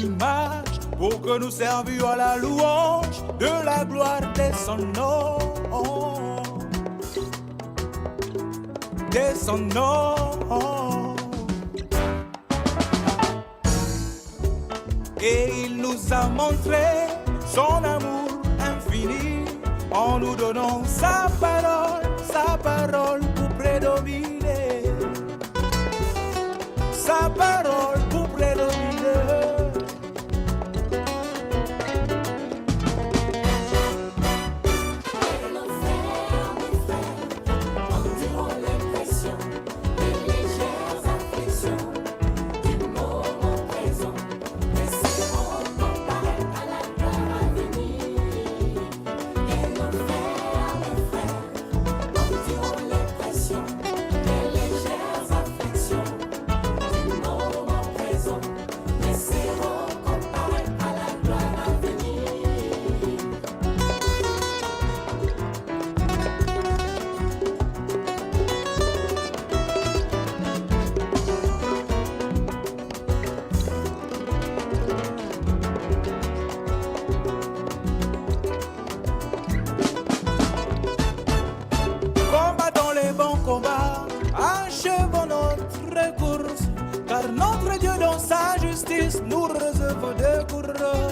image pour que nous servions à la louange de la gloire de son nom. De son nom. Et il nous a montré son amour infini en nous donnant sa parole pour prédominer. Sa parole pour prédominer. Achevons notre course, car notre Dieu dans sa justice nous réserve des coureurs.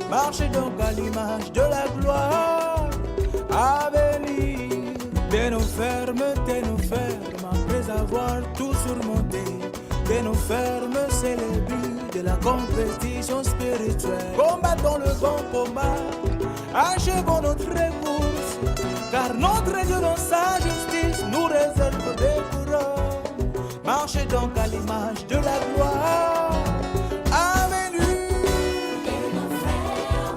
Marchez donc à l'image de la gloire à venir. De nos fermes, après avoir tout surmonté. De nos fermes, c'est le but de la compétition spirituelle. Combattons le bon combat, achevons notre course, car notre Dieu dans sa justice nous réserve des coureurs. Marchez donc à l'image de la gloire à venir. Et nos frères,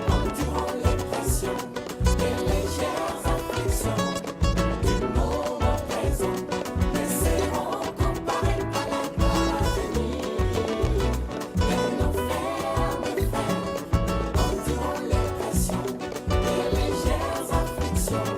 endurons les pressions, les légères afflictions du moment présent, mais seront comparés à la gloire à venir. Et nos frères, endurons les pressions, les légères afflictions.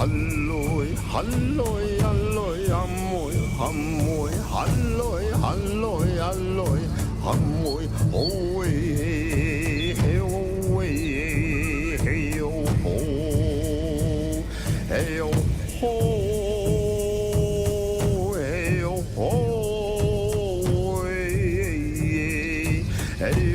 Halloi, halloi, halloi, hamoi, hamoi, halloi, halloi, halloi, hamoi, hoi, hey, hoi, hey, ho, hey, ho, hey, ho, hey, hey,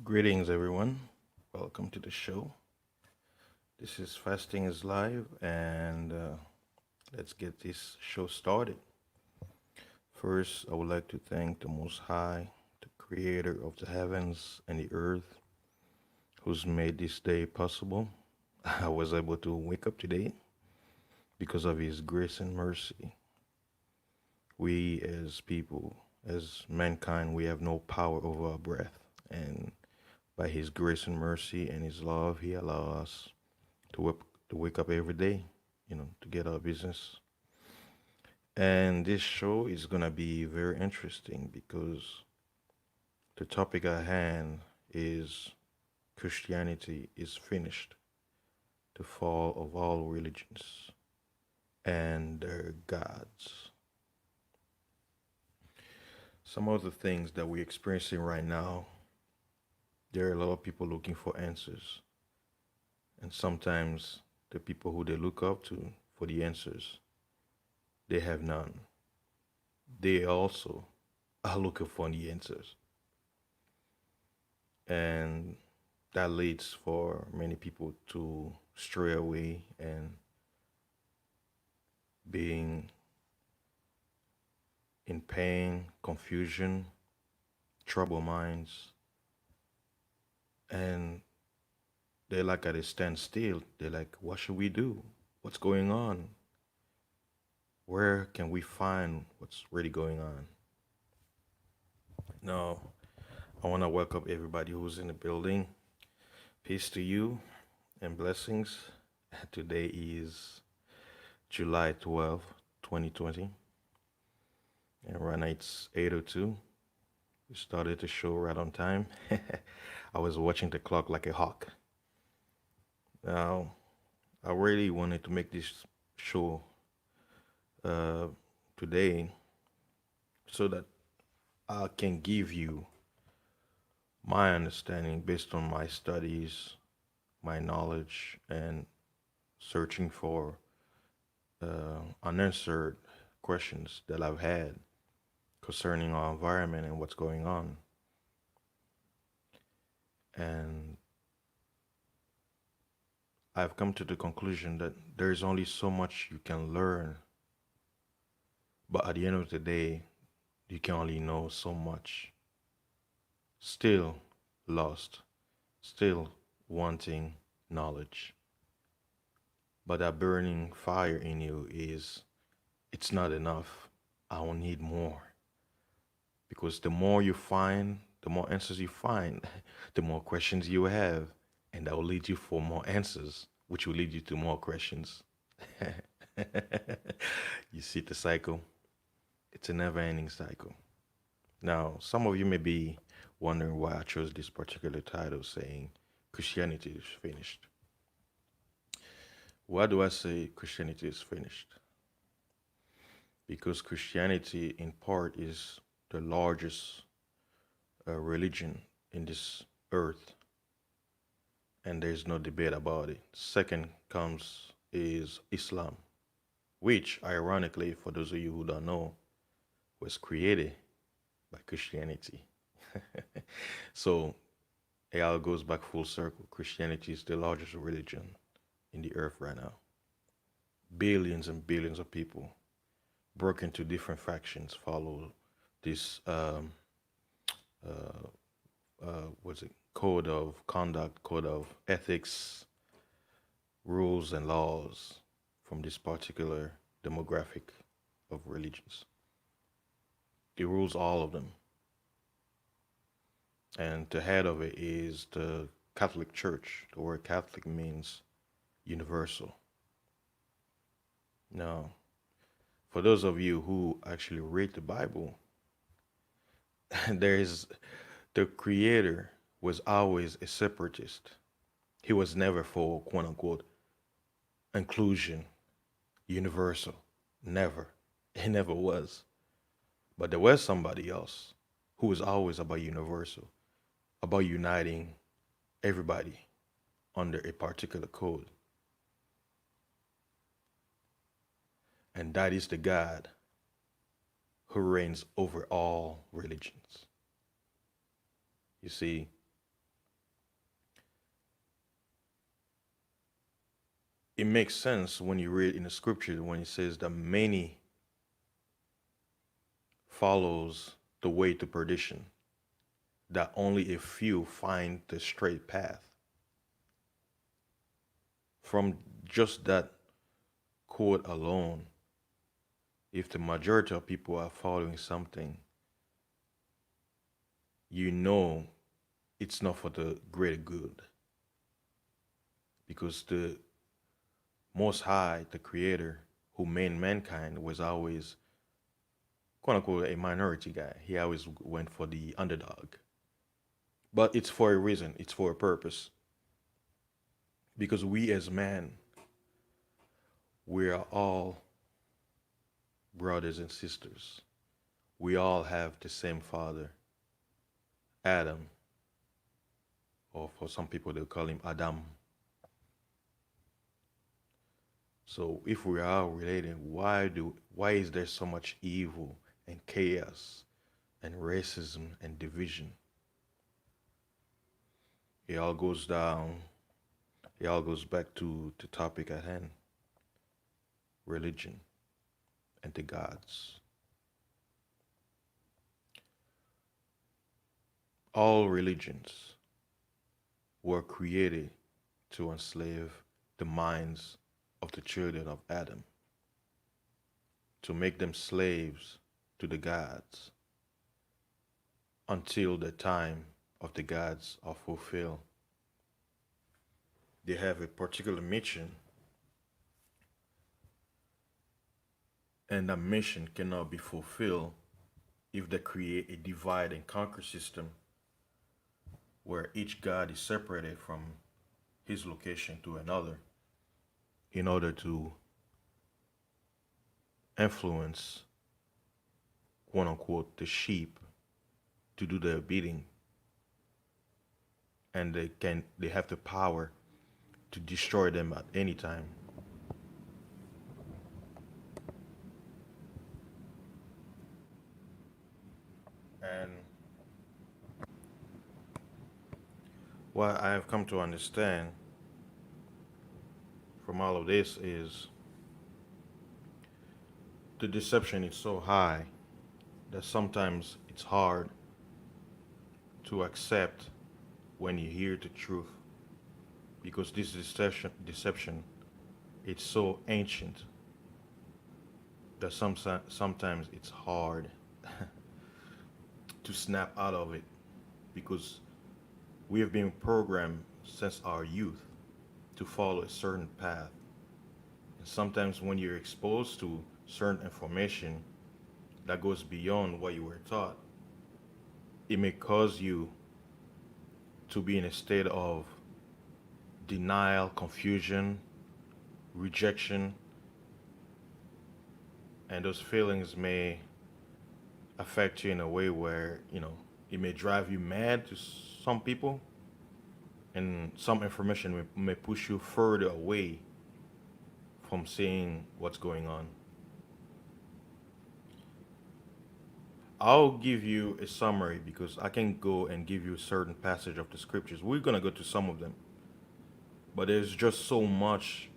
Greetings, everyone. Welcome to the show. This is Fasting is Live, and let's get this show started. First, I would like to thank the Most High, the Creator of the heavens and the earth, who's made this day possible. I was able to wake up today because of His grace and mercy. We, as people, as mankind, we have no power over our breath, and by His grace and mercy and His love, He allows us to wake up every day, to get our business. And this show is gonna be very interesting because the topic at hand is Christianity is finished, the fall of all religions and their gods. Some of the things that we're experiencing right now, there are a lot of people looking for answers. And sometimes the people who they look up to for the answers, they have none. They also are looking for the answers. And that leads for many people to stray away and being in pain, confusion, troubled minds. And they're like at a standstill. They're like, what should we do? What's going on? Where can we find what's really going on? Now, I want to welcome everybody who's in the building. Peace to you and blessings. Today is July 12th, 2020. And right now it's 8:02. We started the show right on time. I was watching the clock like a hawk. Now, I really wanted to make this show uh, today so that I can give you my understanding based on my studies, my knowledge, and searching for unanswered questions that I've had concerning our environment and what's going on. And I've come to the conclusion that there is only so much you can learn, but at the end of the day, you can only know so much. Still lost, still wanting knowledge. But that burning fire in you it's not enough. I will need more. Because the more you find, the more answers you find, the more questions you have, and that will lead you for more answers, which will lead you to more questions. You see the cycle? It's a never-ending cycle. Now, some of you may be wondering why I chose this particular title saying Christianity is finished. Why do I say Christianity is finished? Because Christianity, in part, is the largest religion in this earth, and there's no debate about it. Second is Islam, which, ironically, for those of you who don't know, was created by Christianity. So it all goes back full circle. Christianity is the largest religion in the earth right now. Billions and billions of people broke into different factions, follow this code of conduct, code of ethics, rules and laws from this particular demographic of religions. It rules all of them. And the head of it is the Catholic Church. The word Catholic means universal. Now, for those of you who actually read the Bible, the Creator was always a separatist. He was never for quote unquote inclusion, universal. Never. He never was. But there was somebody else who was always about universal, about uniting everybody under a particular code. And that is the God who reigns over all religions. You see, it makes sense when you read in the scripture when it says that many follows the way to perdition, that only a few find the straight path. From just that quote alone, if the majority of people are following something, you know it's not for the greater good. Because the Most High, the Creator, who made mankind, was always, quote unquote, a minority guy. He always went for the underdog. But it's for a reason, it's for a purpose. Because we as men, we are all brothers and sisters. We all have the same father, Adam, or for some people they'll call him Adam. So if we are related, why is there so much evil and chaos and racism and division? It all goes down, it all goes back to the topic at hand, religion and the gods. All religions were created to enslave the minds of the children of Adam, to make them slaves to the gods until the time of the gods are fulfilled. They have a particular mission, and that mission cannot be fulfilled if they create a divide and conquer system where each god is separated from his location to another in order to influence, quote unquote, the sheep to do their bidding. And they have the power to destroy them at any time And what I have come to understand from all of this is the deception is so high that sometimes it's hard to accept when you hear the truth, because this deception it's so ancient that sometimes it's hard to snap out of it, because we have been programmed since our youth to follow a certain path. And sometimes when you're exposed to certain information that goes beyond what you were taught, it may cause you to be in a state of denial, confusion, rejection, and those feelings may affect you in a way where, it may drive you mad to some people, and some information may push you further away from seeing what's going on. I'll give you a summary because I can go and give you a certain passage of the scriptures. We're going to go to some of them, but there's just so much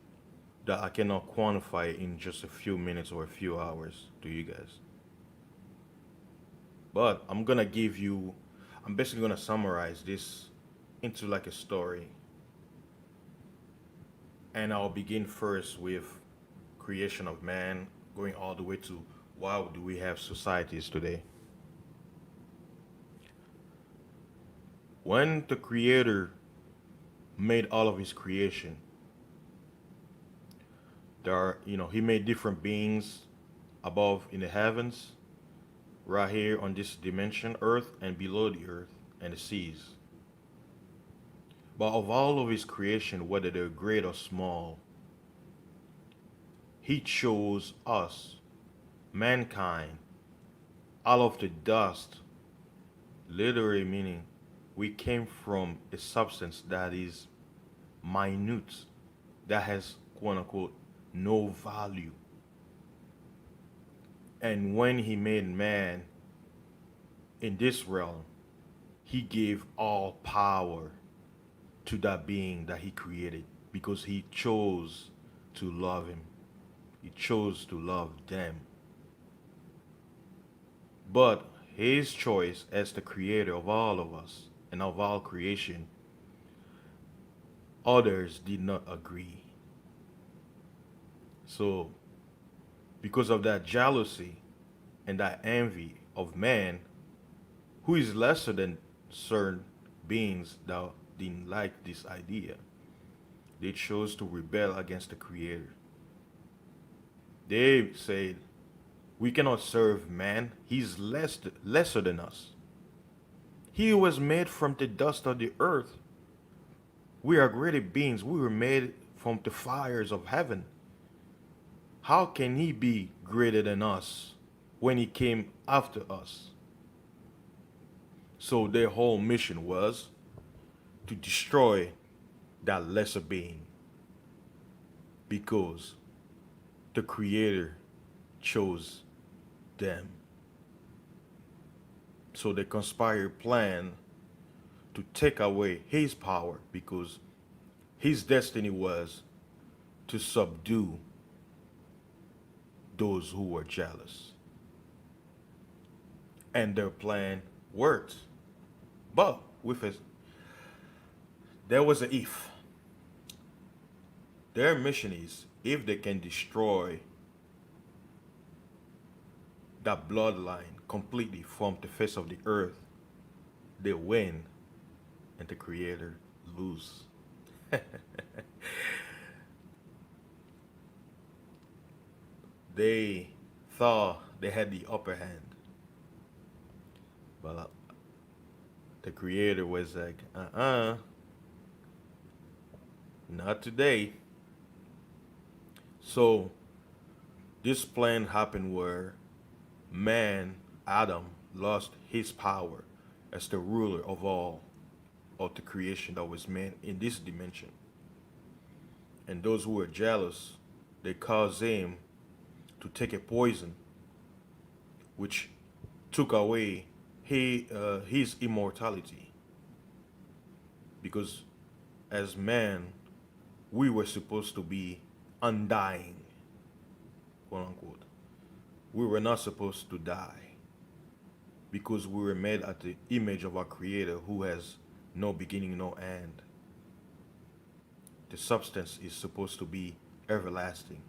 that I cannot quantify in just a few minutes or a few hours to you guys. But I'm basically going to summarize this into like a story. And I'll begin first with creation of man, going all the way to why do we have societies today. When the Creator made all of his creation, he made different beings above in the heavens, right here on this dimension, earth, and below the earth and the seas. But of all of his creation, whether they're great or small, he chose us, mankind, out of the dust, literally meaning we came from a substance that is minute, that has quote unquote no value. And when he made man in this realm, he gave all power to that being that he created, because he chose to love him. He chose to love them. But his choice as the creator of all of us and of all creation, others did not agree. So, because of that jealousy and that envy of man, who is lesser than certain beings that didn't like this idea, they chose to rebel against the Creator. They said, we cannot serve man. He's lesser than us. He was made from the dust of the earth. We are greater beings. We were made from the fires of heaven. How can he be greater than us when he came after us? So their whole mission was to destroy that lesser being, because the Creator chose them. So they conspired plan to take away his power, because his destiny was to subdue those who were jealous. And their plan worked. But there was an if. Their mission is, if they can destroy that bloodline completely from the face of the earth, they win and the Creator lose. They thought they had the upper hand, but the Creator was like, not today. So this plan happened where man, Adam, lost his power as the ruler of all of the creation that was made in this dimension. And those who were jealous, they caused him to take a poison which took away his immortality, because as man we were supposed to be undying, quote unquote. We were not supposed to die because we were made at the image of our Creator who has no beginning, no end. The substance is supposed to be everlasting.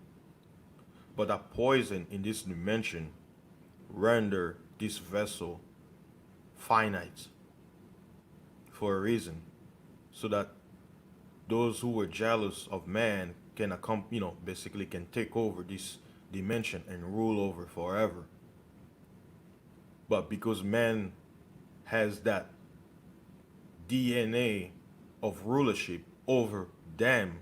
But that poison in this dimension render this vessel finite for a reason, so that those who were jealous of man can basically can take over this dimension and rule over forever. But because man has that DNA of rulership over them,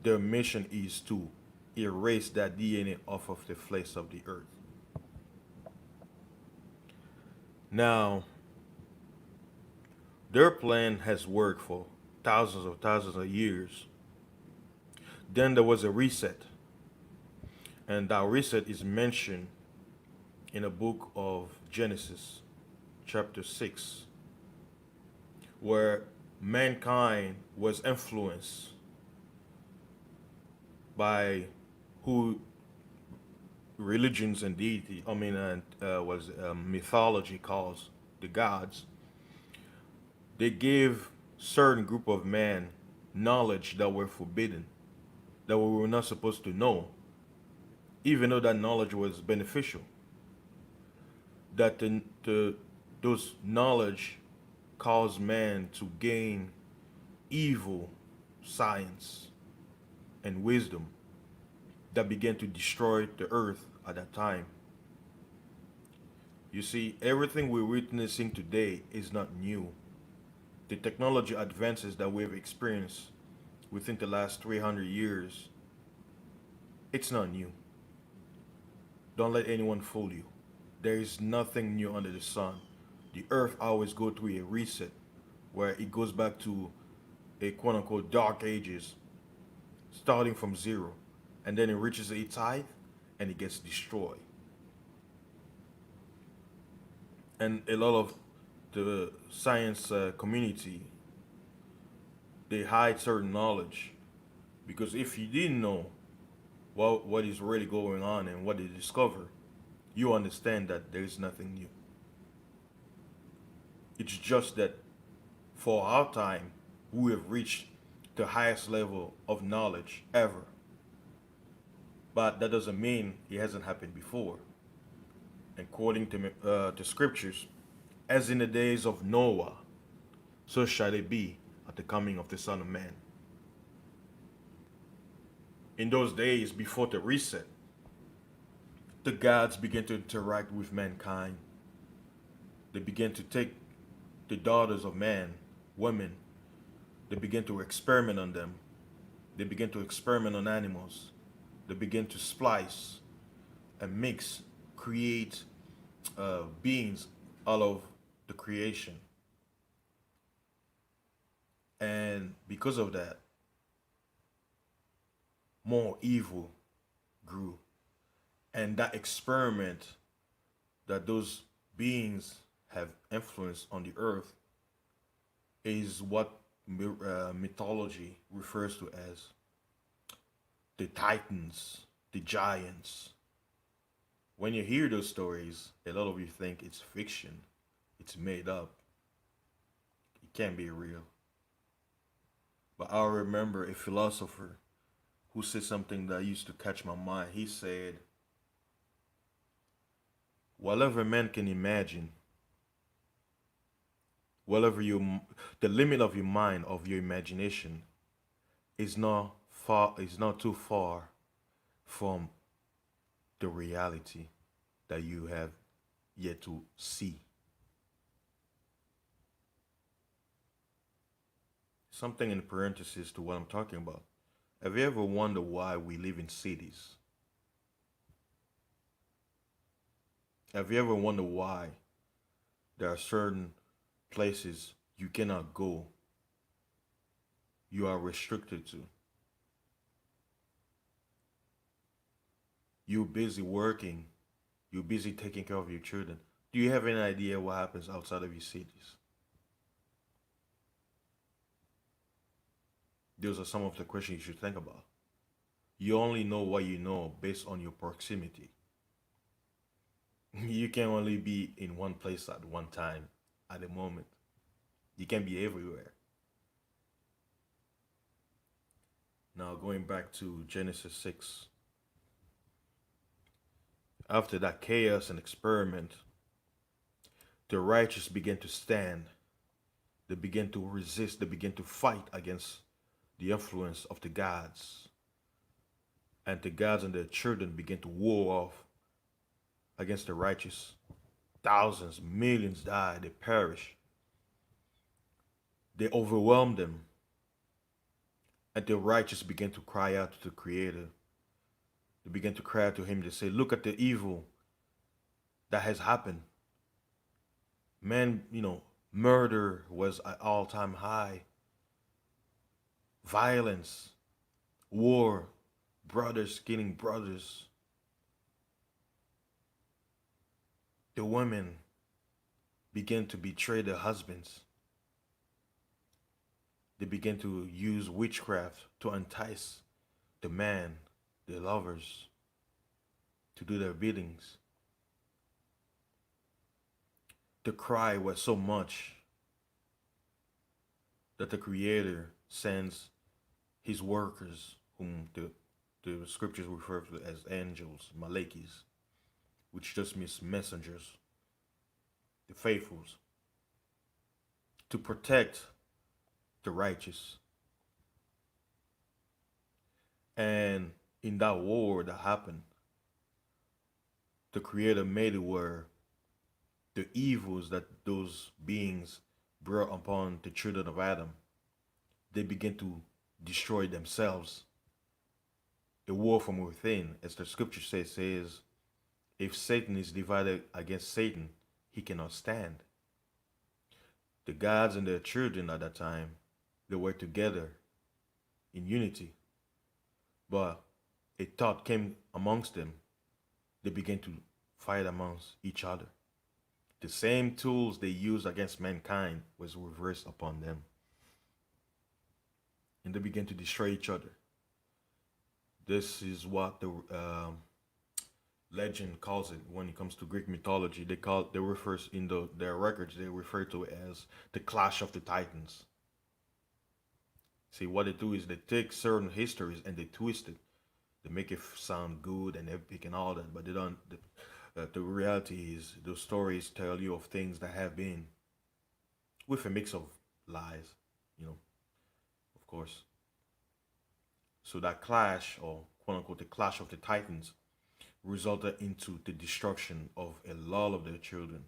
their mission is to erase that DNA off of the face of the earth. Now, their plan has worked for thousands of years. Then there was a reset, and that reset is mentioned in the book of Genesis, chapter 6, where mankind was influenced by who religions and deity, was mythology calls the gods. They gave certain group of men knowledge that were forbidden, that we were not supposed to know, even though that knowledge was beneficial. That those knowledge caused man to gain evil science and wisdom that began to destroy the earth at that time. You see, everything we're witnessing today is not new. The technology advances that we've experienced within the last 300 years, it's not new. Don't let anyone fool you. There is nothing new under the sun. The earth always goes through a reset where it goes back to a quote unquote dark ages, starting from zero, and then it reaches its height and it gets destroyed. And a lot of the science community, they hide certain knowledge, because if you didn't know what is really going on and what they discover, you understand that there is nothing new. It's just that for our time, we have reached the highest level of knowledge ever. But that doesn't mean it hasn't happened before. According to the scriptures, as in the days of Noah, so shall it be at the coming of the Son of Man. In those days before the reset, the gods began to interact with mankind. They began to take the daughters of man, women, they began to experiment on them. They began to experiment on animals. They began to splice and mix, create beings out of the creation. And because of that, more evil grew. And that experiment that those beings have influenced on the earth is what mythology refers to as the titans, the giants. When you hear those stories, a lot of you think it's fiction, it's made up, it can't be real. But I remember a philosopher who said something that used to catch my mind. He said, whatever man can imagine, the limit of your mind, of your imagination, is not too far from the reality that you have yet to see. Something in parenthesis to what I'm talking about. Have you ever wondered why we live in cities? Have you ever wondered why there are certain places you cannot go? You are restricted to. You're busy working. You're busy taking care of your children. Do you have any idea what happens outside of your cities? Those are some of the questions you should think about. You only know what you know based on your proximity. You can only be in one place at one time at the moment. You can be everywhere. Now, going back to Genesis 6, after that chaos and experiment, the righteous begin to stand. They begin to resist. They begin to fight against the influence of the gods. And the gods and their children begin to war off against the righteous. Thousands, millions die. They perish. They overwhelm them. And the righteous begin to cry out to the Creator. They begin to cry out to Him. They say, look at the evil that has happened. Man, murder was at all-time high. Violence, war, brothers killing brothers. The women begin to betray their husbands. They begin to use witchcraft to entice the man, the lovers, to do their biddings. The cry was so much that the Creator sends His workers, whom the scriptures refer to as angels, malakis, which just means messengers, the faithfuls, to protect the righteous. And in that war that happened, the Creator made it where the evils that those beings brought upon the children of Adam, they begin to destroy themselves. A war from within, as the scripture says, if Satan is divided against Satan, he cannot stand. The gods and their children at that time, they were together in unity. But a thought came amongst them. They began to fight amongst each other. The same tools they used against mankind was reversed upon them. And they began to destroy each other. This is what the legend calls it when it comes to Greek mythology. They refer in their records, they refer to it as the clash of the titans. See, what they do is they take certain histories and they twist it. They make it sound good and epic and all that, but they don't. The reality is those stories tell you of things that have been, with a mix of lies, of course. So that clash, or quote unquote the clash of the titans, resulted into the destruction of a lot of their children.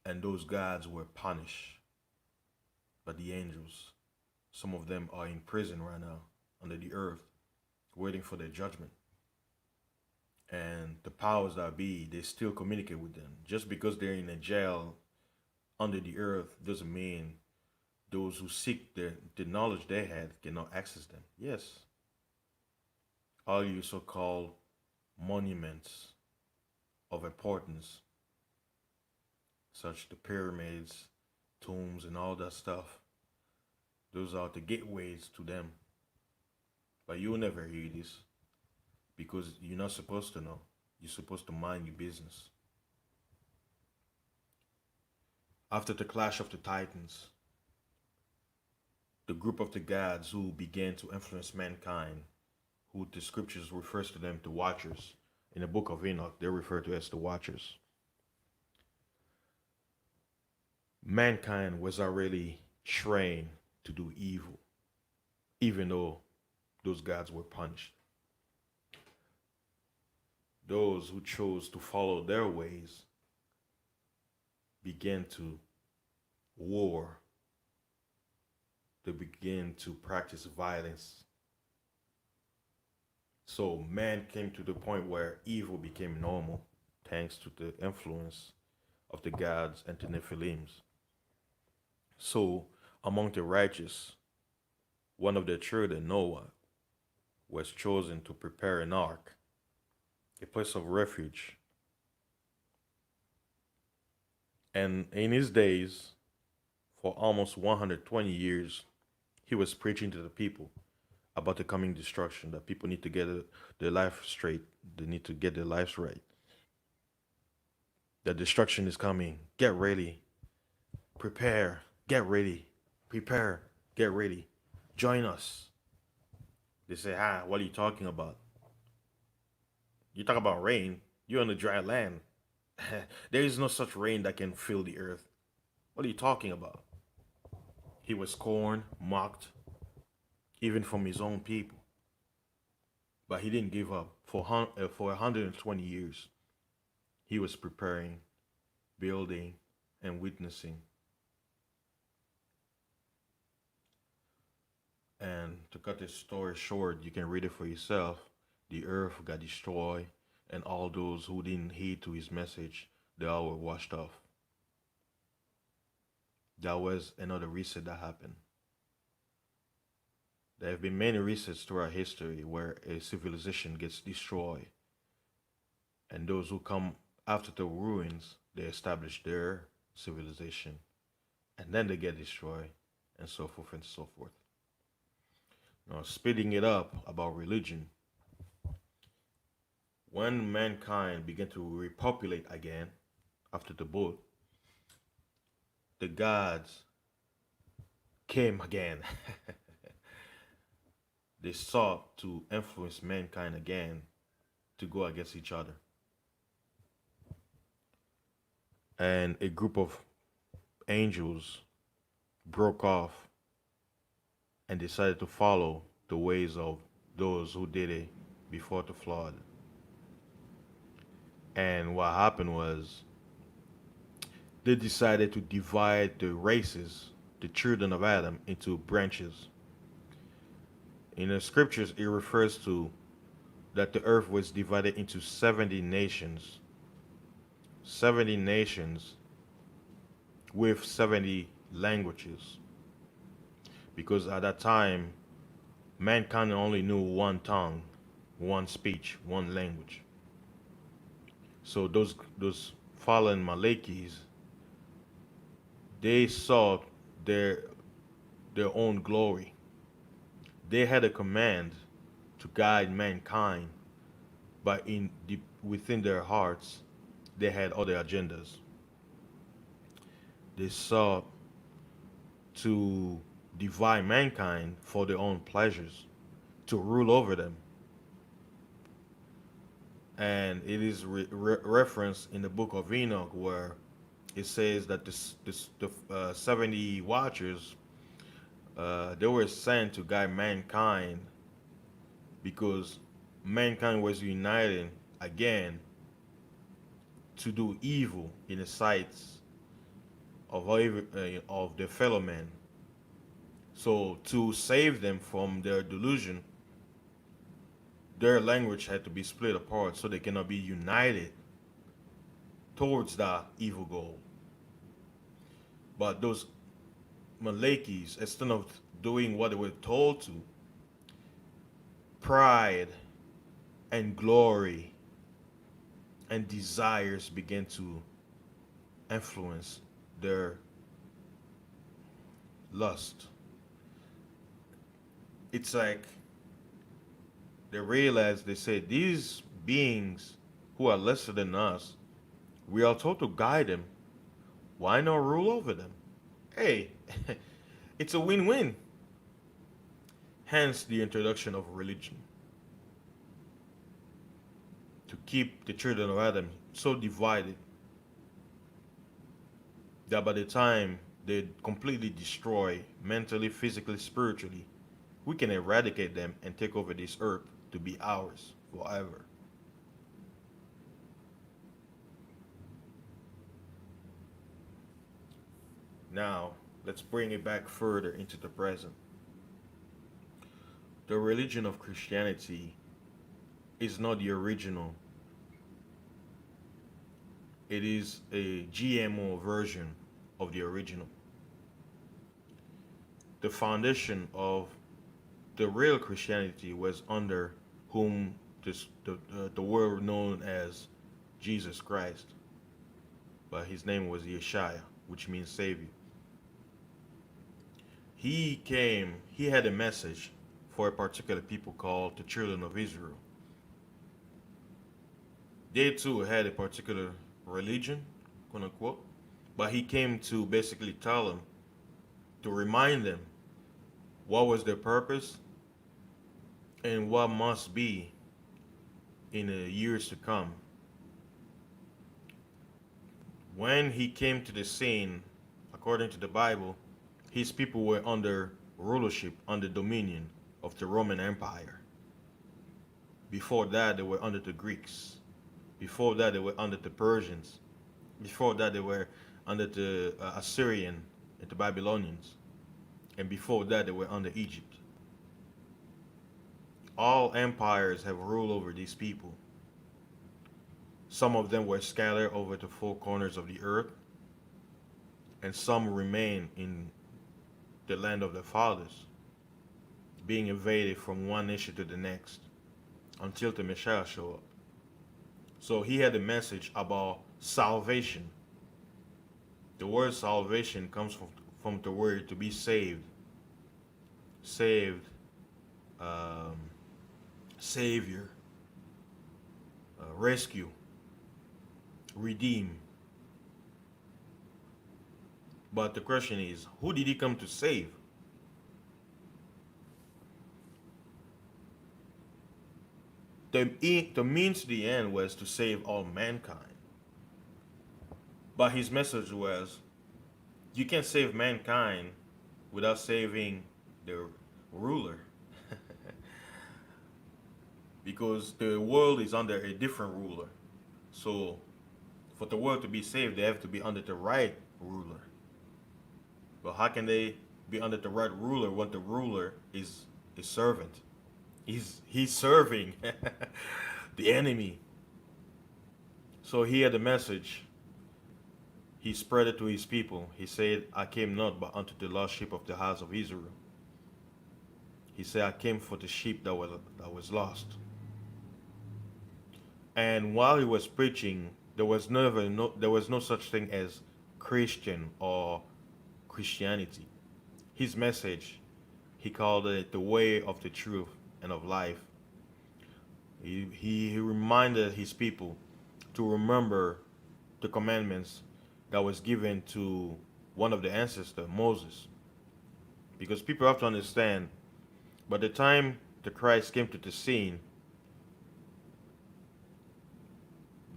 And those gods were punished by the angels. Some of them are in prison right now under the earth, waiting for their judgment. And the powers that be, they still communicate with them. Just because they're in a jail under the earth doesn't mean those who seek the knowledge they had cannot access them. Yes. All you so-called monuments of importance, such the pyramids, tombs, and all that stuff, those are the gateways to them. But you'll never hear this because you're not supposed to know. You're supposed to mind your business. After the clash of the titans, the group of the gods who began to influence mankind, who the scriptures refers to them, the watchers. In the book of Enoch, they're referred to as the watchers. Mankind was already trained to do evil, even though those gods were punished. Those who chose to follow their ways began to war. They began to practice violence. So man came to the point where evil became normal, thanks to the influence of the gods and the Nephilims. So among the righteous, one of their children, Noah, was chosen to prepare an ark, a place of refuge. The same tools they used against mankind was reversed upon them. The righteous begin to cry out to the Creator. They say, look at the evil that has happened. Man, murder was at all-time high. Violence, war, brothers killing brothers. The women, And in his days, for almost 120 years, he was preaching to the people about the coming destruction, that people need to get their life straight. They need to get their lives right. The destruction is coming. Get ready. Prepare. Get ready. Prepare. Get ready. Join us. They say, what are you talking about? You talk about rain. You're on the dry land. There is no such rain that can fill the earth. What are you talking about? He was scorned, mocked, even from his own people. But he didn't give up. For 120 years, he was preparing, building, and witnessing. And to cut this story short, you can read it for yourself. The earth got destroyed, and all those who didn't heed to his message, they all were washed off. That was another reset that happened. There have been many resets throughout history where a civilization gets destroyed, and those who come after the ruins, they establish their civilization, and then they get destroyed, and so forth and so forth. Now, speeding it up about religion, when mankind began to repopulate again after the book, the gods came again. They sought to influence mankind again to go against each other. And a group of angels broke off and decided to follow the ways of those who did it before the flood. And what happened was they decided to divide the races, the children of Adam, into branches. In the scriptures, it refers to that the earth was divided into 70 nations. 70 nations with 70 languages. Because at that time, mankind only knew one tongue, one speech, one language. So those fallen Malekis, they saw their own glory. They had a command to guide mankind, but within their hearts, they had other agendas. They sought to divide mankind for their own pleasures, to rule over them. And it is referenced in the book of Enoch where it says that the 70 watchers, they were sent to guide mankind because mankind was united again to do evil in the sights of their fellow men. So to save them from their delusion, their language had to be split apart so they cannot be united towards that evil goal. But those Malekis, instead of doing what they were told to, pride and glory and desires began to influence their lust. It's like they realized, they said, these beings who are lesser than us, we are told to guide them. Why not rule over them? Hey, it's a win-win. Hence the introduction of religion. To keep the children of Adam so divided that by the time they completely destroy mentally, physically, spiritually, we can eradicate them and take over this earth to be ours forever. Now, let's bring it back further into the present. The religion of Christianity is not the original. It is a GMO version of the original. The foundation of the real Christianity was under whom the world known as Jesus Christ. but his name was Yeshua, which means Savior. He had a message for a particular people called the children of Israel. They too had a particular religion, quote unquote, but he came to basically tell them, to remind them what was their purpose and what must be in the years to come. When he came to the scene, according to the Bible, his people were under rulership, under dominion of the Roman Empire. Before that, they were under the Greeks. Before that, they were under the Persians. Before that, they were under the Assyrian and the Babylonians. And before that, they were under Egypt. All empires have ruled over these people. Some of them were scattered over the four corners of the earth, and some remain in the land of their fathers, being invaded from one nation to the next until the Messiah showed up. So he had a message about salvation. The word salvation comes from the word to be saved. Saved, savior, rescue, redeem. But the question is, who did he come to save? The means to the end was to save all mankind. But his message was, you can't save mankind without saving the ruler. Because the world is under a different ruler. So for the world to be saved, they have to be under the right ruler. But how can they be under the right ruler when the ruler is a servant? He's serving the enemy. So he had a message. He spread it to his people. He said, I came not but unto the lost sheep of the house of Israel. He said, I came for the sheep that was lost. And while he was preaching, there was no such thing as Christian or Christianity. His message, he called it the way of the truth and of life. He reminded his people to remember the commandments that was given to one of the ancestors, Moses. Because people have to understand, by the time the Christ came to the scene,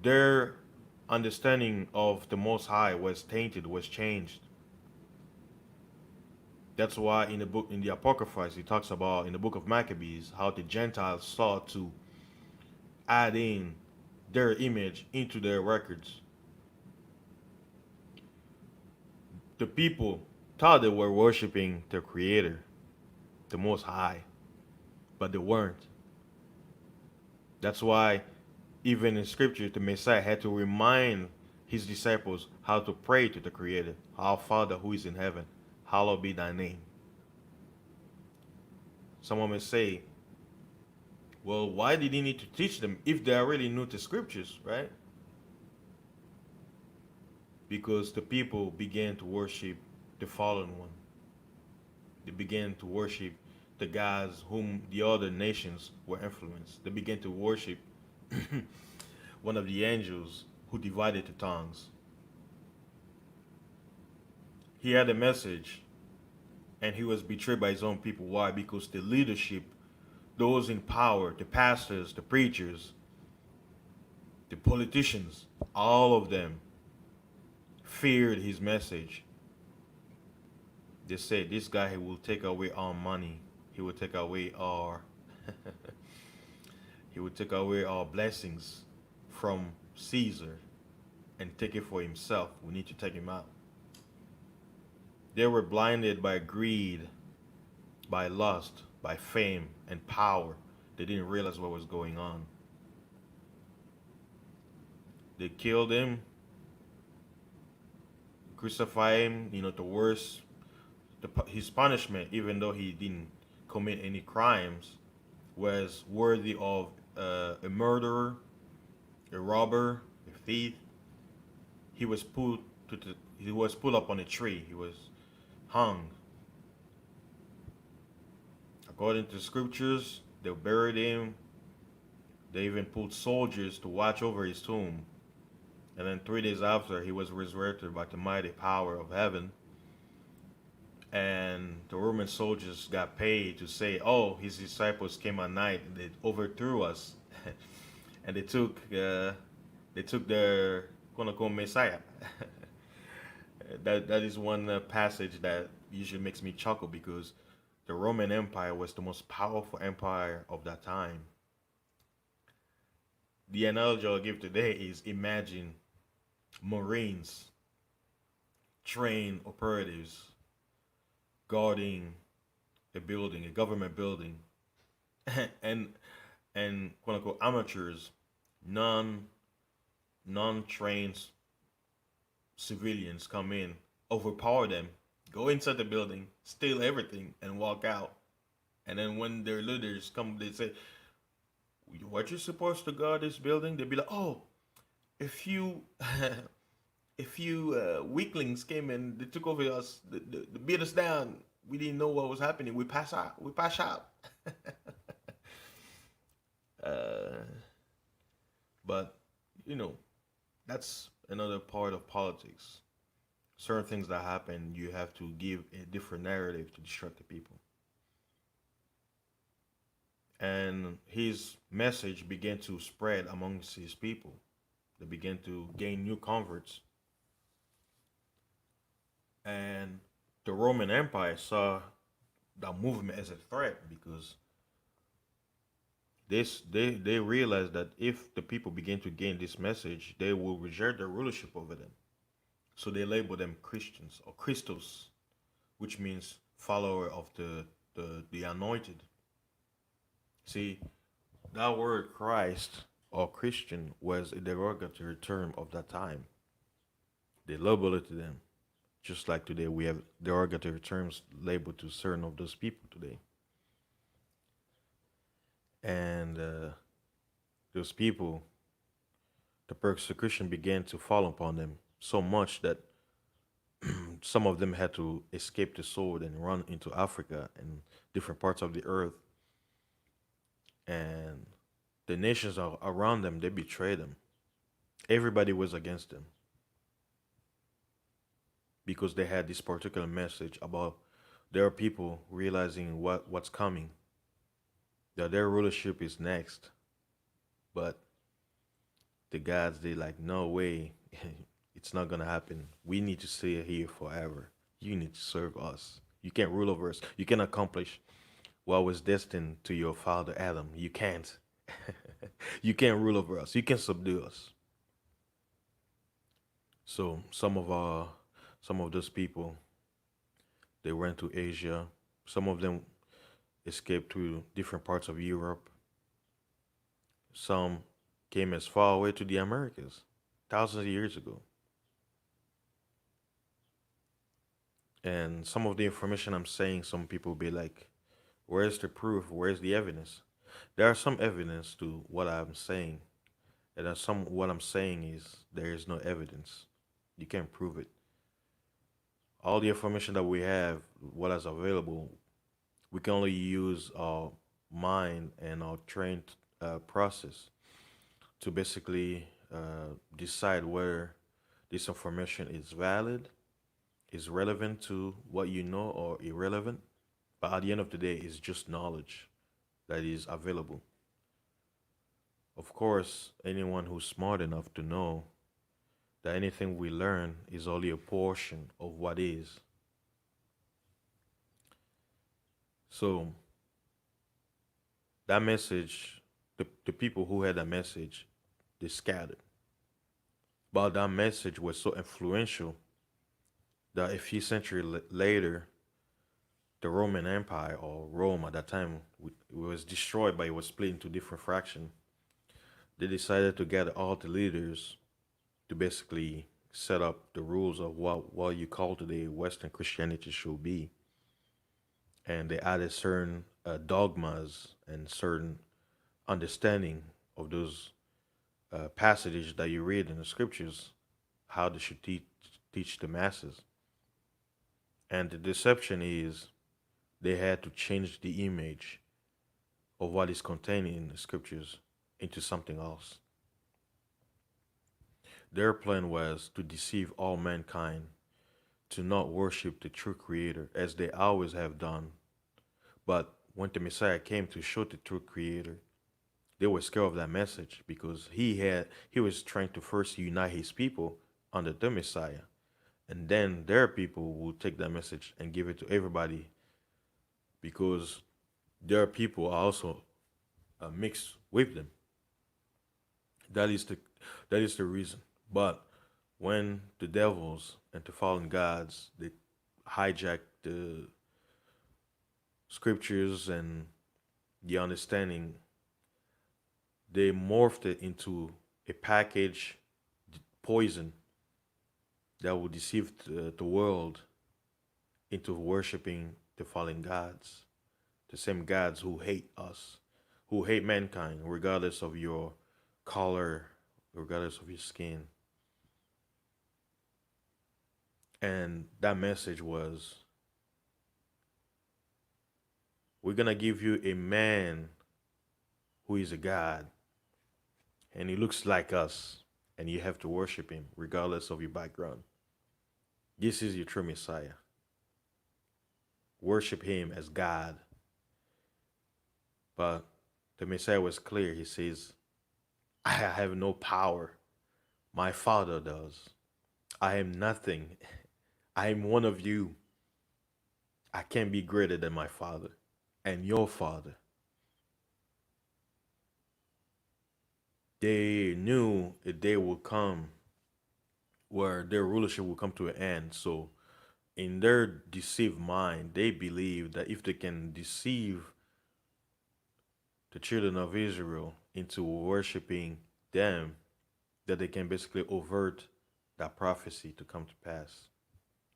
their understanding of the Most High was tainted, was changed. That's why in the Apocrypha, he talks about in the book of Maccabees how the Gentiles sought to add in their image into their records. The people thought they were worshiping their Creator, the Most High, but they weren't. That's why even in Scripture, the Messiah had to remind his disciples how to pray to the Creator, our Father who is in heaven, hallowed be thy name. Someone may say, well, why did he need to teach them if they are really new to scriptures, right? Because the people began to worship the fallen one. They began to worship the gods whom the other nations were influenced. They began to worship one of the angels who divided the tongues. He had a message, and he was betrayed by his own people. Why? Because the leadership, those in power, the pastors, the preachers, the politicians, all of them feared his message. They said, this guy, he will take away our money. He will take away our he will take away our blessings from Caesar and take it for himself. We need to take him out. They were blinded by greed, by lust, by fame and power. They didn't realize what was going on. They killed him, crucified him, the worst. His punishment, even though he didn't commit any crimes, was worthy of a murderer, a robber, a thief. he was put he was put up on a tree. He was hung. According to scriptures, they buried him. They even put soldiers to watch over his tomb. And then 3 days after, he was resurrected by the mighty power of heaven. And the Roman soldiers got paid to say, "Oh, his disciples came at night and they overthrew us, and they took their quote unquote Messiah." That is one passage that usually makes me chuckle because the Roman Empire was the most powerful empire of that time. The analogy I'll give today is imagine Marines, trained operatives guarding a building, a government building, and quote unquote amateurs, non trained civilians come in, overpower them, go inside the building, steal everything, and walk out. And then when their leaders come, they say, "What you supposed to guard this building?" They'd be like, "Oh, if you if you weaklings came and they took over us, they beat us down. We didn't know what was happening. We pass out. We pass out." uh, but you know, that's another part of politics. Certain things that happen, you have to give a different narrative to distract the people. And his message began to spread amongst his people. They began to gain new converts. And the Roman Empire saw that movement as a threat because they realized that if the people begin to gain this message, they will reject their rulership over them. So they label them Christians or Christos, which means follower of the anointed. See, that word Christ or Christian was a derogatory term of that time. They labeled it to them. Just like today, we have derogatory terms labeled to certain of those people today. And those people, the persecution began to fall upon them so much that some of them had to escape the sword and run into Africa and different parts of the earth. And the nations around them, they betrayed them. Everybody was against them because they had this particular message about their people realizing what's coming, that their rulership is next. But the gods, they like, "No way, it's not gonna happen. We need to stay here forever. You need to serve us. You can't rule over us. You can accomplish what was destined to your father Adam. You can't. You can't rule over us. You can subdue us." So some of those people, they went to Asia. Some of them escaped to different parts of Europe. Some came as far away to the Americas thousands of years ago. And some of the information I'm saying, some people will be like, "Where's the proof? Where's the evidence?" There are some evidence to what I'm saying. And then some what I'm saying is there is no evidence. You can't prove it. All the information that we have, what is available, we can only use our mind and our trained process to basically decide whether this information is valid, is relevant to what you know, or irrelevant. But at the end of the day, it's just knowledge that is available. Of course, anyone who's smart enough to know that anything we learn is only a portion of what is. So that message, the people who had that message, they scattered. But that message was so influential that a few centuries later, the Roman Empire, or Rome at that time, it was destroyed, but it was split into different fractions. They decided to gather all the leaders to basically set up the rules of what you call today Western Christianity should be. And they added certain dogmas and certain understanding of those passages that you read in the scriptures. how they should teach the masses. And the deception is they had to change the image of what is contained in the scriptures into something else. Their plan was to deceive all mankind to not worship the true creator as they always have done. But when the Messiah came to show the true creator, they were scared of that message because he was trying to first unite his people under the Messiah. And then their people will take that message and give it to everybody because their people are also mixed with them. That is the reason. But when the devils and the fallen gods they hijack the scriptures and the understanding, they morphed it into a package poison that will deceive the world into worshiping the fallen gods, the same gods who hate us, who hate mankind, regardless of your color, regardless of your skin. And that message was, we're going to give you a man who is a God, and he looks like us, and you have to worship him regardless of your background. This is your true Messiah. Worship him as God. But the Messiah was clear. He says, I have no power. My Father does. I am nothing. I am one of you. I can't be greater than my Father and your Father. They knew a day would come where their rulership will come to an end. So, in their deceived mind, they believe that if they can deceive the children of Israel into worshiping them, that they can basically avert that prophecy to come to pass.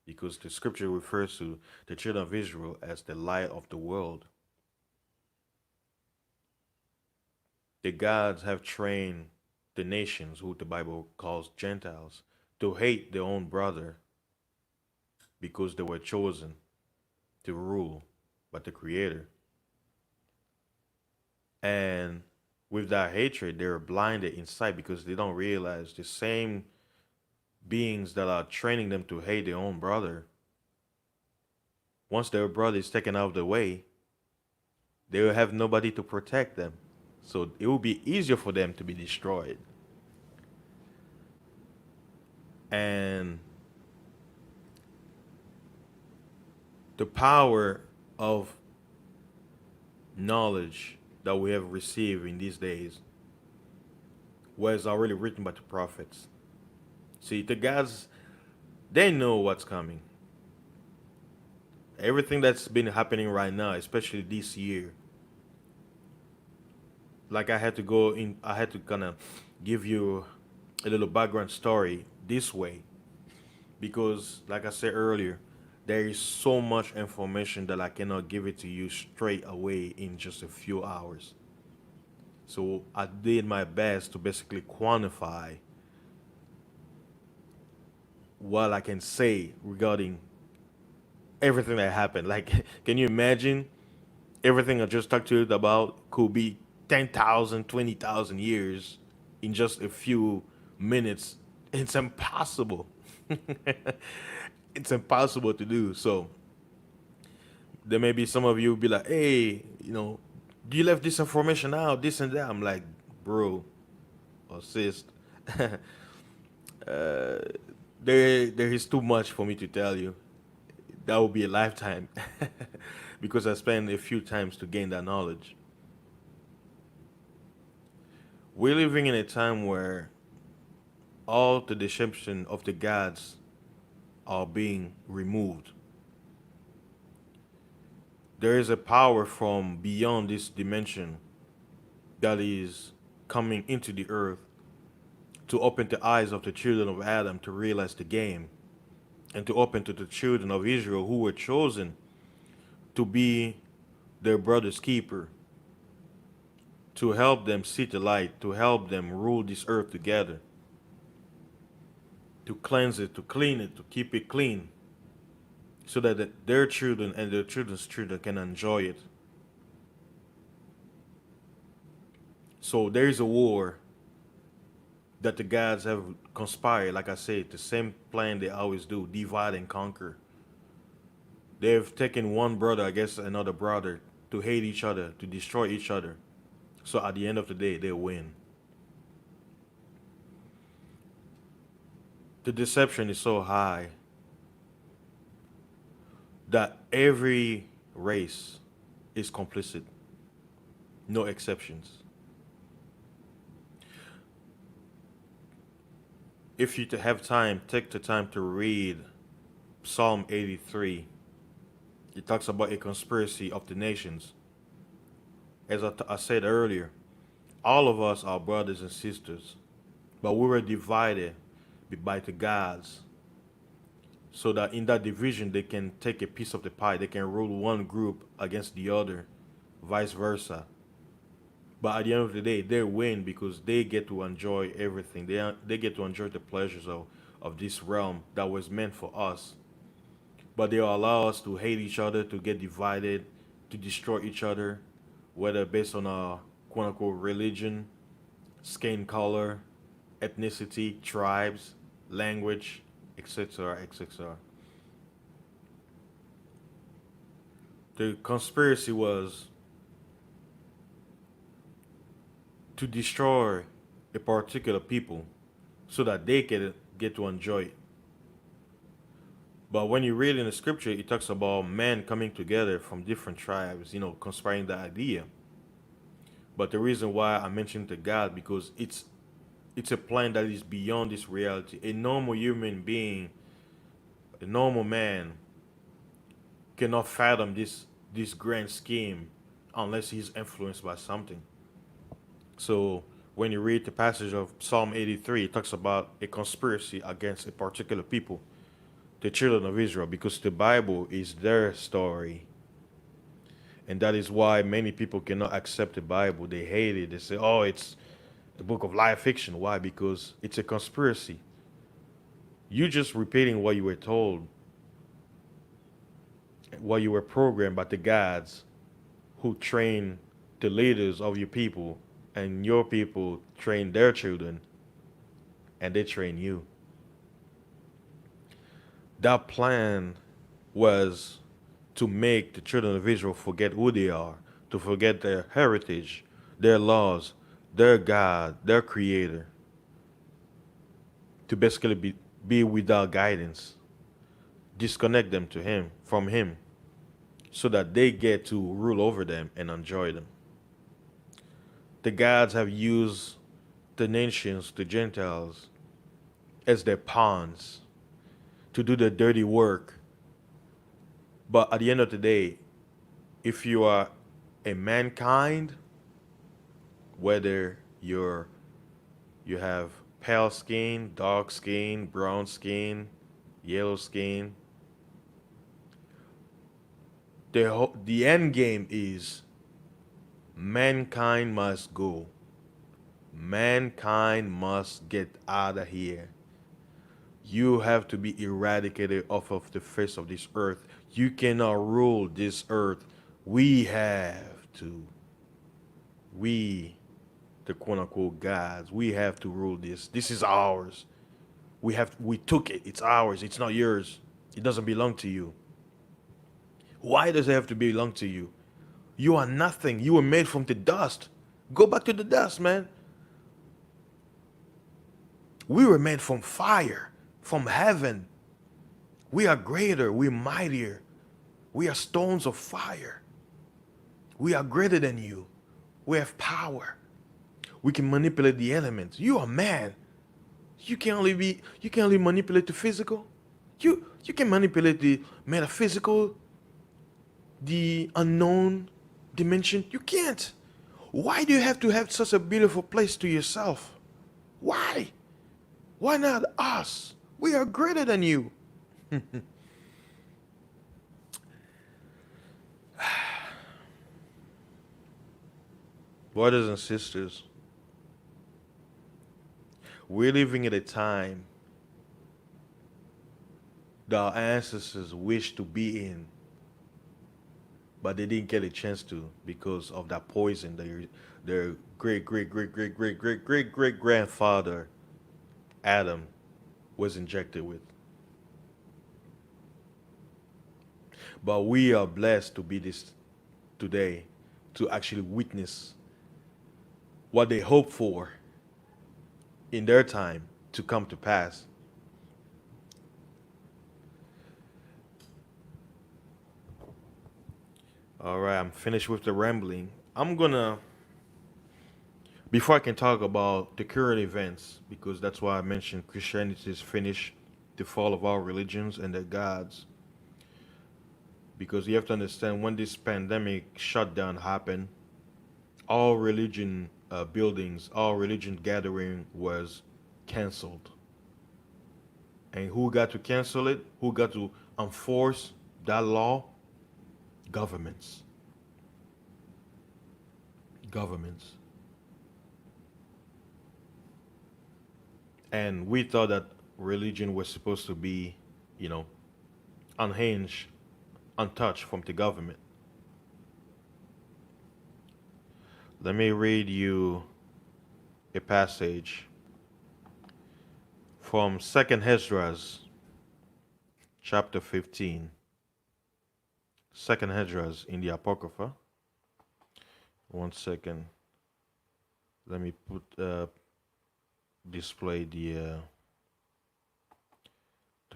Because the scripture refers to the children of Israel as the light of the world. The gods have trained the nations, who the Bible calls Gentiles, to hate their own brother because they were chosen to rule by the Creator. And with that hatred, they're blinded inside because they don't realize the same beings that are training them to hate their own brother, once their brother is taken out of the way, they will have nobody to protect them. So it will be easier for them to be destroyed. And the power of knowledge that we have received in these days was already written by the prophets. See, the gods, they know what's coming. Everything that's been happening right now, especially this year, like I had to kind of give you a little background story this way, because like I said earlier, there is so much information that I cannot give it to you straight away in just a few hours. So I did my best to basically quantify what I can say regarding everything that happened. Like, can you imagine everything I just talked to you about could be 10,000, 20,000 years in just a few minutes? It's impossible. It's impossible to do. So there may be some of you be like, hey, you left this information out, this and that. I'm like, bro or sis, there is too much for me to tell you. That would be a lifetime because I spent a few times to gain that knowledge. We're living in a time where all the deception of the gods are being removed. There is a power from beyond this dimension that is coming into the earth to open the eyes of the children of Adam to realize the game, and to open to the children of Israel who were chosen to be their brother's keeper, to help them see the light, to help them rule this earth together. to cleanse it, to clean it, to keep it clean, so that their children and their children's children can enjoy it. So there is a war that the gods have conspired, like I said, the same plan they always do, divide and conquer. They've taken one brother against another brother to hate each other, to destroy each other. So at the end of the day, they win. The deception is so high that every race is complicit, no exceptions. If you have time, take the time to read Psalm 83. It talks about a conspiracy of the nations. As I said earlier, all of us are brothers and sisters, but we were divided by the gods, so that in that division they can take a piece of the pie. They can rule one group against the other, vice versa. But at the end of the day, they win because they get to enjoy everything. They get to enjoy the pleasures of this realm that was meant for us. But they allow us to hate each other, to get divided, to destroy each other, whether based on a quote unquote religion, skin color, ethnicity, tribes, language, etc., etc. The conspiracy was to destroy a particular people so that they can get to enjoy it. But when you read in the scripture, it talks about men coming together from different tribes, conspiring the idea. But the reason why I mentioned the God, because it's a plan that is beyond this reality. A normal human being, a normal man, cannot fathom this grand scheme unless he's influenced by something. So when you read the passage of Psalm 83, it talks about a conspiracy against a particular people, the children of Israel, because the Bible is their story. And that is why many people cannot accept the Bible. They hate it. They say, oh, it's the book of life fiction. Why? Because it's a conspiracy. You just repeating what you were told, what you were programmed by the gods who train the leaders of your people, and your people train their children, and they train you. That plan was to make the children of Israel forget who they are, to forget their heritage, their laws, their God, their creator, to basically be without guidance, disconnect them from him, so that they get to rule over them and enjoy them. The gods have used the nations, the Gentiles, as their pawns to do the dirty work. But at the end of the day, if you are a mankind, whether you have pale skin, dark skin, brown skin, yellow skin, the end game is mankind must go. Mankind must get out of here. You have to be eradicated off of the face of this earth. You cannot rule this earth. We have to. We, the quote unquote gods, we have to rule this. This is ours. We took it. It's ours. It's not yours. It doesn't belong to you. Why does it have to belong to you? You are nothing. You were made from the dust. Go back to the dust, man. We were made from fire, from heaven. We are greater. We're mightier. We are stones of fire. We are greater than you. We have power. We can manipulate the elements. You are man. You can only manipulate the physical. You can manipulate the metaphysical, the unknown dimension. You can't. Why do you have to have such a beautiful place to yourself? Why? Why not us? We are greater than you. Brothers and sisters, we're living at a time that our ancestors wished to be in, but they didn't get a chance to because of that poison their great great great great great great great great grandfather Adam was injected with. But we are blessed to be this today, to actually witness what they hope for in their time to come to pass. All right, I'm finished with the rambling. I'm gonna, before I can talk about the current events, because that's why I mentioned Christianity is finished, the fall of all religions and their gods. Because you have to understand when this pandemic shutdown happened, all religion buildings, all religion gathering was canceled. And who got to cancel it? Who got to enforce that law? Governments. Governments. And we thought that religion was supposed to be, you know, unhinged, untouched from the government. Let me read you a passage from 2nd Esdras, chapter 15. 2nd Esdras in the Apocrypha. One second. Let me display the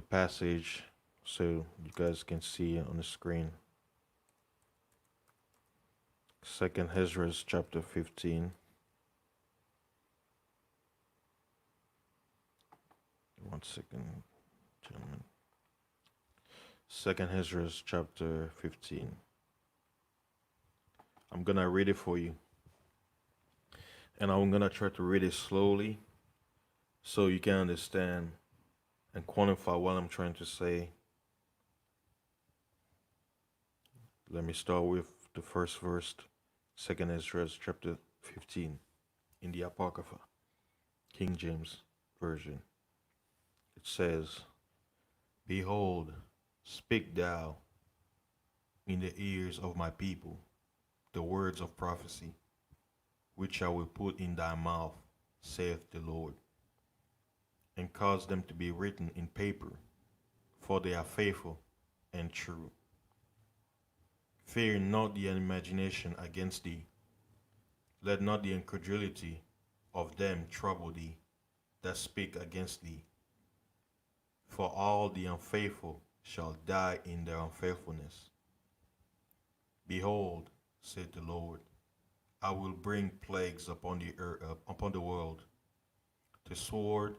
passage so you guys can see it on the screen. 2nd Esdras chapter 15. One second, gentlemen. 2nd Esdras chapter 15. I'm gonna read it for you. And I'm gonna try to read it slowly so you can understand and quantify what I'm trying to say. Let me start with the first verse, 2nd Esdras chapter 15 in the Apocrypha, King James Version. It says, "Behold, speak thou in the ears of my people the words of prophecy, which I will put in thy mouth, saith the Lord, and cause them to be written in paper, for they are faithful and true. Fear not the imagination against thee. Let not the incredulity of them trouble thee that speak against thee. For all the unfaithful shall die in their unfaithfulness. Behold, saith the Lord, I will bring plagues upon the earth, upon the world, the sword,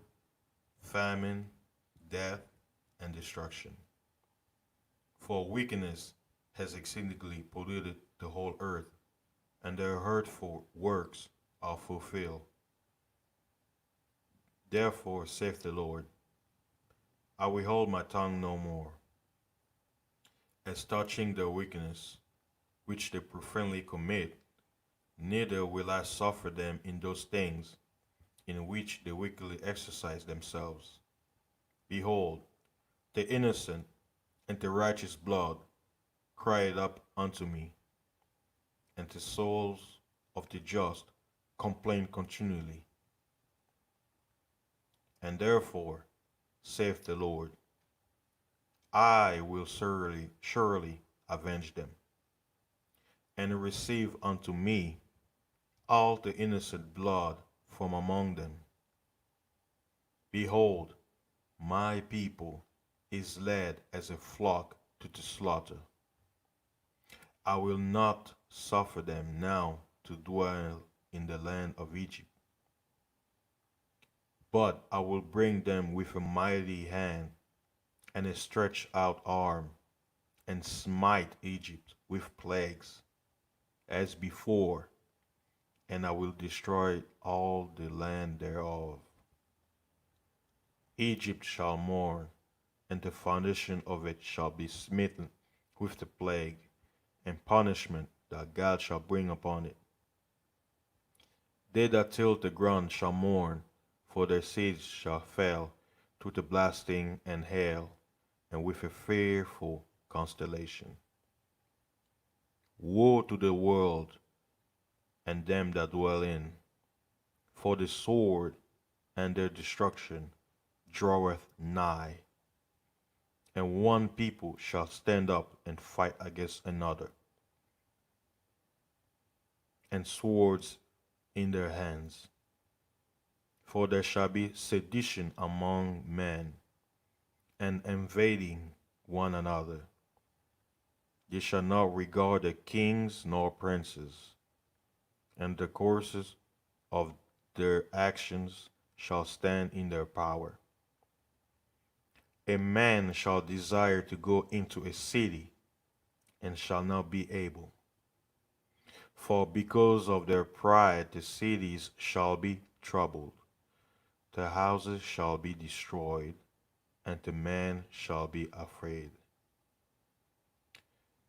famine, death, and destruction. For wickedness has exceedingly polluted the whole earth, and their hurtful works are fulfilled. Therefore, saith the Lord, I will hold my tongue no more, as touching their wickedness, which they profanely commit, neither will I suffer them in those things in which they wickedly exercise themselves. Behold, the innocent and the righteous blood cried up unto me, and the souls of the just complain continually. And therefore, saith the Lord, I will surely avenge them, and receive unto me all the innocent blood from among them. Behold, my people is led as a flock to the slaughter. I will not suffer them now to dwell in the land of Egypt, but I will bring them with a mighty hand and a stretched out arm, and smite Egypt with plagues, as before, and I will destroy all the land thereof. Egypt shall mourn, and the foundation of it shall be smitten with the plague and punishment that God shall bring upon it. They that till the ground shall mourn, for their seeds shall fail through the blasting and hail, and with a fearful constellation. Woe to the world and them that dwell in, for the sword and their destruction draweth nigh, and one people shall stand up and fight against another, and swords in their hands. For there shall be sedition among men, and invading one another. They shall not regard the kings nor princes, and the courses of their actions shall stand in their power. A man shall desire to go into a city, and shall not be able. For because of their pride the cities shall be troubled, the houses shall be destroyed, and the man shall be afraid.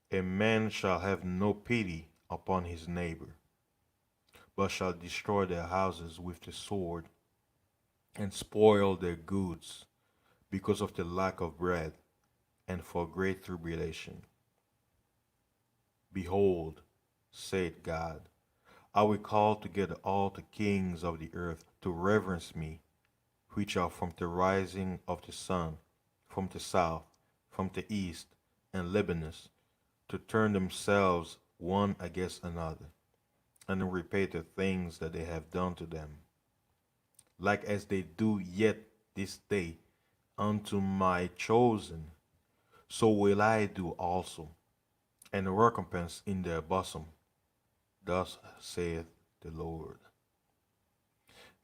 A man shall have no pity upon his neighbor, but shall destroy their houses with the sword, and spoil their goods, because of the lack of bread, and for great tribulation. Behold, saith God, I will call together all the kings of the earth to reverence me, which are from the rising of the sun, from the south, from the east, and Lebanus, to turn themselves one against another, and repay the things that they have done to them, like as they do yet this day unto my chosen, so will I do also, and recompense in their bosom. Thus saith the Lord.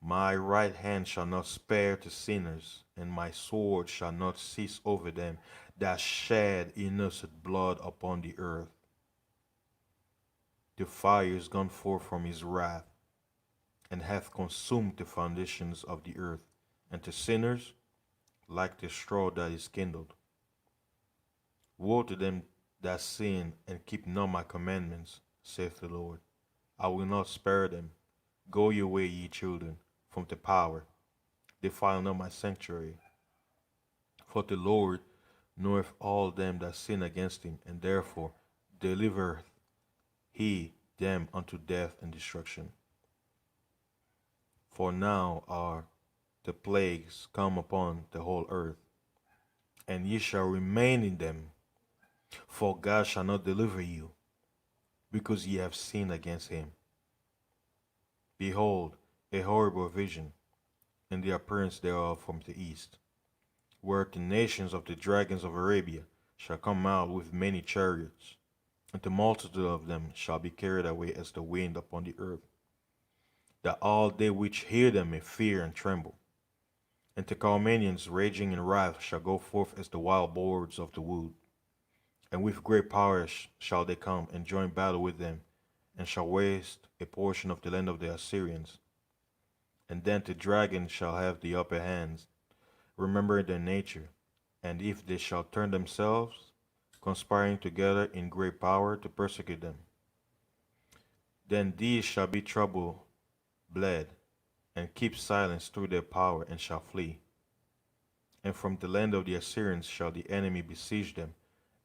My right hand shall not spare the sinners, and my sword shall not cease over them that shed innocent blood upon the earth. The fire is gone forth from his wrath, and hath consumed the foundations of the earth, and the sinners like the straw that is kindled. Woe to them that sin and keep not my commandments, saith the Lord. I will not spare them. Go your way, ye children, from the power. Defile not my sanctuary. For the Lord knoweth all them that sin against him, and therefore delivereth he them unto death and destruction. For now are the plagues come upon the whole earth, and ye shall remain in them. For God shall not deliver you, because ye have sinned against him. Behold, a horrible vision, and the appearance thereof from the east, where the nations of the dragons of Arabia shall come out with many chariots, and the multitude of them shall be carried away as the wind upon the earth, that all they which hear them may fear and tremble. And the Carmanians raging in wrath shall go forth as the wild boars of the wood, and with great power shall they come and join battle with them, and shall waste a portion of the land of the Assyrians. And then the dragon shall have the upper hands, remembering their nature, and if they shall turn themselves, conspiring together in great power to persecute them. Then these shall be troubled, bled, and keep silence through their power, and shall flee. And from the land of the Assyrians shall the enemy besiege them,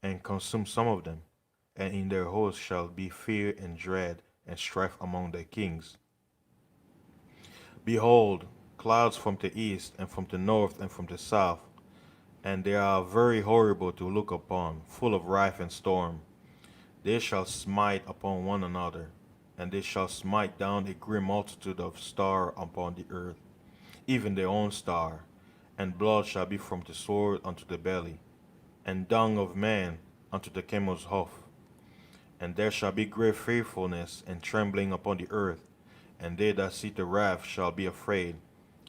and consume some of them, and in their host shall be fear and dread and strife among their kings. Behold, clouds from the east, and from the north, and from the south, and they are very horrible to look upon, full of wrath and storm. They shall smite upon one another, and they shall smite down a great multitude of stars upon the earth, even their own star, and blood shall be from the sword unto the belly, and dung of man unto the camel's hoof. And there shall be great fearfulness and trembling upon the earth, and they that see the wrath shall be afraid,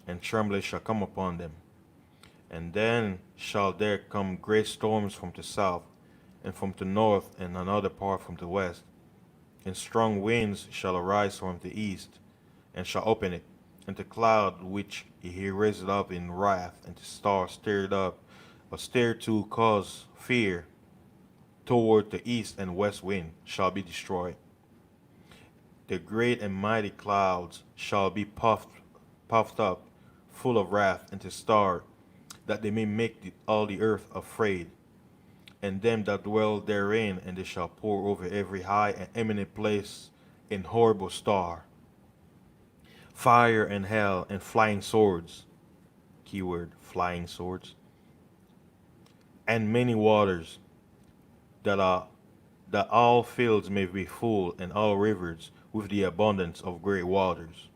and trembling shall come upon them. And then shall there come great storms from the south, and from the north, and another part from the west. And strong winds shall arise from the east, and shall open it. And the cloud which he raised up in wrath, and the star stirred up, or stirred to cause fear toward the east and west wind, shall be destroyed. The great and mighty clouds shall be puffed up, full of wrath, and the star, that they may make all the earth afraid, and them that dwell therein, and they shall pour over every high and eminent place in horrible star, fire and hell and flying swords, keyword flying swords, and many waters, that are that all fields may be full, and all rivers with the abundance of great waters.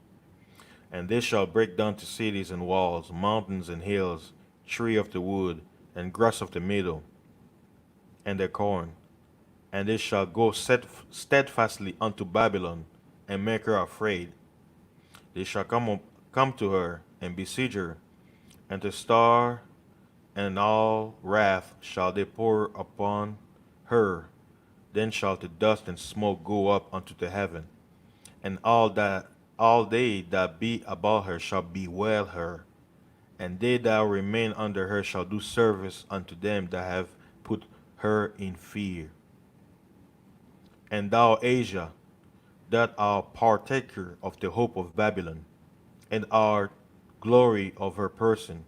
And they shall break down to cities and walls, mountains and hills, tree of the wood, and grass of the meadow, and their corn. And they shall go steadfastly unto Babylon, and make her afraid. They shall come to her, and besiege her, and the star and all wrath shall they pour upon her. Then shall the dust and smoke go up unto the heaven, and all they that be about her shall bewail her, and they that remain under her shall do service unto them that have put her in fear. And thou, Asia, that art partaker of the hope of Babylon, and art glory of her person,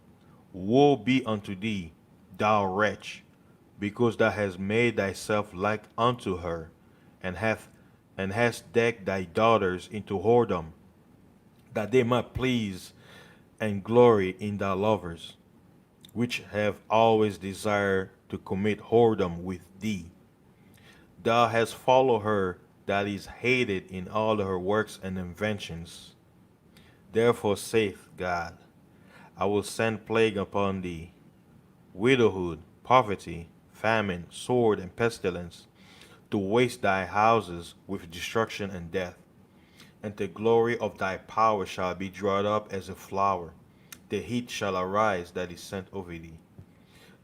woe be unto thee, thou wretch, because thou hast made thyself like unto her, and hast decked thy daughters into whoredom, that they might please and glory in thy lovers, which have always desired to commit whoredom with thee. Thou hast followed her that is hated in all her works and inventions. Therefore saith God, I will send plague upon thee, widowhood, poverty, famine, sword, and pestilence, to waste thy houses with destruction and death. And the glory of thy power shall be dried up as a flower. The heat shall arise that is sent over thee.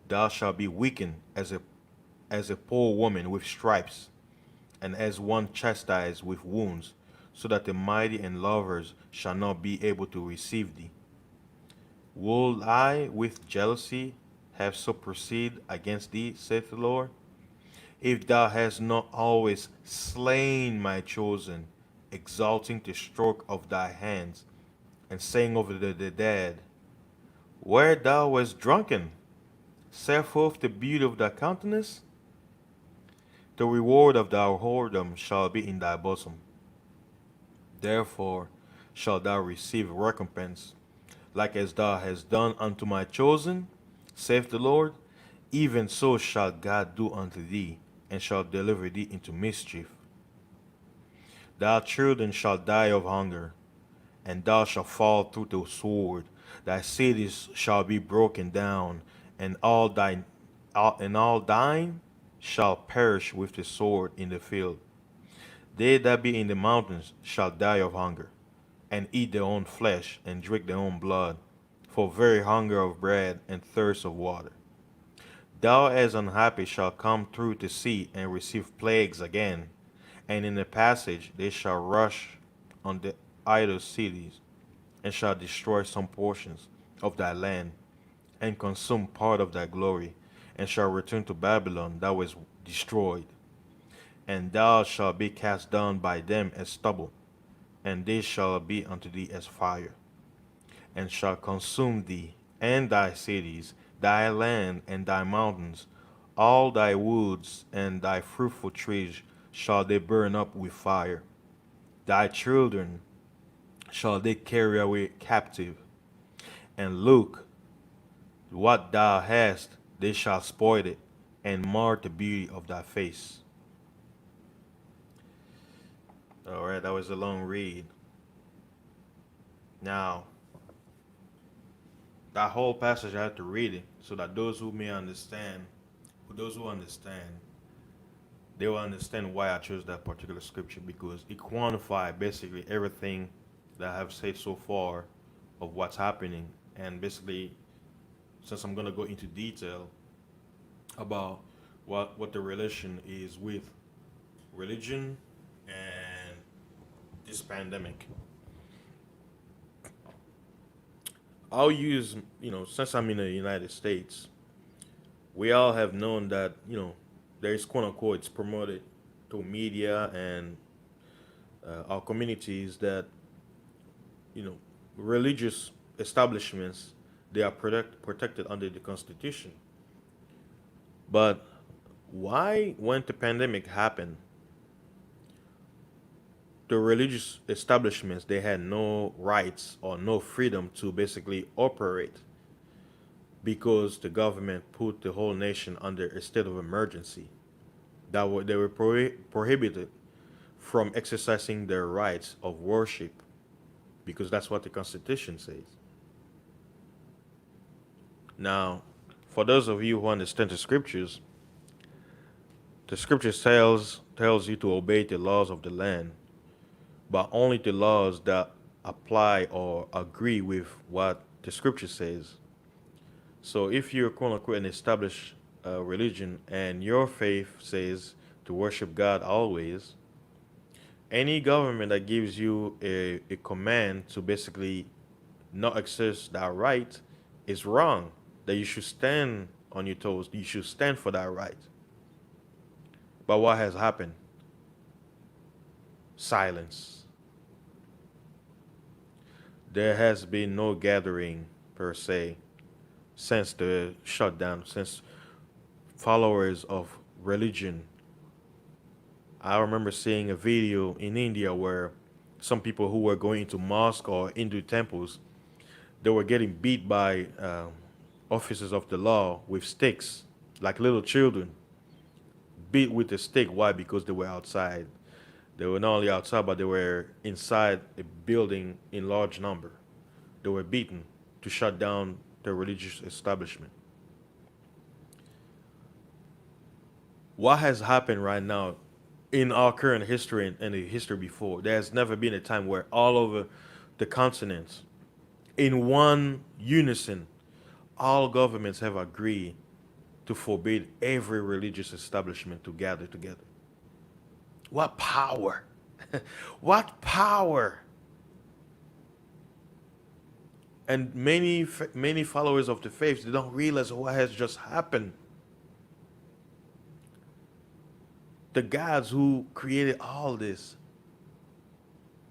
Thou shalt be weakened as a poor woman with stripes, and as one chastised with wounds, so that the mighty and lovers shall not be able to receive thee. Will I with jealousy have so proceed against thee, saith the Lord? If thou hast not always slain my chosen, exalting the stroke of thy hands, and saying over the dead, where thou wast drunken, set forth the beauty of thy countenance, the reward of thy whoredom shall be in thy bosom. Therefore shalt thou receive recompense, like as thou hast done unto my chosen, saith the Lord, even so shall God do unto thee, and shall deliver thee into mischief. Thy children shall die of hunger, and thou shalt fall through the sword. Thy cities shall be broken down, and all thine shall perish with the sword in the field. They that be in the mountains shall die of hunger, and eat their own flesh, and drink their own blood, for very hunger of bread and thirst of water. Thou as unhappy shalt come through the sea, and receive plagues again, and in the passage they shall rush on the idle cities, and shall destroy some portions of thy land, and consume part of thy glory, and shall return to Babylon that was destroyed. And thou shalt be cast down by them as stubble, and they shall be unto thee as fire, and shall consume thee, and thy cities, thy land, and thy mountains, all thy woods, and thy fruitful trees shall they burn up with fire. Thy children shall they carry away captive, and look, what thou hast, they shall spoil it, and mar the beauty of thy face. All right, that was a long read. Now, that whole passage, I have to read it so that those who understand, they will understand why I chose that particular scripture, because it quantifies basically everything that I have said so far of what's happening. And basically, since I'm going to go into detail about what the relation is with religion and this pandemic, I'll use, since I'm in the United States, we all have known that, there is quote unquote, it's promoted through media and our communities that, religious establishments, they are protected under the Constitution. But Why, when the pandemic happened, the religious establishments, they had no rights or no freedom to basically operate because the government put the whole nation under a state of emergency. They were prohibited from exercising their rights of worship because that's what the Constitution says. Now, for those of you who understand the scriptures tells you to obey the laws of the land, but only the laws that apply or agree with what the scripture says. So if you're quote unquote an established religion and your faith says to worship God always, any government that gives you a command to basically not exercise that right is wrong. That you should stand on your toes. You should stand for that right. But what has happened? Silence. There has been no gathering per se since the shutdown, since followers of religion. I remember seeing a video in India where some people who were going to mosques or Hindu temples, they were getting beat by officers of the law with sticks, like little children, beat with a stick. Why? Because they were outside. They were not only outside, but they were inside a building in large number. They were beaten to shut down the religious establishment. What has happened right now in our current history and the history before? There has never been a time where all over the continents, in one unison, all governments have agreed to forbid every religious establishment to gather together. What power! What power! And many followers of the faith, they don't realize what has just happened. The gods who created all this,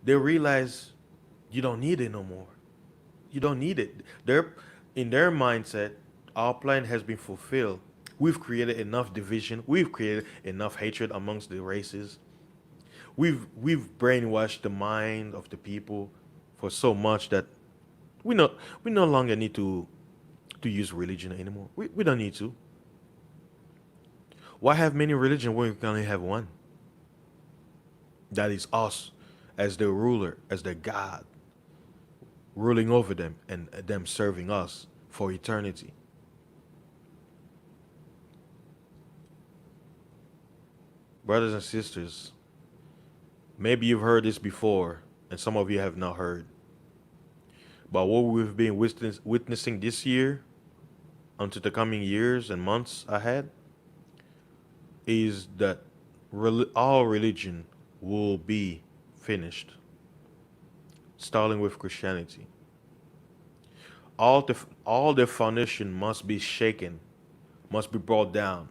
they realize you don't need it no more. You don't need it. In their mindset, our plan has been fulfilled. We've created enough division. We've created enough hatred amongst the races. We've brainwashed the mind of the people for so much that we no longer need to use religion anymore. We don't need to. Why have many religions when we can only have one? That is us as their ruler, as their God, ruling over them and them serving us for eternity. Brothers and sisters, maybe you've heard this before, and some of you have not heard. But what we've been witnessing this year, unto the coming years and months ahead, is that all religion will be finished, starting with Christianity. All the foundation must be shaken, must be brought down.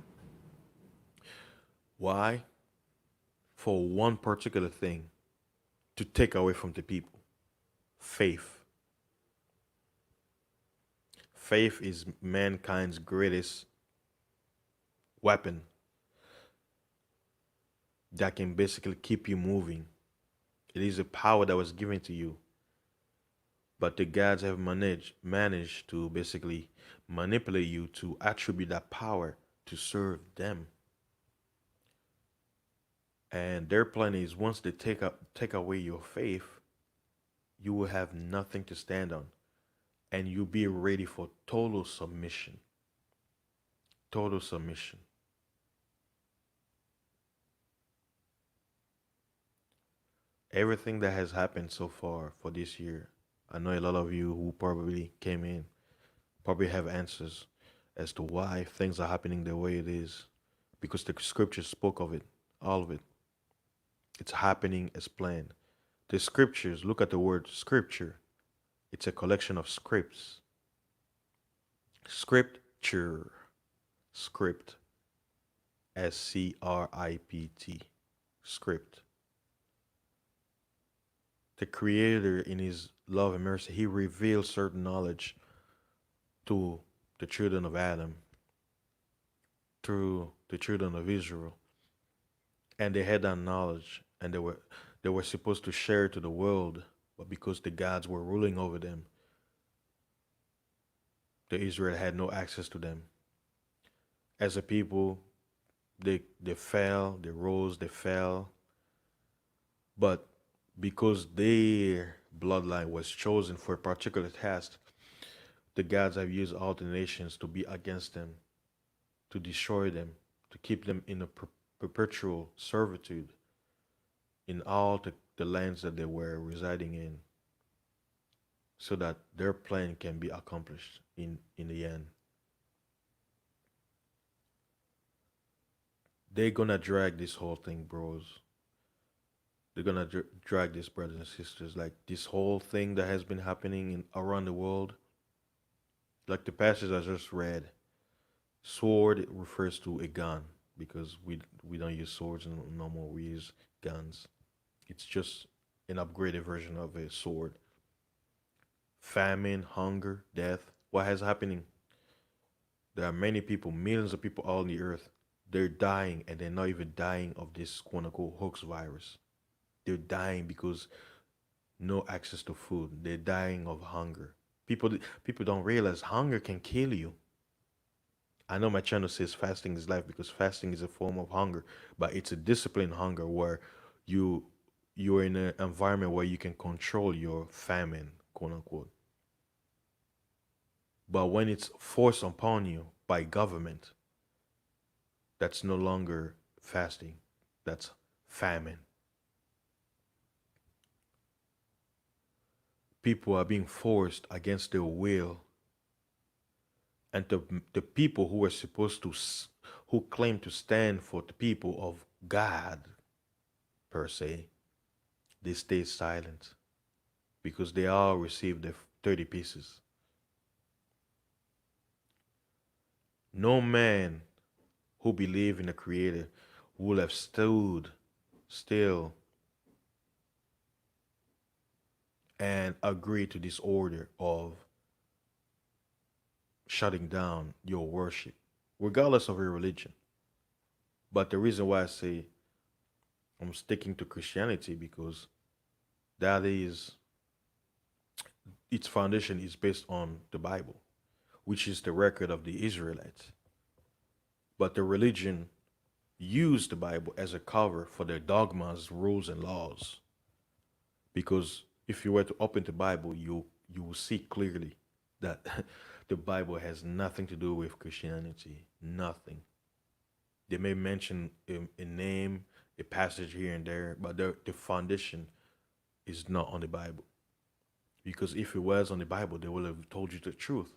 Why? For one particular thing, to take away from the people: faith. Faith is mankind's greatest weapon that can basically keep you moving. It is a power that was given to you. But the gods have managed to basically manipulate you to attribute that power to serve them. And their plan is, once they take away your faith, you will have nothing to stand on. And you'll be ready for total submission. Total submission. Everything that has happened so far for this year, I know a lot of you who probably came in probably have answers as to why things are happening the way it is, because the scripture spoke of it, all of it. It's happening as planned. The scriptures, look at the word scripture. It's a collection of scripts. Scripture. Script. SCRIPT. Script. The Creator, in His love and mercy, He revealed certain knowledge to the children of Adam through the children of Israel, and they had that knowledge, and they were supposed to share it to the world, but because the gods were ruling over them, the Israel had no access to them. As a people, they fell, they rose, they fell, but because their bloodline was chosen for a particular task, the gods have used all the nations to be against them, to destroy them, to keep them in a perpetual servitude in all the lands that they were residing in, so that their plan can be accomplished in the end. They're gonna drag this whole thing, bros. They're gonna drag this, brothers and sisters. Like this whole thing that has been happening around the world, like the passage I just read. Sword refers to a gun because we don't use swords no more. We use guns. It's just an upgraded version of a sword. Famine, hunger, death. What is happening? There are many people, millions of people all on the earth. They're dying, and they're not even dying of this quote unquote hoax virus. They're dying because no access to food. They're dying of hunger. People don't realize hunger can kill you. I know my channel says fasting is life because fasting is a form of hunger, but it's a disciplined hunger where you you're in an environment where you can control your famine, quote unquote. But when it's forced upon you by government, that's no longer fasting. That's famine. People are being forced against their will, and the people who are supposed to, who claim to stand for the people of God, per se, they stay silent because they all received their 30 pieces. No man who believed in the Creator would have stood still and agreed to this order of shutting down your worship, regardless of your religion. But the reason why I say I'm sticking to Christianity because that is, its foundation is based on the Bible, which is the record of the Israelites. But the religion used the Bible as a cover for their dogmas, rules, and laws. Because if you were to open the Bible, you will see clearly that the Bible has nothing to do with Christianity. Nothing. They may mention a name, a passage here and there, but the foundation is not on the Bible. Because if it was on the Bible, they would have told you the truth.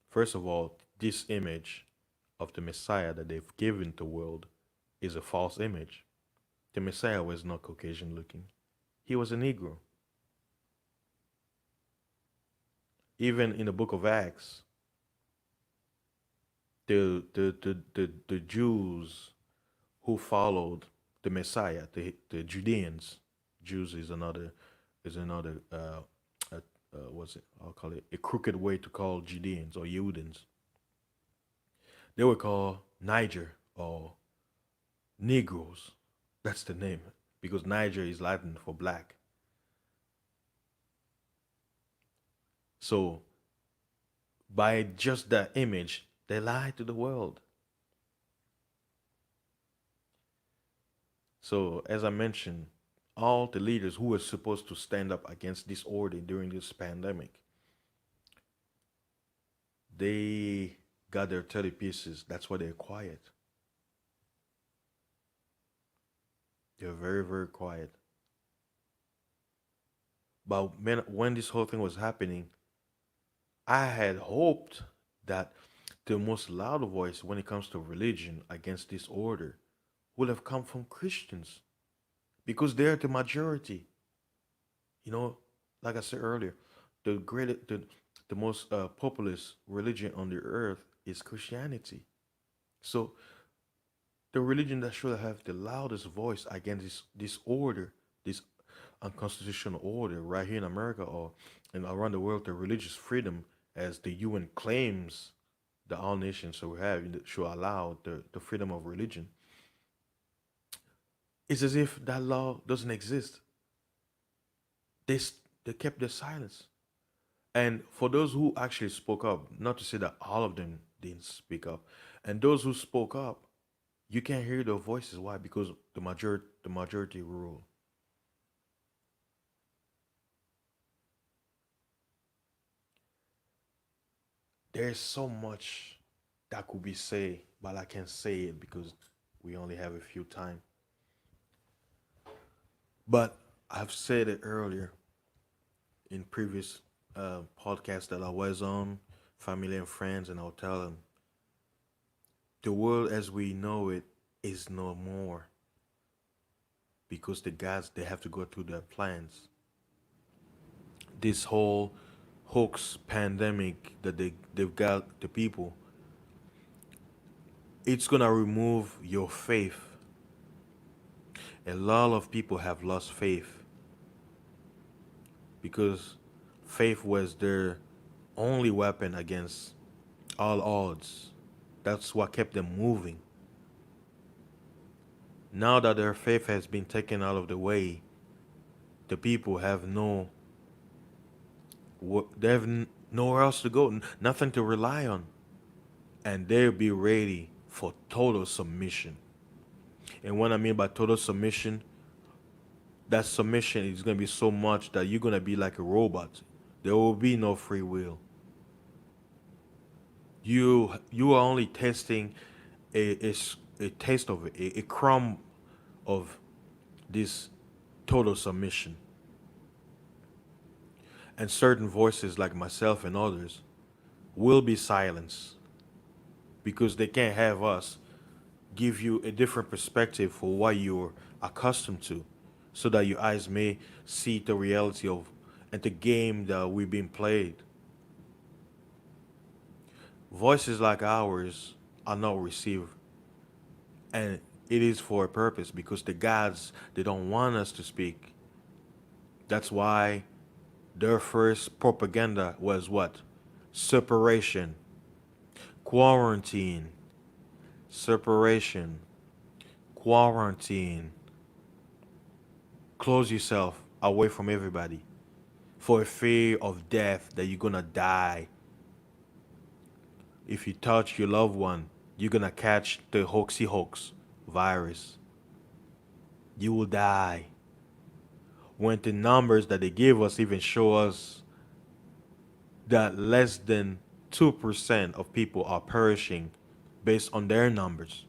First of all, this image of the Messiah that they've given to the world is a false image. The Messiah was not Caucasian looking. He was a Negro. Even in the book of Acts, the Jews who followed the Messiah, the Judeans, Jews is another what's it? I'll call it a crooked way to call Judeans or Yehudans. They were called Niger or Negroes. That's the name because Niger is Latin for black. So by just that image, they lied to the world. So as I mentioned, all the leaders who were supposed to stand up against this order during this pandemic, they got their 30 pieces. That's why they're quiet. They're very, very quiet. But when this whole thing was happening, I had hoped that the most loud voice when it comes to religion against this order would have come from Christians because they're the majority. You know, like I said earlier, the most populous religion on the earth is Christianity. So the religion that should have the loudest voice against this order, this unconstitutional order right here in America or and around the world, the religious freedom as the UN claims that all nations should have, should allow the freedom of religion. It's as if that law doesn't exist. They kept their silence. And for those who actually spoke up, not to say that all of them didn't speak up, and those who spoke up, you can't hear their voices. Why? Because the majority rule. There's so much that could be said, but I can't say it because we only have a few time. But I've said it earlier in previous podcasts that I was on, family and friends, and I'll tell them the world as we know it is no more because the gods they have to go through their plans. This whole hoax pandemic that they've got the people, it's gonna remove your faith. A lot of people have lost faith because faith was their only weapon against all odds. That's what kept them moving. Now that their faith has been taken out of the way, the people have they have nowhere else to go, nothing to rely on, and they'll be ready for total submission. And what I mean by total submission, that submission is going to be so much that you're going to be like a robot. There will be no free will. You are only tasting a taste of it, a crumb of this total submission. And certain voices like myself and others will be silenced because they can't have us give you a different perspective for what you're accustomed to so that your eyes may see the reality of and the game that we've been played. Voices like ours are not received, and it is for a purpose because the gods they don't want us to speak. That's why their first propaganda was what? Separation, quarantine, separation, quarantine. Close yourself away from everybody for a fear of death that you're gonna die. If you touch your loved one, you're gonna catch the hoaxy hoax virus. You will die. When the numbers that they give us even show us that less than 2% of people are perishing based on their numbers.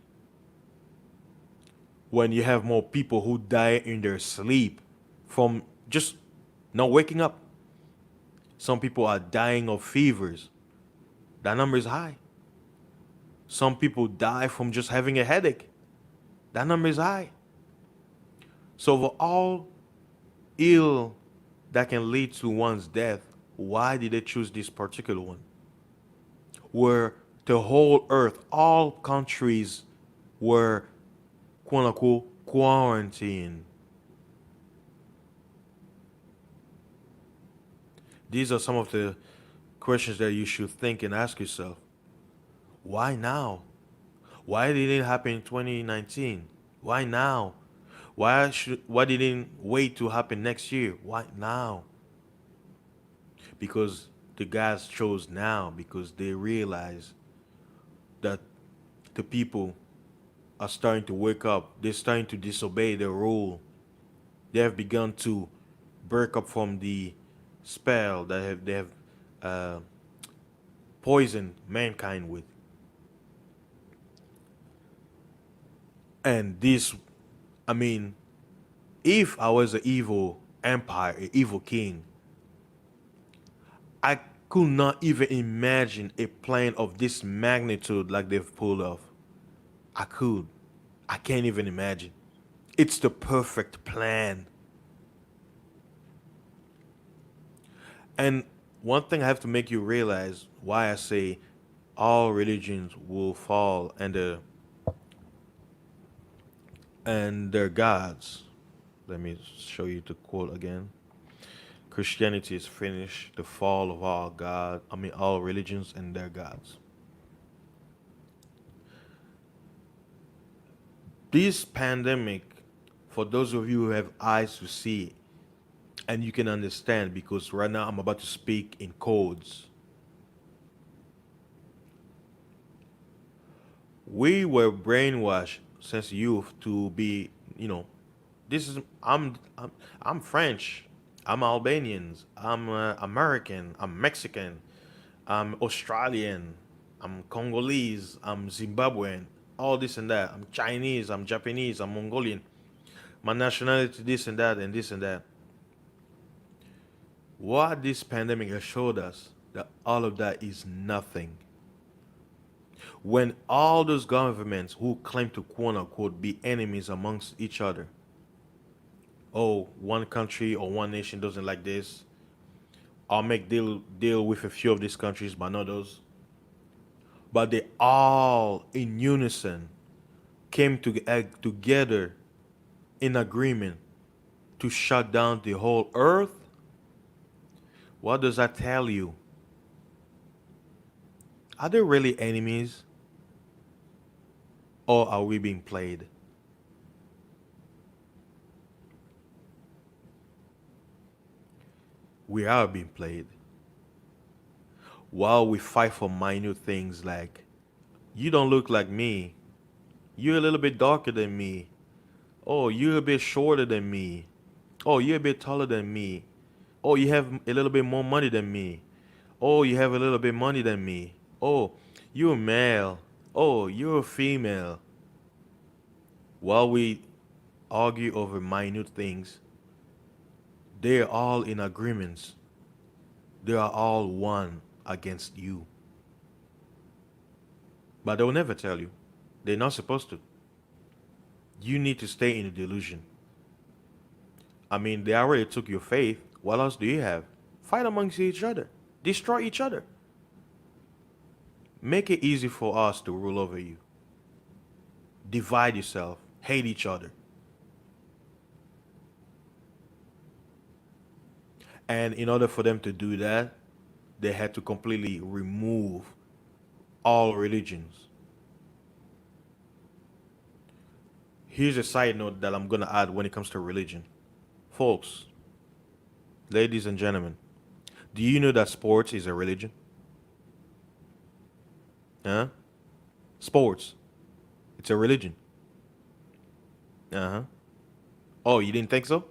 When you have more people who die in their sleep from just not waking up, some people are dying of fevers. That number is high. Some people die from just having a headache. That number is high. So, for all ill that can lead to one's death, why did they choose this particular one? Where the whole earth, all countries were quote unquote quarantined. These are some of the questions that you should think and ask yourself. Why now? Why did it happen in 2019? Why now? Why didn't wait to happen next year? Why now? Because the guys chose now because they realize that the people are starting to wake up. They're starting to disobey the rule. They have begun to break up from the spell that they have uh, poisoned mankind with. And this, I mean, if I was an evil empire, an evil king, I could not even imagine a plan of this magnitude like they've pulled off. I could. I can't even imagine. It's the perfect plan. And one thing I have to make you realize why I say all religions will fall and their gods. Let me show you the quote again. Christianity is finished, the fall of all God, I mean all religions and their gods. This pandemic, for those of you who have eyes to see and you can understand, because right now I'm about to speak in codes. We were brainwashed since youth to be, this is I'm French, I'm Albanian, I'm American, I'm Mexican, I'm Australian, I'm Congolese, I'm Zimbabwean, all this and that. I'm Chinese, I'm Japanese, I'm Mongolian. My nationality, this and that, and this and that. What this pandemic has showed us that all of that is nothing. When all those governments who claim to quote unquote be enemies amongst each other, oh, one country or one nation doesn't like this, I'll make deal with a few of these countries, but not those. But they all in unison came together in agreement to shut down the whole earth. What does that tell you? Are they really enemies? Or are we being played? We are being played. While we fight for minute things like, you don't look like me. You're a little bit darker than me. Oh, you're a bit shorter than me. Oh, you're a bit taller than me. Oh, you have a little bit more money than me. Oh, you have a little bit money than me. Oh, you're male. Oh, you're a female. While we argue over minute things, they are all in agreements. They are all one against you. But they'll never tell you. They're not supposed to. You need to stay in the delusion. I mean, they already took your faith. What else do you have? Fight amongst each other. Destroy each other. Make it easy for us to rule over you. Divide yourself. Hate each other. And in order for them to do that, they had to completely remove all religions. Here's a side note that I'm going to add when it comes to religion. Folks, ladies and gentlemen, do you know that sports is a religion? Huh? Sports. It's a religion. Uh-huh. Oh, you didn't think so?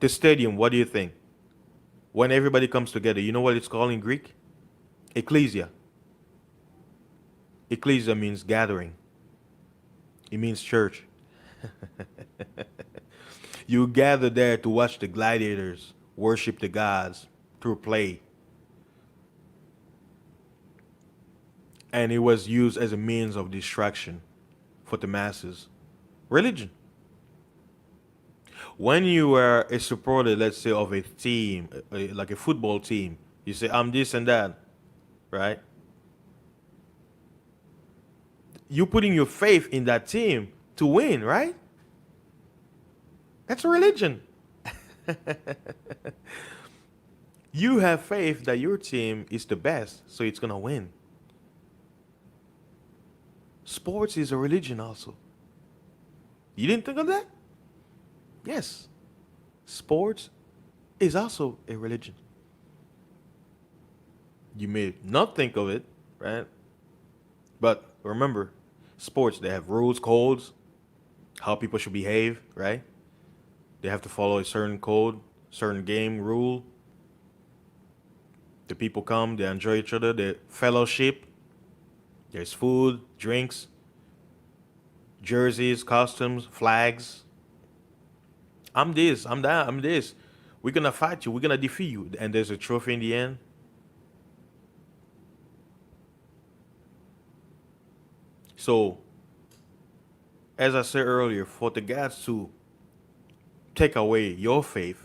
The stadium, what do you think? When everybody comes together, you know what it's called in Greek? Ecclesia. Ecclesia means gathering. It means church. You gather there to watch the gladiators worship the gods through play. And it was used as a means of distraction for the masses. Religion. When you are a supporter, let's say, of a team, like a football team, you say, I'm this and that, right? You're putting your faith in that team to win, right? That's a religion. You have faith that your team is the best, so it's going to win. Sports is a religion also. You didn't think of that? Yes. Sports is also a religion. You may not think of it, right? But remember, sports, they have rules, codes, how people should behave, right? They have to follow a certain code, certain game rule. The people come, they enjoy each other, they fellowship. There's food, drinks, jerseys, costumes, flags. I'm this, I'm that, I'm this. We're going to fight you, we're going to defeat you. And there's a trophy in the end. So, as I said earlier, for the gods to take away your faith,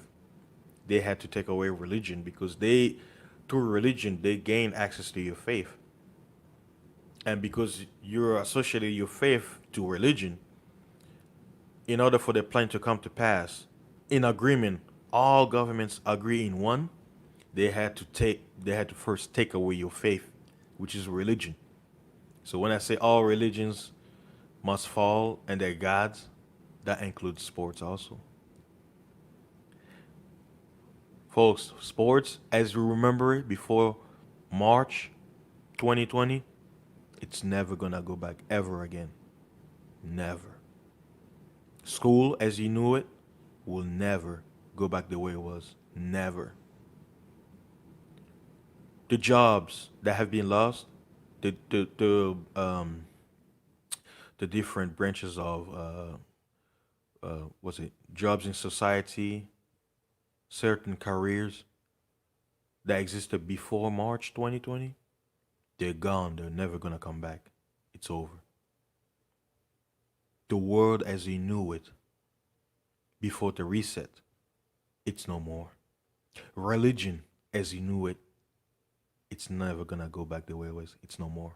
they had to take away religion, because they, through religion, they gain access to your faith. And because you're associating your faith to religion, in order for the plan to come to pass, in agreement, all governments agree in one, they had to first take away your faith, which is religion. So when I say all religions must fall and their gods, that includes sports also. Folks, sports, as we remember it before March 2020, it's never gonna go back ever again. Never. School, as you knew it, will never go back the way it was. Never. The jobs that have been lost, the different branches of what's it, jobs in society, certain careers that existed before March 2020, they're gone. They're never gonna come back. It's over. The world as you knew it before the reset, it's no more. Religion as you knew it, it's never gonna go back the way it was. It's no more.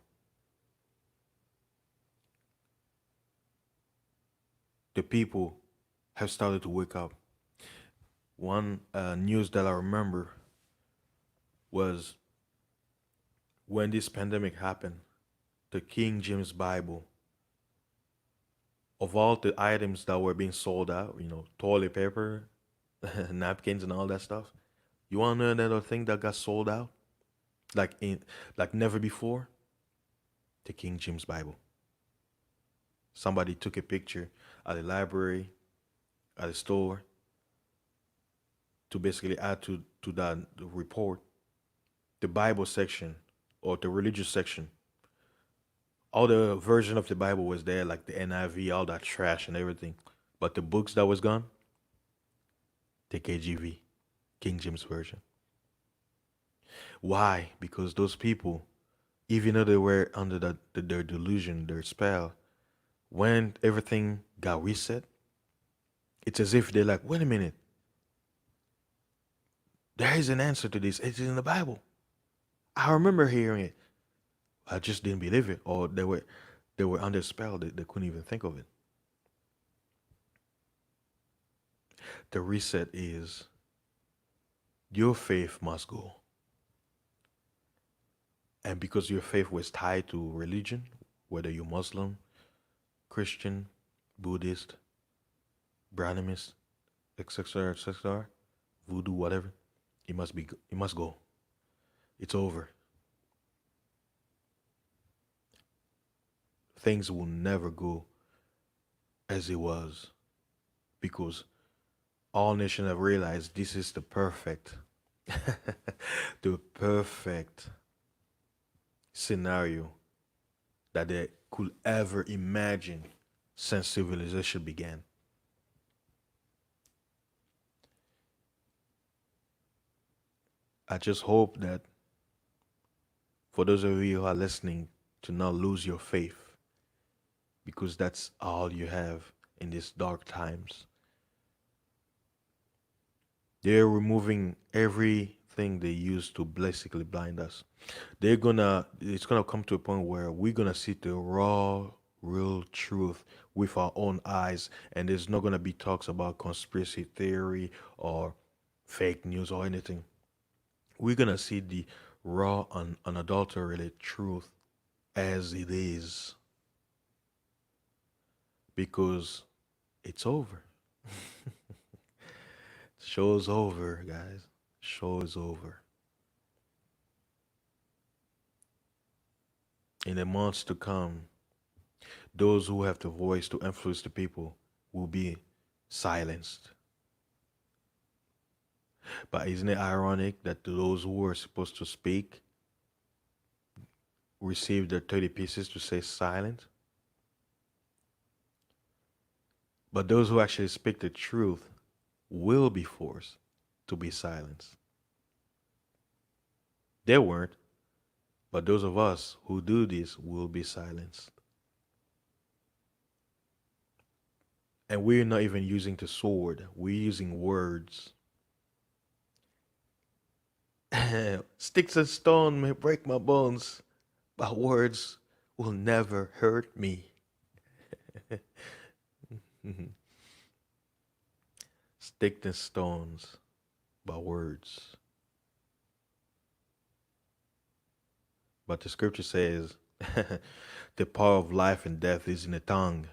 The people have started to wake up. One news that I remember was when this pandemic happened, the King James Bible, of all the items that were being sold out, toilet paper, napkins, and all that stuff, you want to know another thing that got sold out, like never before? The King James Bible. Somebody took a picture at the library, at the store, to basically add to that report. The Bible section or the religious section, all the version of the Bible was there, like the NIV, all that trash and everything. But the books that was gone, the KJV, King James Version. Why? Because those people, even though they were under their delusion, their spell, when everything got reset, it's as if they're like, wait a minute, there is an answer to this. It's in the Bible. I remember hearing it. I just didn't believe it, or they were under spell. They couldn't even think of it. The reset is your faith must go. And because your faith was tied to religion, whether you're Muslim, Christian, Buddhist, Brahminist, etc., etc., voodoo, whatever, it must go. It's over. Things will never go as it was because all nations have realized this is the perfect, the perfect scenario that they could ever imagine since civilization began. I just hope that for those of you who are listening, to not lose your faith, because that's all you have in these dark times. They're removing everything they used to basically blind us. It's gonna come to a point where we're gonna see the raw, real truth with our own eyes, and there's not gonna be talks about conspiracy theory or fake news or anything. We're gonna see the raw and unadulterated truth as it is. Because it's over. Show's over, guys. Show is over. In the months to come, those who have the voice to influence the people will be silenced. But isn't it ironic that those who are supposed to speak receive their 30 pieces to say silent? But those who actually speak the truth will be forced to be silenced. They weren't, but those of us who do this will be silenced. And we're not even using the sword, we're using words. Sticks and stone may break my bones, but words will never hurt me. Sticks and stones, but words. But the scripture says, The power of life and death is in the tongue.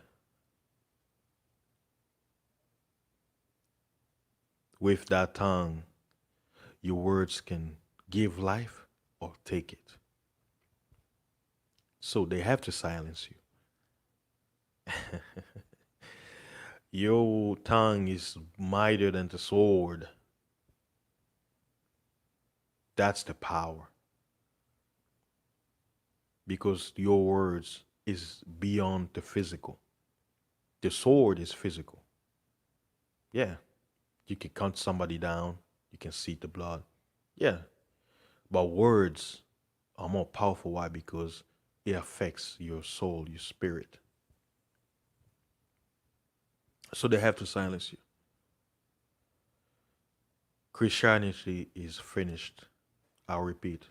With that tongue, your words can give life or take it. So they have to silence you. Your tongue is mightier than the sword. That's the power. Because your words is beyond the physical. The sword is physical. Yeah. You can cut somebody down. You can see the blood. Yeah. But words are more powerful. Why? Because it affects your soul, your spirit. So they have to silence you. Christianity is finished. I'll repeat.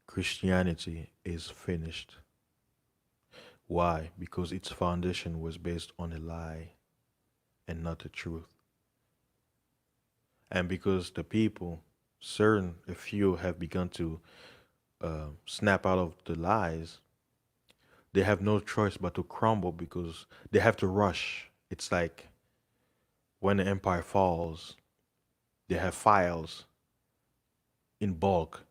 Christianity is finished. Why? Because its foundation was based on a lie and not the truth. And because the people, a few have begun to snap out of the lies, they have no choice but to crumble because they have to rush. It's like when the empire falls, they have files in bulk,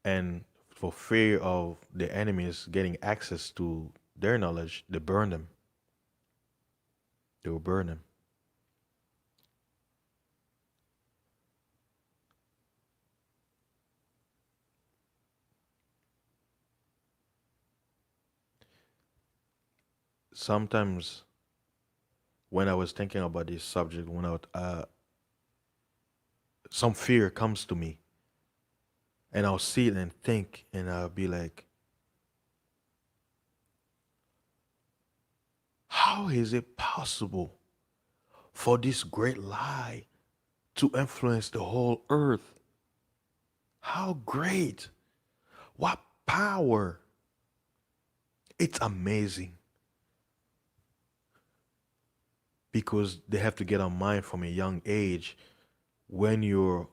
and for fear of the enemies getting access to their knowledge, they burn them. They will burn them. Sometimes when I was thinking about this subject, some fear comes to me, and I'll see it and think, and I'll be like, how is it possible for this great lie to influence the whole earth? How great! What power! It's amazing because they have to get our mind from a young age. When you're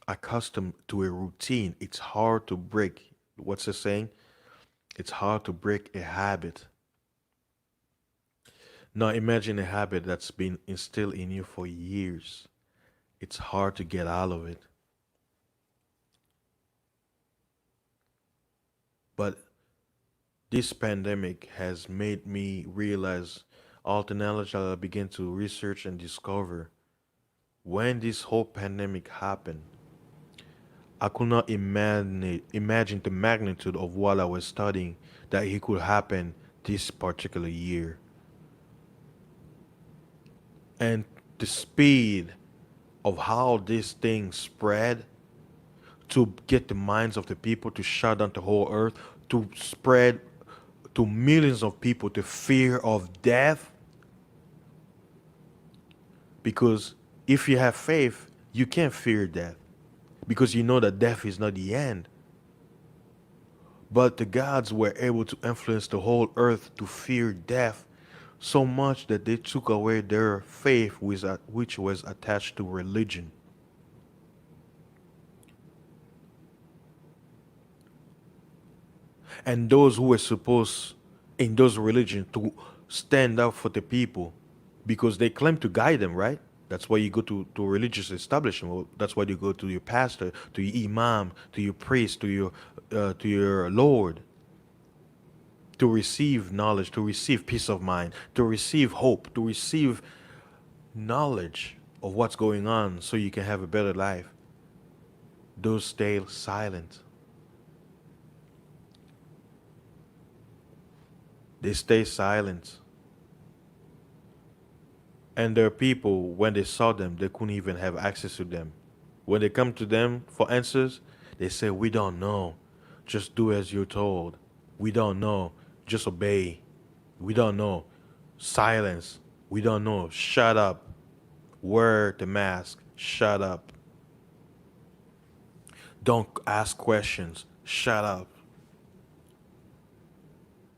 accustomed to a routine, it's hard to break. What's the saying? It's hard to break a habit. Now imagine a habit that's been instilled in you for years. It's hard to get out of it. But this pandemic has made me realize all the knowledge that I began to research and discover. When this whole pandemic happened, I could not imagine the magnitude of what I was studying that it could happen this particular year. And the speed of how this thing spread to get the minds of the people to shut down the whole earth, to spread to millions of people the fear of death. Because if you have faith, you can't fear death because you know that death is not the end. But the gods were able to influence the whole earth to fear death so much that they took away their faith, which was attached to religion. And those who were supposed in those religions to stand up for the people because they claim to guide them, right? That's why you go to a religious establishment. Well, that's why you go to your pastor, to your imam, to your priest, to your Lord, to receive knowledge, to receive peace of mind, to receive hope, to receive knowledge of what's going on so you can have a better life. Those stay silent. They stay silent. And their people, when they saw them, they couldn't even have access to them. When they come to them for answers, they say, "We don't know. Just do as you're told. We don't know. Just obey. We don't know. Silence. We don't know. Shut up. Wear the mask. Shut up. Don't ask questions. Shut up.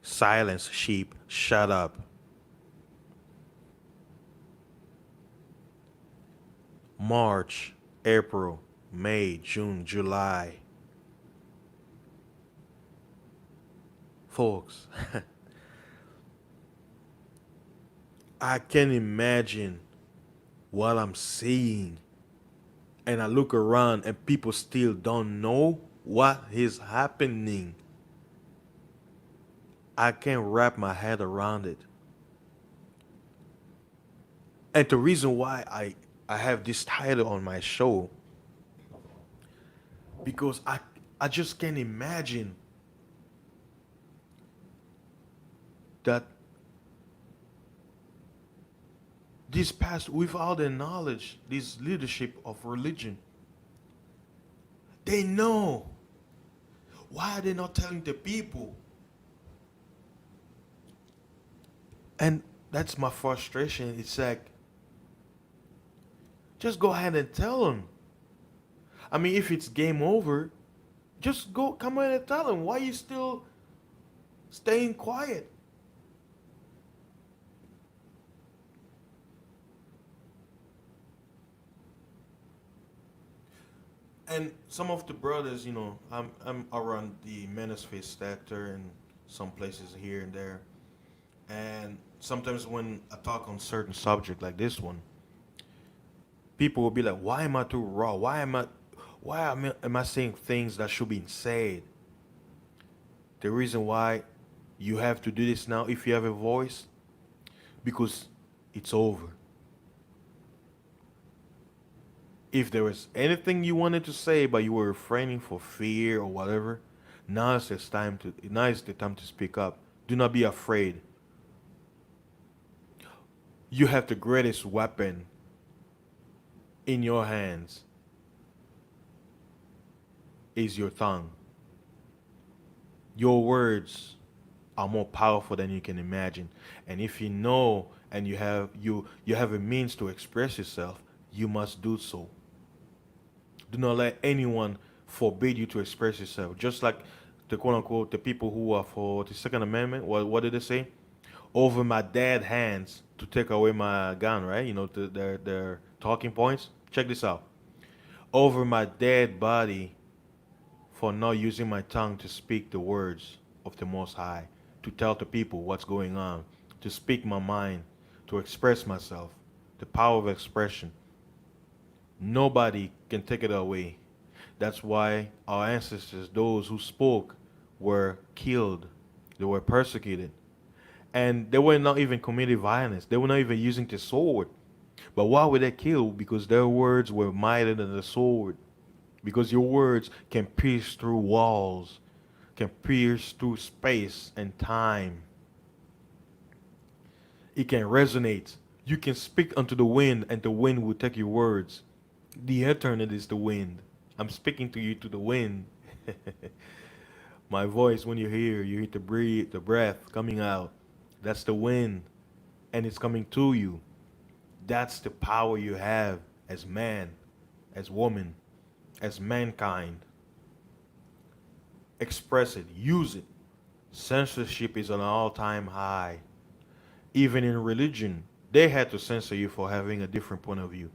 Silence, sheep. Shut up." March, April, May, June, July. Folks, I can imagine what I'm seeing, and I look around and people still don't know what is happening. I can't wrap my head around it. And the reason why I have this title on my show, because I just can't imagine that this past, with all the knowledge, this leadership of religion, they know. Why are they not telling the people? And that's my frustration. It's like, just go ahead and tell them. I mean, if it's game over, just go come in and tell them. Why you still staying quiet? And some of the brothers, I'm around the Manosphere sector and some places here and there. And sometimes when I talk on certain subject like this one, people will be like, "Why am I too raw? Why am I saying things that should be said?" The reason why you have to do this now, if you have a voice, because it's over. If there was anything you wanted to say but you were refraining for fear or whatever, now is the time to speak up. Do not be afraid. You have the greatest weapon in your hands is your tongue. Your words are more powerful than you can imagine. And if you know and you have a means to express yourself, you must do so. Do not let anyone forbid you to express yourself. Just like the quote unquote the people who are for the Second Amendment. What did they say? Over my dead hands to take away my gun, right? Their talking points. Check this out. Over my dead body for not using my tongue to speak the words of the Most High, to tell the people what's going on, to speak my mind, to express myself. The power of expression. Nobody can take it away. That's why our ancestors, those who spoke, were killed. They were persecuted. And they were not even committing violence. They were not even using the sword. But why were they killed? Because their words were mightier than the sword. Because your words can pierce through walls, can pierce through space and time. It can resonate. You can speak unto the wind, and the wind will take your words. The eternity is the wind. I'm speaking to you to the wind. My voice, when you hear the breath coming out. That's the wind, and it's coming to you. That's the power you have as man, as woman, as mankind. Express it, use it. Censorship is on an all-time high. Even in religion, they had to censor you for having a different point of view.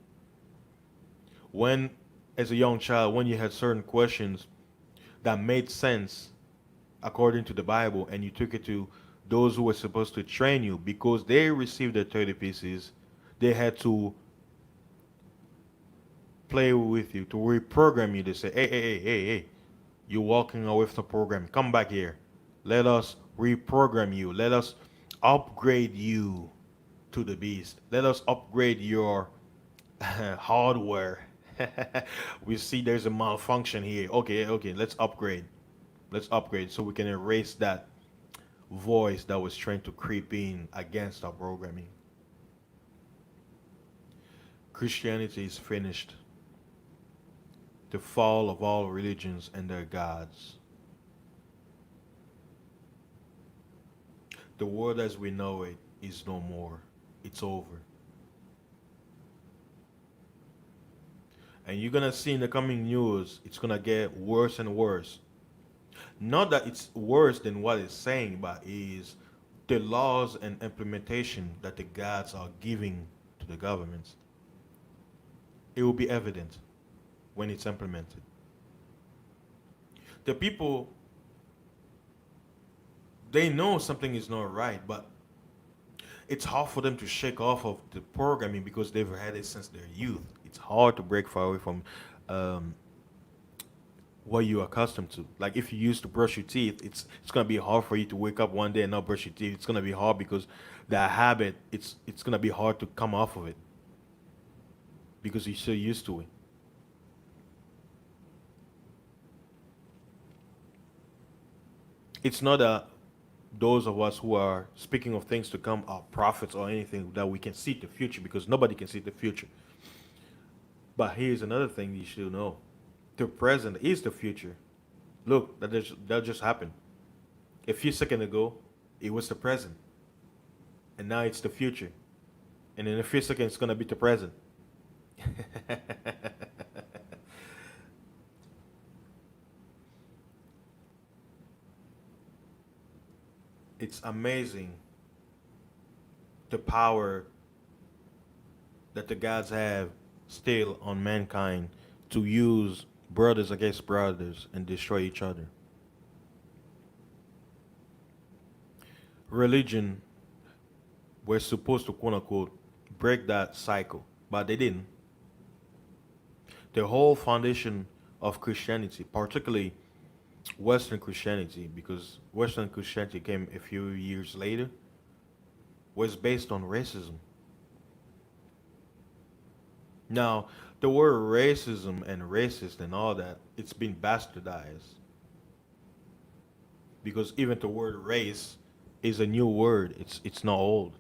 When, as a young child, when you had certain questions that made sense according to the Bible, and you took it to those who were supposed to train you because they received their 30 pieces, they had to play with you, to reprogram you. They say, hey, you're walking away from the program. Come back here. Let us reprogram you. Let us upgrade you to the beast. Let us upgrade your hardware. We see there's a malfunction here. Okay, let's upgrade. Let's upgrade so we can erase that voice that was trying to creep in against our programming. Christianity is finished. The fall of all religions and their gods. The world as we know it is no more. It's over. And you're gonna see in the coming news, it's gonna get worse and worse. Not that it's worse than what it's saying, but is the laws and implementation that the gods are giving to the governments. It will be evident when it's implemented. The people they know something is not right, but it's hard for them to shake off of the programming because they've had it since their youth. It's hard to break far away from um, what you're accustomed to. Like if you used to brush your teeth, it's gonna be hard for you to wake up one day and not brush your teeth. It's gonna be hard because that habit, it's gonna be hard to come off of it because you're so used to it. It's not those of us who are speaking of things to come are prophets or anything that we can see the future because nobody can see the future. But here's another thing you should know: the present is the future. Look, that just happened. A few seconds ago, it was the present, and now it's the future. And in a few seconds, it's gonna be the present. It's amazing the power that the gods have still on mankind to use brothers against brothers and destroy each other. Religion was supposed to quote unquote break that cycle, but they didn't. The whole foundation of Christianity, particularly Western Christianity, because Western Christianity came a few years later, was based on racism. Now, the word racism and racist and all that, it's been bastardized because even the word race is a new word. It's not old.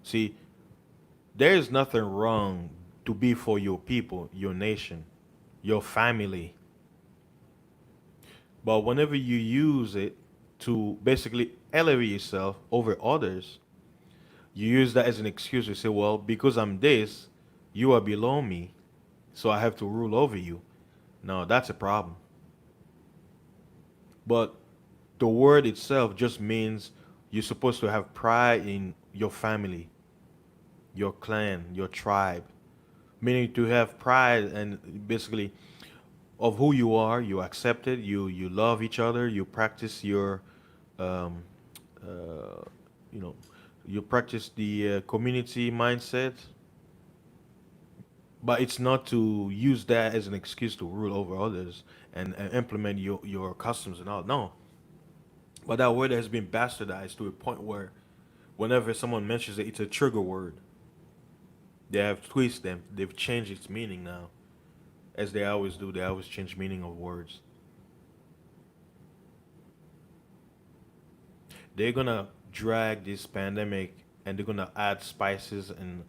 See, there is nothing wrong to be for your people, your nation, your family. But whenever you use it to basically elevate yourself over others, you use that as an excuse to say, well, because I'm this, you are below me, so I have to rule over you. No, that's a problem. But the word itself just means you're supposed to have pride in your family, your clan, your tribe, meaning to have pride and basically of who you are. You accept it. You love each other. You practice your, um, uh, you know, you practice the community mindset. But it's not to use that as an excuse to rule over others and implement your customs and all. No, but that word has been bastardized to a point where whenever someone mentions it, it's a trigger word. They have twisted them. They've changed its meaning now, as they always do. They always change meaning of words. They're gonna drag this pandemic and they're gonna add spices and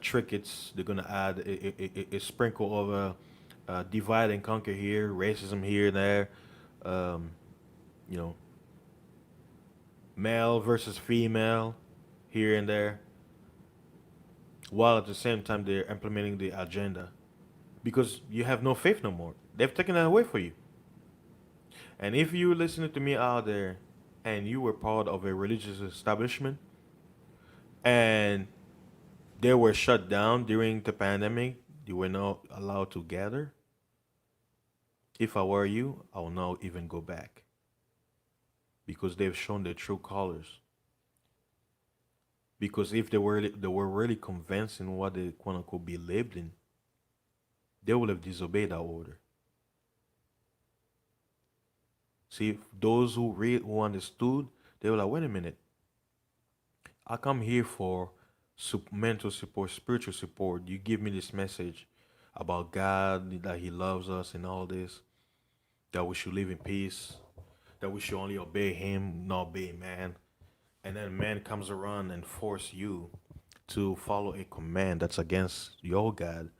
trinkets. They're gonna add a sprinkle of divide and conquer here, racism here and there. Um, you know, male versus female here and there, while at the same time they're implementing the agenda because you have no faith no more. They've taken that away for you. And if you listening to me out there and you were part of a religious establishment and they were shut down during the pandemic, you were not allowed to gather. If I were you, I will not even go back because they've shown their true colors. Because if they were really convinced in what they quote unquote believed in, they would have disobeyed that order. See, those who read, who understood, they were like, wait a minute, I come here for mental support, spiritual support. You give me this message about God, that He loves us and all this, that we should live in peace, that we should only obey Him, not obey man. And then man comes around and force you to follow a command that's against your God,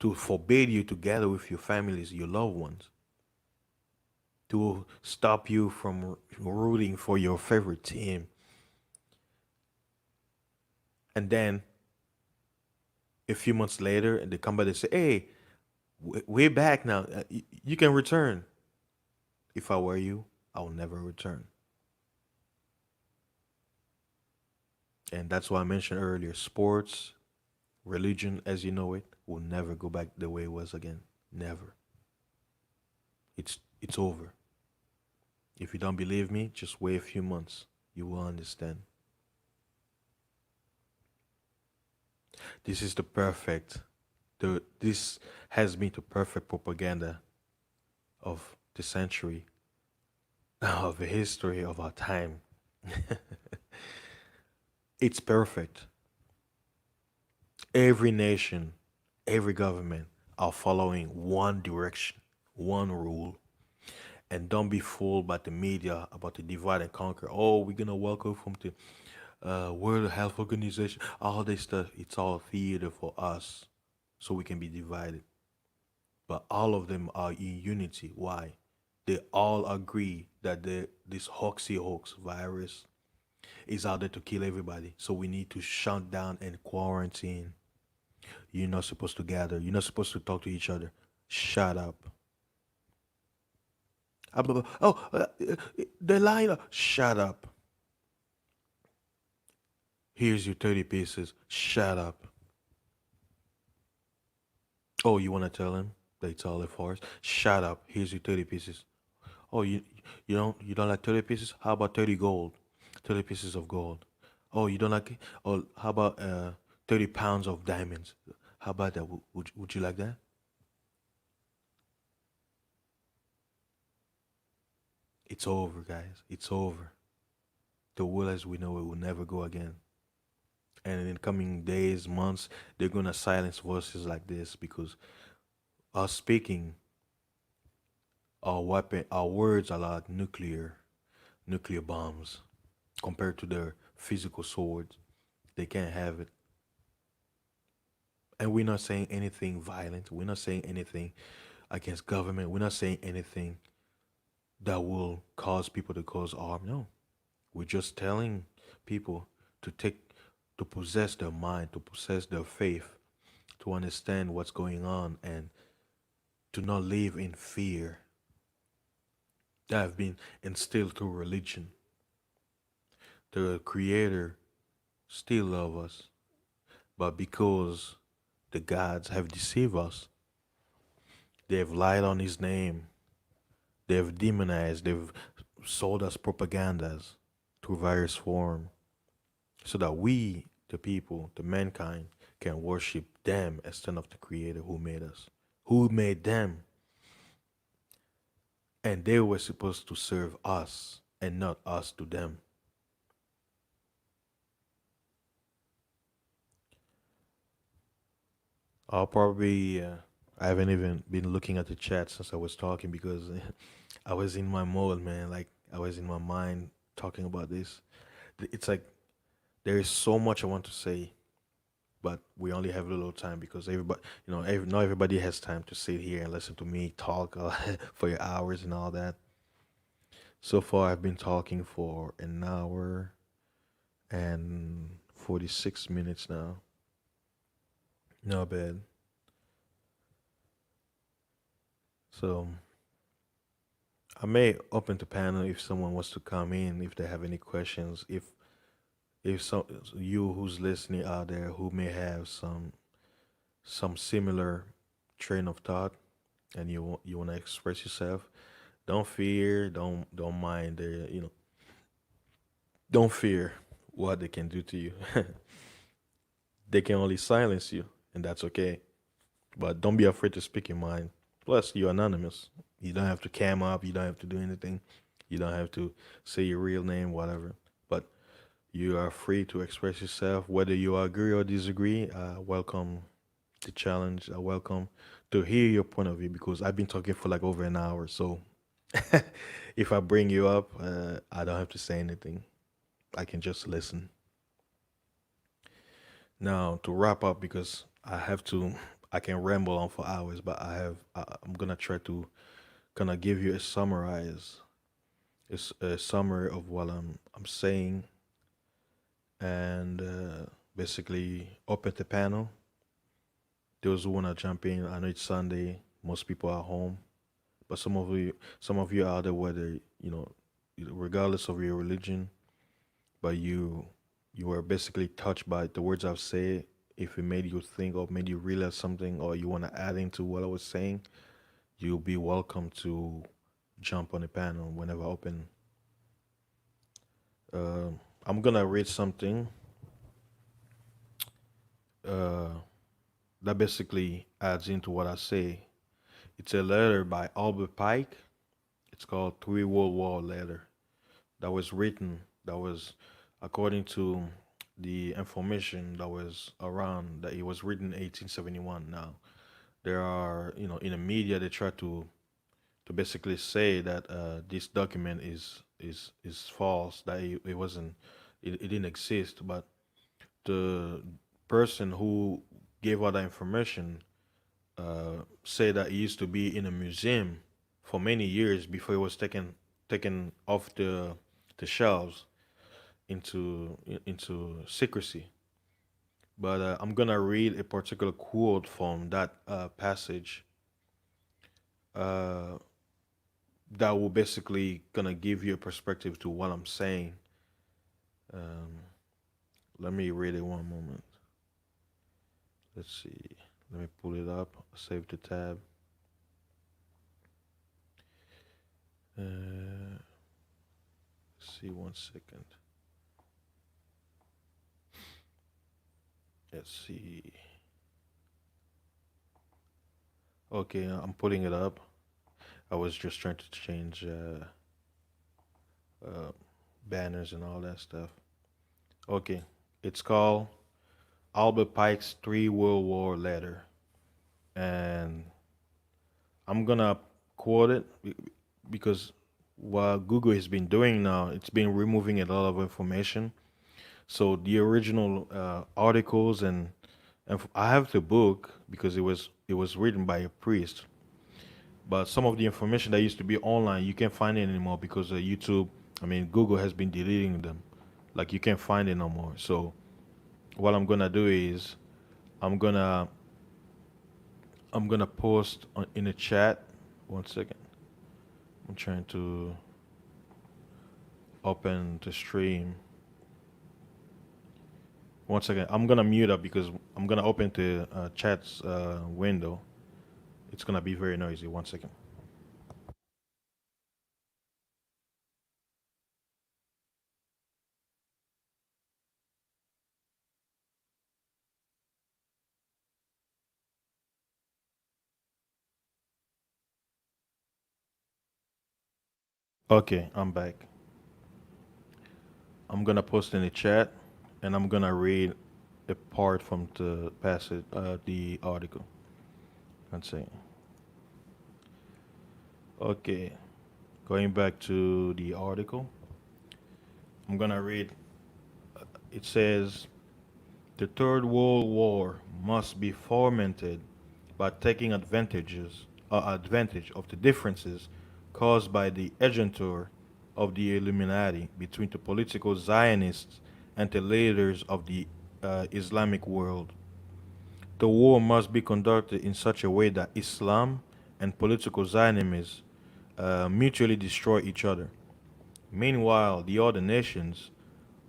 to forbid you to gather with your families, your loved ones, to stop you from rooting for your favorite team. And then a few months later, they come back and say, hey, we're back now. You can return. If I were you, I will never return. And that's why I mentioned earlier sports, religion as you know it, will never go back the way it was again. Never. It's over. If you don't believe me, just wait a few months. You will understand. This is the perfect. This has been the perfect propaganda of the century, of the history of our time. It's perfect. Every nation, every government are following one direction, one rule. And don't be fooled by the media about the divide and conquer. Oh, we're gonna welcome from the World Health Organization. All this stuff, it's all theater for us, so we can be divided. But all of them are in unity. Why? They all agree that this hoax virus is out there to kill everybody. So we need to shut down and quarantine. You're not supposed to gather. You're not supposed to talk to each other. Shut up. Oh, the line. Shut up. Here's your 30 pieces. Shut up. Oh, you want to tell him that it's all a farce? Shut up. Here's your 30 pieces. Oh, you don't like 30 pieces? How about 30 gold? 30 pieces of gold. Oh, you don't like it? Oh, how about 30 pounds of diamonds? How about that? Would you like that? It's over, guys. It's over. The world as we know it will never go again. And in coming days, months, they're gonna silence voices like this because us speaking, our weapon, our words are like nuclear bombs compared to their physical swords. They can't have it. And we're not saying anything violent. We're not saying anything against government. We're not saying anything that will cause people to cause harm. No, we're just telling people to take, to possess their mind, to possess their faith, to understand what's going on, and to not live in fear that have been instilled through religion. The Creator still loves us, but because the gods have deceived us, they have lied on His name, they have demonized, they've sold us propagandas through various forms, so that we, the people, the mankind, can worship them instead of the Creator who made us, who made them. And they were supposed to serve us and not us to them. I'll probably, I haven't even been looking at the chat since I was talking because I was in my mode, man. Like, I was in my mind talking about this. It's like there is so much I want to say, but we only have a little time because everybody, not everybody has time to sit here and listen to me talk for your hours and all that. So far, I've been talking for an hour and 46 minutes now. Not bad. So I may open the panel if someone wants to come in, if they have any questions. If some you who's listening out there who may have some similar train of thought and you want to express yourself, don't fear, don't mind the don't fear what they can do to you. They can only silence you, and that's okay. But don't be afraid to speak your mind. Plus, you're anonymous. You don't have to cam up. You don't have to do anything. You don't have to say your real name, whatever. But you are free to express yourself, whether you agree or disagree. Welcome the challenge. Welcome to hear your point of view because I've been talking for like over an hour. So if I bring you up, I don't have to say anything. I can just listen. Now to wrap up because I can ramble on for hours, but I'm gonna try to kind of give you a summarize, it's a summary of what I'm saying, and basically open the panel. Those who wanna jump in, I know it's Sunday, most people are home, but some of you out there, whether regardless of your religion, but you were basically touched by the words I've said. If it made you think or made you realize something, or you want to add into what I was saying, you'll be welcome to jump on the panel whenever I open. Uh, I'm gonna read something uh, that basically adds into what I say. It's a letter by Albert Pike. It's called Three World War Letter. That was written. That was according to the information that was around. That it was written in 1871. Now there are, in the media they try to basically say that this document is false, that it wasn't, it didn't exist. But the person who gave out that information say that it used to be in a museum for many years before it was taken off the shelves into secrecy. But I'm gonna read a particular quote from that passage uh, that will basically gonna give you a perspective to what I'm saying. Um, Let me read it one moment. Let's see. Let me pull it up. Save the tab. See 1 second. Let's see. Okay, I'm putting it up. I was just trying to change banners and all that stuff. Okay, it's called Albert Pike's Three World War Letter, and I'm gonna quote it because what Google has been doing now, it's been removing a lot of information. So the original articles and I have the book because it was written by a priest. But some of the information that used to be online, you can't find it anymore because YouTube, I mean, Google has been deleting them. Like you can't find it no more. So what I'm gonna do is I'm gonna I'm gonna post in the chat. 1 second. I'm trying to open the stream. 1 second. I'm gonna mute up because I'm gonna open the chat's window. It's gonna be very noisy. 1 second. Okay, I'm back. I'm gonna post in the chat, and I'm gonna read a part from the passage, the article. 1 second. Okay, going back to the article, I'm gonna read. It says, "The Third World War must be fomented by taking advantage of the differences caused by the agentur of the Illuminati between the political Zionists and the leaders of the Islamic world. The war must be conducted in such a way that Islam and political Zionism mutually destroy each other. Meanwhile, the other nations,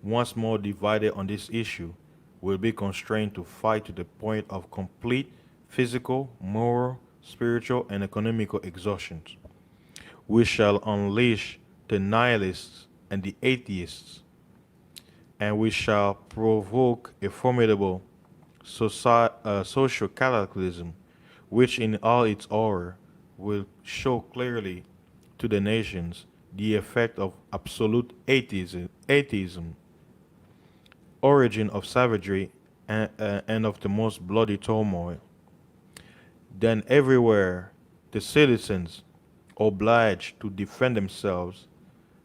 once more divided on this issue, will be constrained to fight to the point of complete physical, moral, spiritual, and economical exhaustion. We shall unleash the nihilists and the atheists, and we shall provoke a formidable social cataclysm, which in all its horror will show clearly to the nations the effect of absolute atheism, origin of savagery, and of the most bloody turmoil. Then everywhere the citizens, obliged to defend themselves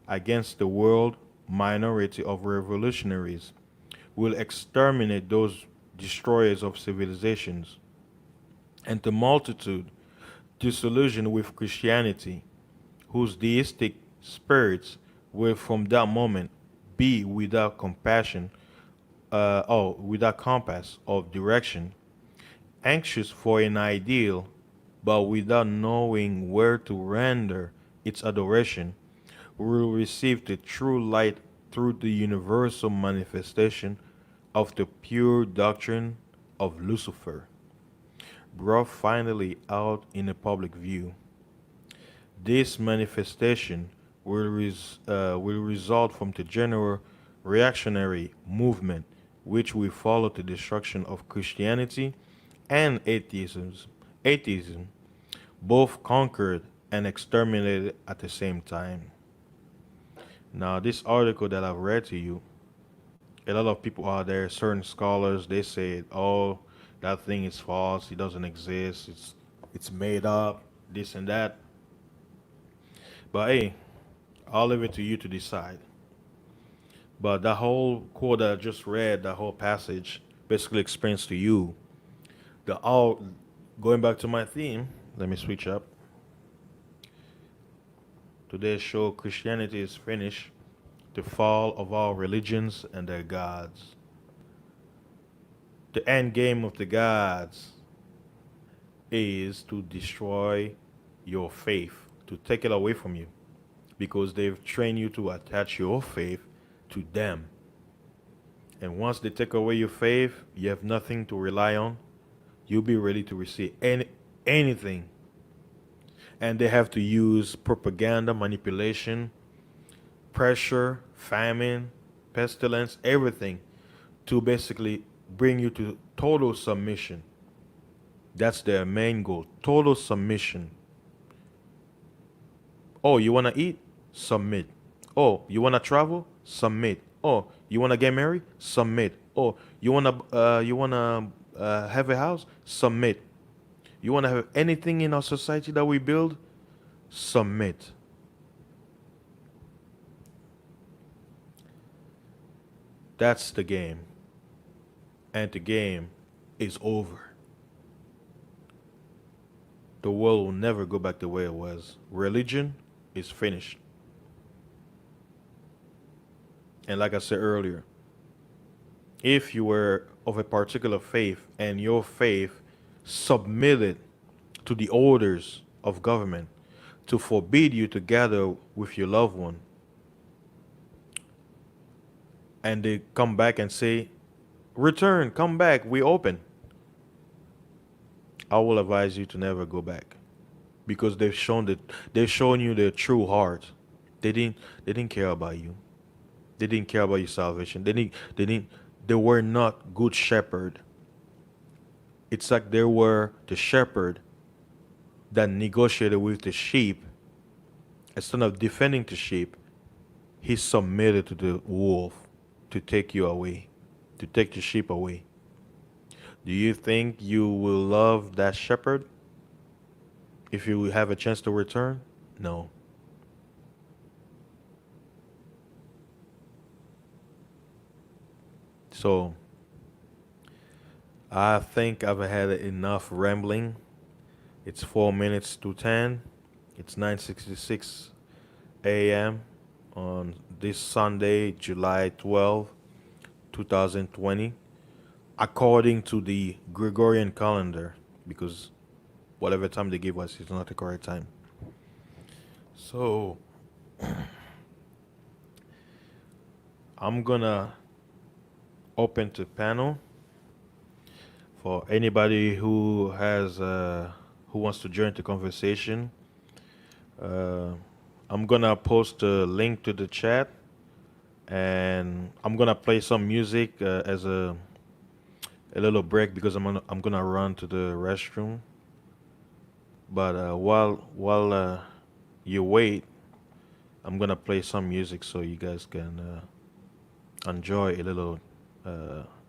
against the world minority of revolutionaries, will exterminate those destroyers of civilizations, and the multitude, disillusioned with Christianity, whose deistic spirits will from that moment be without compassion, without compass of direction, anxious for an ideal, but without knowing where to render its adoration, will receive the true light through the universal manifestation of the pure doctrine of Lucifer, brought finally out in the public view. This manifestation will result from the general reactionary movement, which will follow the destruction of Christianity and atheism, both conquered and exterminated at the same time. Now, this article that I've read to you, a lot of people out there, certain scholars, they say, "Oh, that thing is false. It doesn't exist. It's made up. This and that." But hey, I'll leave it to you to decide. But that whole quote that I just read, that whole passage, basically explains to you the all. Going back to my theme, let me switch up. Today's show, Christianity is finished. The fall of all religions and their gods. The end game of the gods is to destroy your faith, to take it away from you, because they've trained you to attach your faith to them. And once they take away your faith, you have nothing to rely on. You'll be ready to receive anything. And they have to use propaganda, manipulation, pressure, famine, pestilence, everything to basically bring you to total submission. That's their main goal, total submission. Oh, you want to eat? Submit. Oh, you want to travel? Submit. Oh, you want to get married? Submit. Oh, you want to have a house? Submit. You want to have anything in our society that we build? Submit. That's the game. And the game is over. The world will never go back the way it was. Religion is finished. And like I said earlier, if you were of a particular faith and your faith submitted to the orders of government to forbid you to gather with your loved one, and they come back and say, "Return, come back, we open," I will advise you to never go back, because they've shown you their true heart. They didn't care about you. They didn't care about your salvation. They were not good shepherd. It's like they were the shepherd that negotiated with the sheep. Instead of defending the sheep, he submitted to the wolf to take you away, to take the sheep away. Do you think you will love that shepherd if you have a chance to return? No. So, I think I've had enough rambling. It's 4 minutes to 10. It's 9:66 a.m. on this Sunday, July 12, 2020, according to the Gregorian calendar, because whatever time they give us is not the correct time. So, I'm gonna open to panel for anybody who wants to join the conversation. I'm gonna post a link to the chat, and I'm gonna play some music as a little break, because I'm gonna run to the restroom. But while you wait, I'm gonna play some music so you guys can enjoy a little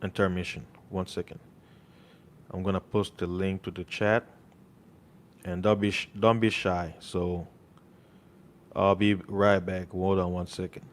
intermission. 1 second. I'm gonna post the link to the chat, and don't be shy. So I'll be right back. Hold on 1 second.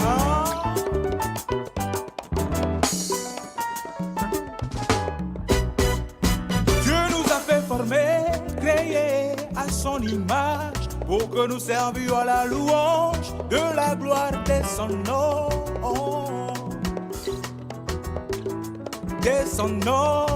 Ah, Dieu nous a fait former, créer à son image, pour que nous servions à la louange de la gloire de son nom. De son nom.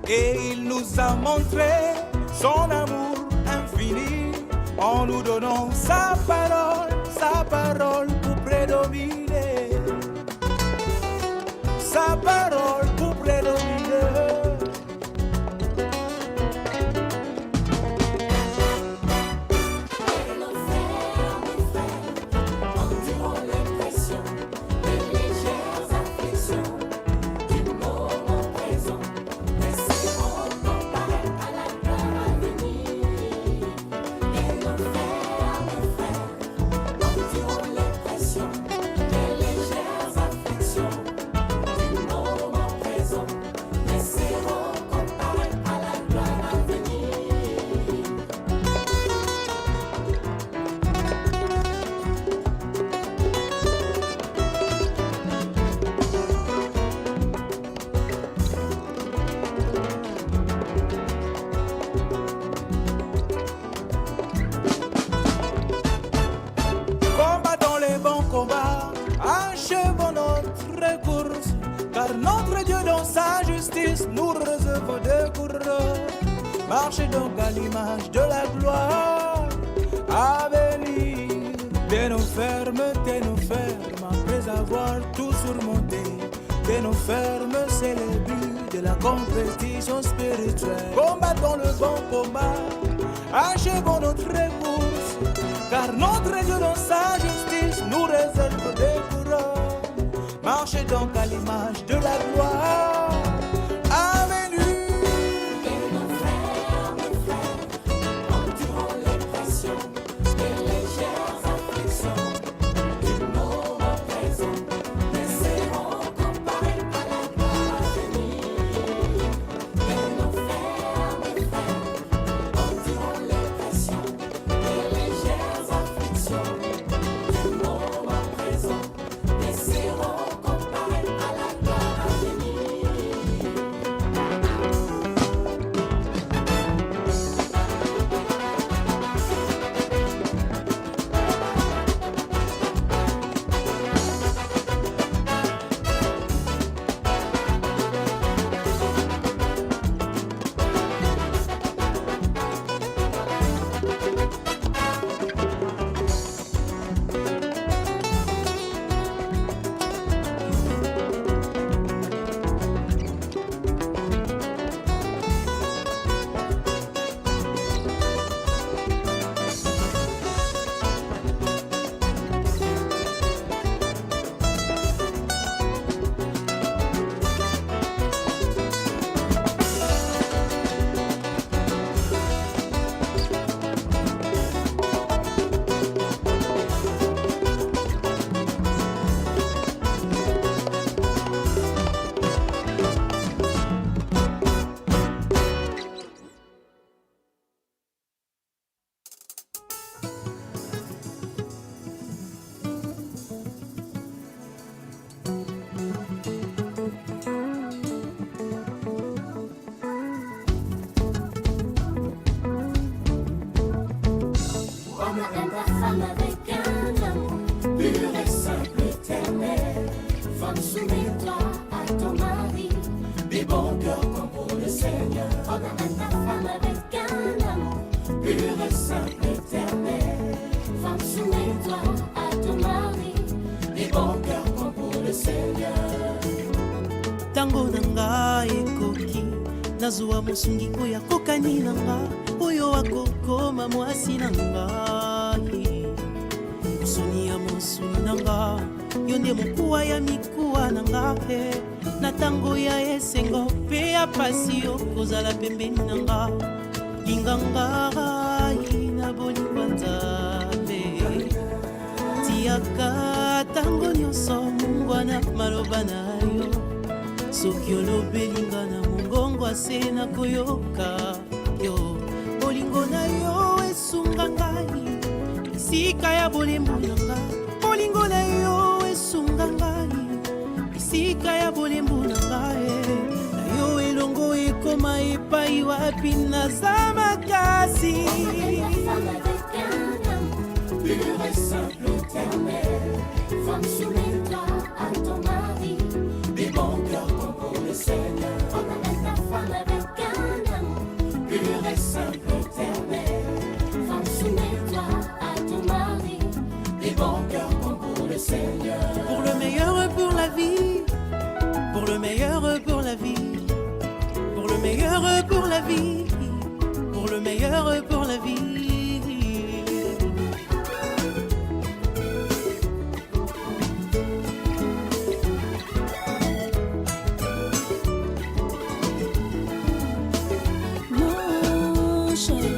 Et il nous a montré son amour infini en nous donnant sa parole pour prédominer. Sa parole pour prédominer. Et nos frères, endurons les pressions, les légères afflictions du moment présent. Laisserons comparaître à la gloire à venir. Et nos frères, endurons les pressions, les légères afflictions du moment présent. Laisserons comparaître à la gloire à venir. Combattons les bons combats, achevons notre course, car notre Dieu dans sa justice nous réserve des coureurs. Marchez donc à l'image de la gloire à venir. De nos fermes, après avoir tout surmonté. De nos fermes, c'est le but de la compétition spirituelle. Combattons le bon combat, achevons notre course, car notre Dieu dans sa justice nous réserve des coureurs. Marchez donc à l'image de la gloire à venir. Et nos frères, endurons les pressions, les légères afflictions du moment présent. Laisserons comparaître à la gloire à venir. Et nos frères, endurons les pressions, les légères afflictions du moment présent. Laisserons comparaître à la gloire à venir. Homme aime ta femme avec un amour pur et simple, éternel. Femme, soumets-toi à ton mari, des bons cœurs comme pour le Seigneur. Homme aime ta femme avec un amour pur et simple, éternel. Femme, soumets-toi à ton mari, des bons cœurs comme pour le Seigneur. Tango nanga ekoki nazwa mosungingo ya kokani nanga oyo akokoma mwasi nanga mosuni ya mosuni nanga yo nde mokuwa ya mikuwa nanga na tango ya esengo mpe ya pasi okozala pembeni nanga linganga na bolingo nzambe tiaka tango nyonso mungwana maloba na yo soki olobelinga na mongongo ase nakoyoka yo bolingo na yo esunga ngai esika ya bolembo na nga bolingo na yo esunga ngai esika ya bolembo na ngai na yo elongo ekoma epai wapi naza makasi. Femme avec un amour pur et simple, éternel. Femme, soumets-toi à ton mari, des bons cœurs comme pour le Seigneur. Femme avec un amour pur et simple, éternel. Femme, soumets-toi à ton mari, des bons cœurs comme pour le Seigneur. Pour le meilleur, pour la vie. Pour le meilleur, pour la vie. Pour le meilleur, pour la vie. Pour le meilleur, pour la vie. Mon chéri,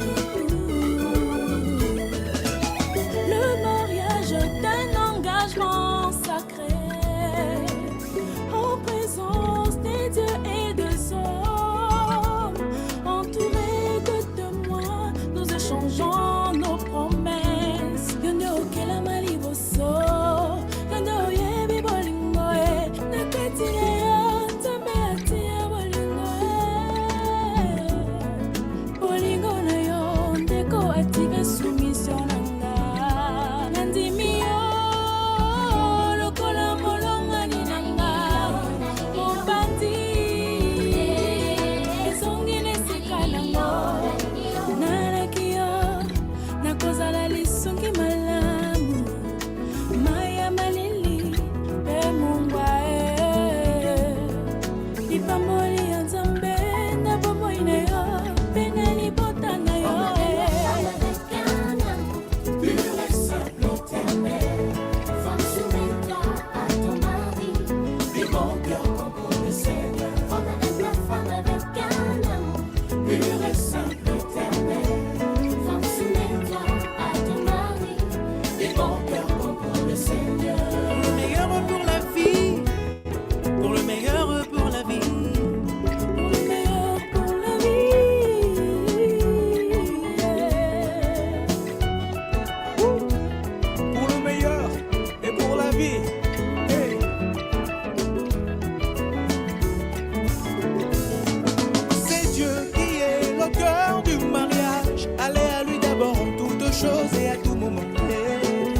le mariage est un engagement sacré en présence des dieux et des hommes, entourés de témoins, nous échangeons nos promesses. Yondo kela maliboso, yondo yebi bolingo e, nakatile yo tambe atia bolingo e. Bolingo na yo ndeko ative soumission nanga, nandimi yo lokola molongani nanga, mobandi ezongi nesika nango, nalaki yo nakozala lisungi malamu, maya malili mpe mungwa e, lipamboli ya nzambe na bomoi na yo mpe na libota na yo e. Pour le meilleur, pour la vie. Pour le meilleur, pour la vie. Pour le meilleur, pour la vie. Pour le meilleur et pour la vie. Hey. C'est Dieu qui est le cœur du mariage. Allez à lui d'abord en toutes choses et à tout moment. Hey.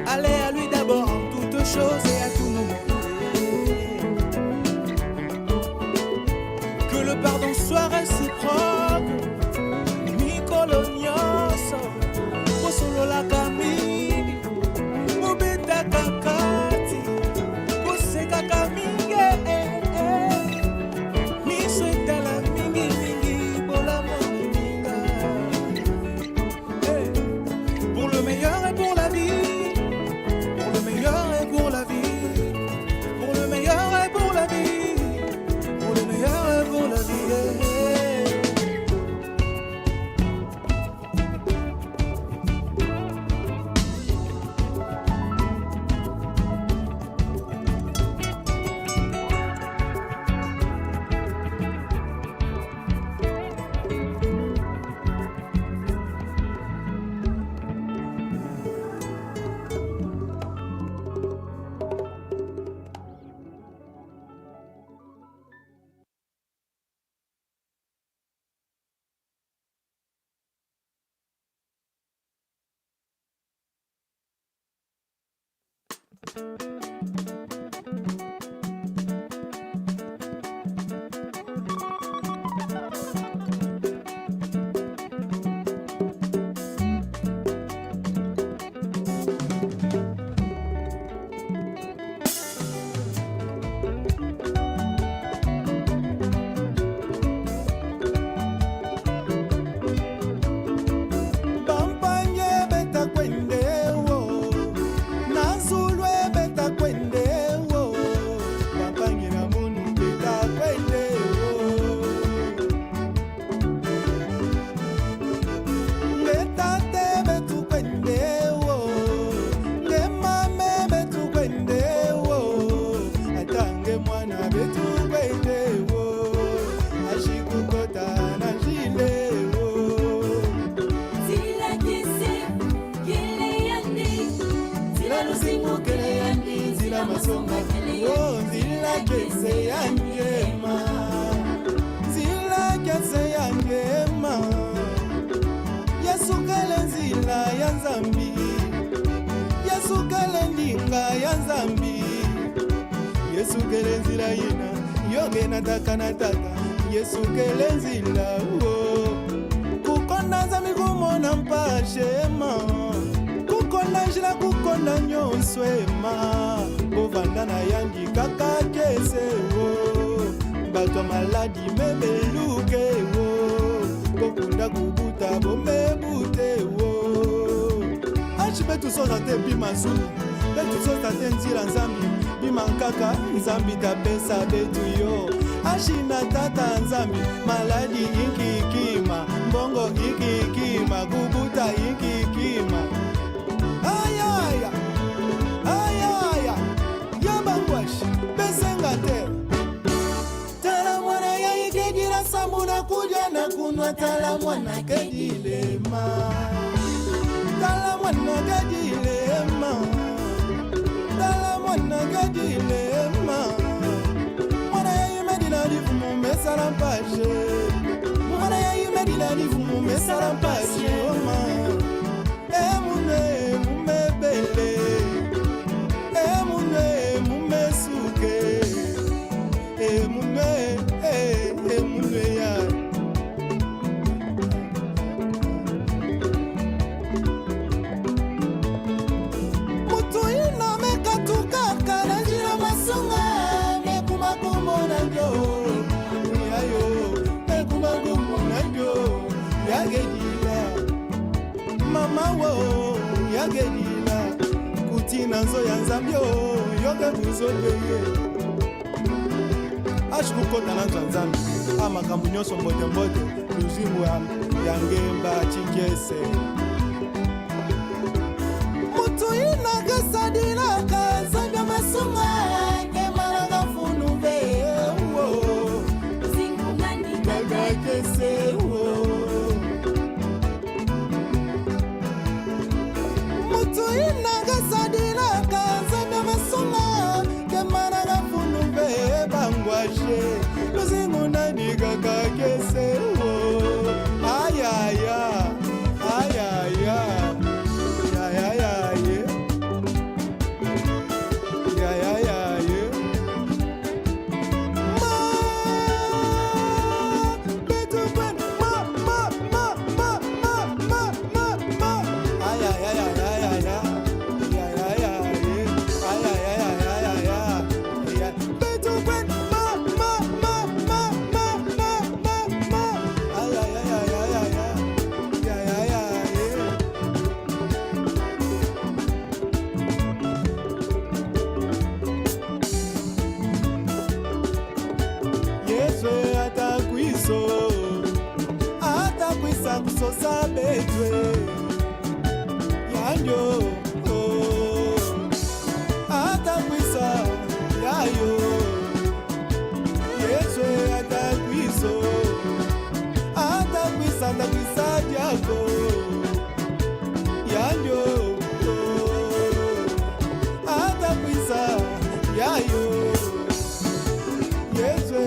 Allez à lui d'abord en toutes choses et à tout moment. Hey. Que le pardon soit réciproque. Mikolonioso, posolola kamini, mobeta kakati, poseka kaminge, miswetala mingi mingi, bola moninga. Hey. Pour le meilleur et pour la vie, pour le meilleur et pour la vie, pour le meilleur et pour la vie, pour le meilleur et pour la vie. Hey. Bampanye beta kwende wo, nazulwe beta kwende wo, bampanye na munu beta kwende wo. Ngetate betu kwende wo, ngemame betu kwende wo, atange mwana betu kwende wo, ashikukota na jile wo. Zila lusimu kele yandi, zila masonga kele yo, zila kese yangema. Zila yoge nataka Yesu kelenzila kukonda nzambi kumona mpashema kukonda njila kukonda nyonso ema kovanda na yangi kaka kesewo bato maladi mebelukewo kokunda kubuta bomebutewo achi betu soza te bimazulu betu soza te nzila nzambi bimankaka nzambi tapesa betu yo ashina tata nzambi maladi ikikima mbongo ikikima kubuta ikikima ayaya ayaya yabangwashi besenga te tala mwana ya ikejila samuna kuja na kunwa tala mwana kejilema tala mwana kejilema tala mwana kejilema mwana ya imedila difumu mesalampashe mwana ya imedila difumu mesalampashe oma emune mumebele emune mumesuke emune emune ya mutu ina mekatukaka na njila masunga mekumakumona njo yayo mekumakumona njo yagedila mama wo yagedila kutina nzo ya nzambio yoke buzobeye ashikukota na nzo nzambi amakambu nyonso mbote luzimu ya ngemba chingese mutu inakasadilaka nzambi amasunga kemalaka funube kakakesewo mutu inakasadilaka nzambi amasunga kemalaka funube bangwashe luzingu nanikakakesewo ayaya ayaya yayayaye yayayaye betupwen ayayayayaya yayayaye ayayayayaya betupwen Yesu atakwisa kusosa betwe yanyo atakwisa yayo Yesu atakwisa jako yanyo atakwisa yayo Yesu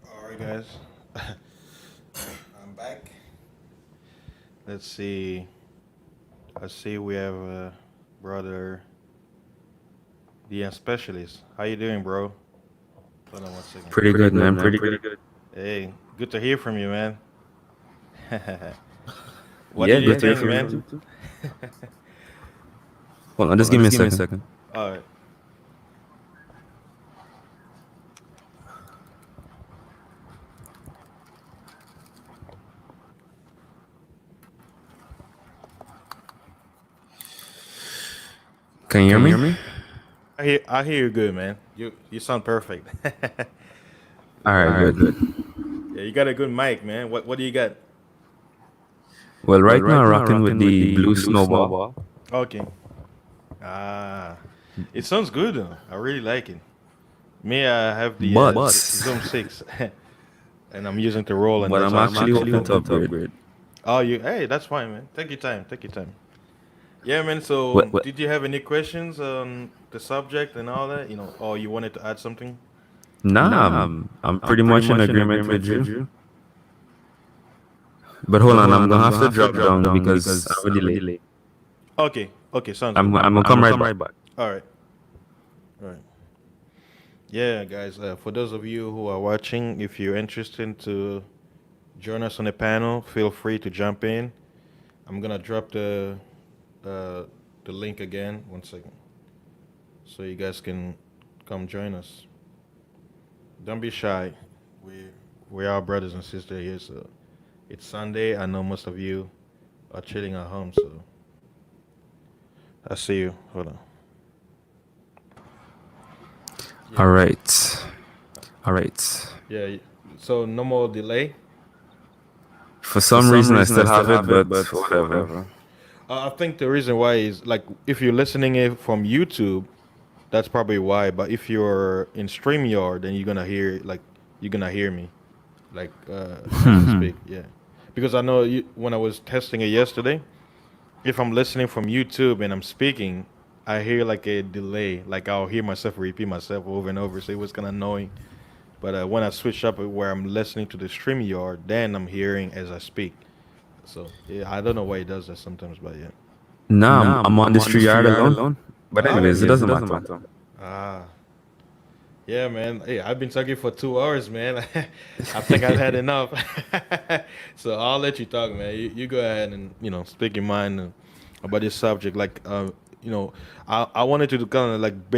Alright, guys. I'm back. Let's see. I see we have brother the specialist. How you doing, bro? Hold on one second. Pretty good, man. Pretty good. Hey, good to hear from you, man. What Yeah, did you good to hear think, from you man? too. Hold on, just give me a second. All right. Can you hear me? I hear you good, man. You sound perfect. All right, Yeah, good. yeah, you got a good mic, man. What do you got? Well, right now I'm rocking with the Blue Snowball. Okay. Ah, it sounds good. I really like it. Me, I have the But Zoom 6, and I'm using the roll, and but that's I'm why I'm actually speaking hoping to slow. upgrade. Oh, hey, that's fine, man. Take your time. Take your time. Yeah, man. So, What? did you have any questions on the subject and all that? Or you wanted to add something? Nah, I'm pretty much in agreement with you. But hold on, I'm gonna have to drop down because I'm already late. Okay. Okay. Sounds I'm good. I'm gonna come right back. All right. All right. Yeah, guys. For those of you who are watching, if you're interested to join us on the panel, feel free to jump in. I'm gonna drop uh, the link again. One second, so you guys can come join us. Don't be shy. We we are brothers and sisters here. So it's Sunday. I know most of you are chilling at home. So I see you. Hold on. All Yeah. right, all right. Yeah. So no more delay. For some reason, I still have it, but whatever. I think the reason why is like if you're listening it from YouTube, that's probably why. But if you're in StreamYard, then you're gonna hear me, like as I speak. Yeah, because I know when I was testing it yesterday, if I'm listening from YouTube and I'm speaking, I hear like a delay. Like I'll hear myself repeat myself over and over, so it was kind of annoying. But when I switch up it where I'm listening to the StreamYard, then I'm hearing as I speak. So yeah, I don't know why it does that sometimes, but yeah. Nah, I'm on the street yard alone. But Ah, anyways, it okay. doesn't matter. Ah, yeah, man. Hey, I've been talking for 2 hours, man. I think I've had enough. So I'll let you talk, man. You go ahead and speak your mind about this subject. Like, I wanted to kind of like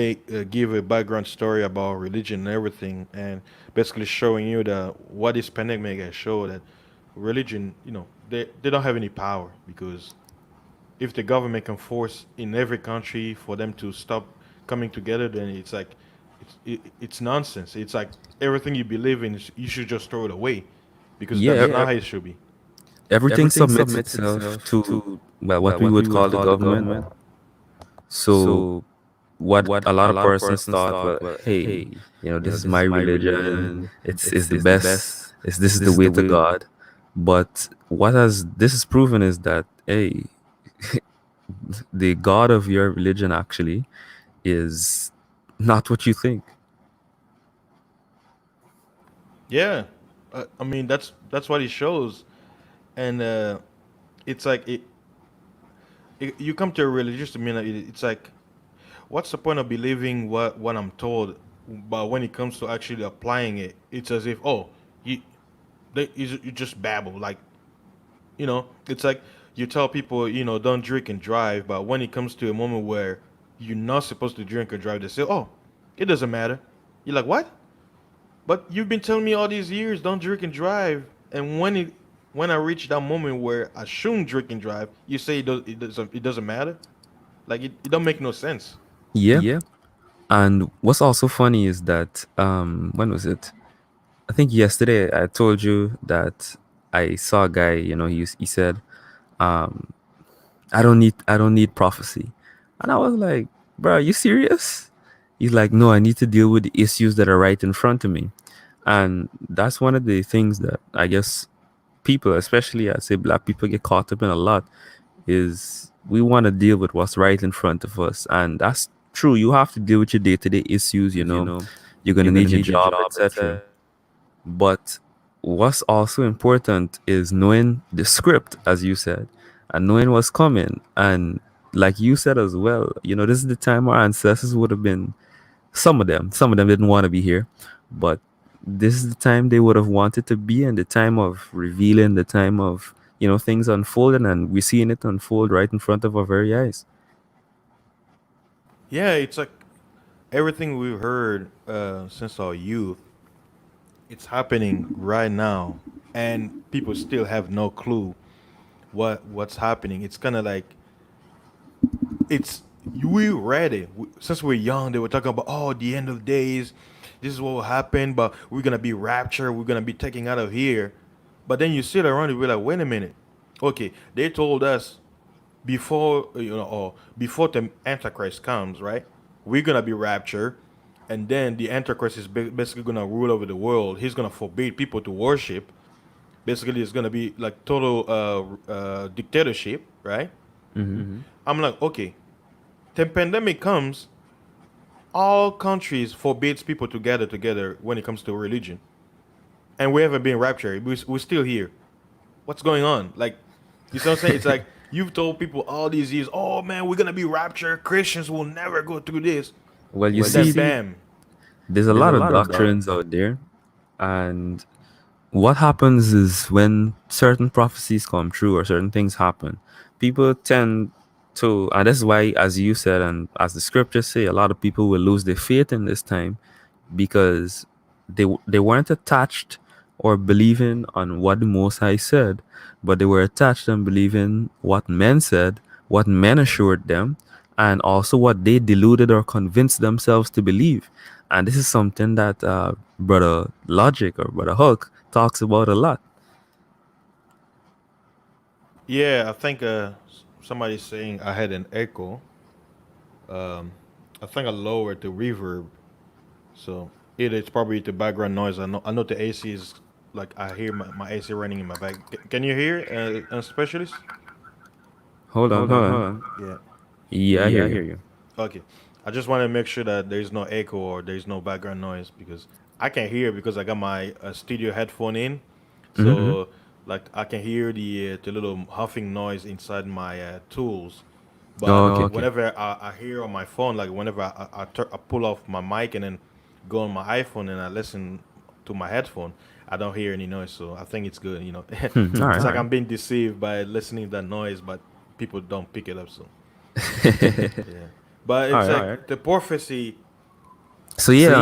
give a background story about religion and everything, and basically showing you that what this pandemic has showed that religion, they don't have any power because if the government can force in every country for them to stop coming together, then it's like it's nonsense. It's like everything you believe in, you should just throw it away because that's Yeah, not how it should be. everything submits itself to, well, what we would call the government. So what a lot of persons thought, well, hey, this is my religion. It's the best. This is the way to God. But what has this is proven is that, hey, the God of your religion actually is not what you think. Yeah, I mean that's what it shows, and it's like you come to a religious community. It's like, what's the point of believing what I'm told, but when it comes to actually applying it, it's as if you you just babble like it's like you tell people don't drink and drive, but when it comes to a moment where you're not supposed to drink or drive, they say, oh, it doesn't matter. You're like, what? But you've been telling me all these years don't drink and drive, and when I reach that moment where I shouldn't drink and drive, you say it doesn't matter. Like it don't make no sense. Yeah. And what's also funny is that when was it? I think yesterday I told you that I saw a guy, he said, um, I don't need prophecy. And I was like, bro, are you serious? He's like, no, I need to deal with the issues that are right in front of me. And that's one of the things that I guess people, especially I'd say black people, get caught up in a lot, is we want to deal with what's right in front of us. And that's true. You have to deal with your day-to-day issues, you're gonna need your job, etc. But what's also important is knowing the script, as you said, and knowing what's coming. And like you said as well, this is the time our ancestors would have been, some of them didn't want to be here, but this is the time they would have wanted to be in, the time of revealing, the time of, things unfolding, and we're seeing it unfold right in front of our very eyes. Yeah, it's like everything we've heard since our youth. It's happening right now, and people still have no clue what's happening. It's kind of like we read it. Since we're young, they were talking about, oh, the end of days, this is what will happen, but we're gonna be raptured, we're gonna be taken out of here. But then you sit around and be like, wait a minute. Okay, they told us before, or before the Antichrist comes, right? We're gonna be raptured, and then the Antichrist is basically gonna rule over the world. He's gonna forbid people to worship. Basically, it's gonna be like total dictatorship, right? I'm like, okay, the pandemic comes, all countries forbids people to gather together when it comes to religion, and we haven't been raptured. We're still here. What's going on? Like, you see what I'm saying? It's like you've told people all these years, oh man, we're gonna be raptured. Christians will never go through this, Well, you and then see, bam. there's a lot of doctrines out there, and what happens is when certain prophecies come true or certain things happen, people tend to, and that's why, as you said, and as the scriptures say, a lot of people will lose their faith in this time because they weren't attached or believing on what the Most High said, but they were attached and believing what men said, what men assured them, and also what they deluded or convinced themselves to believe. And this is something that Brother Logic or Brother Hook talks about a lot. Yeah, I think somebody's saying I had an echo. I think I lowered the reverb, so it's probably the background noise. I know the AC is like I hear my AC running in my back. Can you hear, a specialist? Hold on. Yeah. Yeah, I hear you. Okay. I just want to make sure that there's no echo or there's no background noise because I can hear because I got my studio headphone in, so like I can hear the little huffing noise inside my tools. But Oh, okay. whenever I hear on my phone, like whenever I pull off my mic and then go on my iPhone and I listen to my headphone, I don't hear any noise. So I think it's good. All It's like right. I'm being deceived by listening to that noise, but people don't pick it up. So yeah, but All it's right. like the prophecy. So yeah,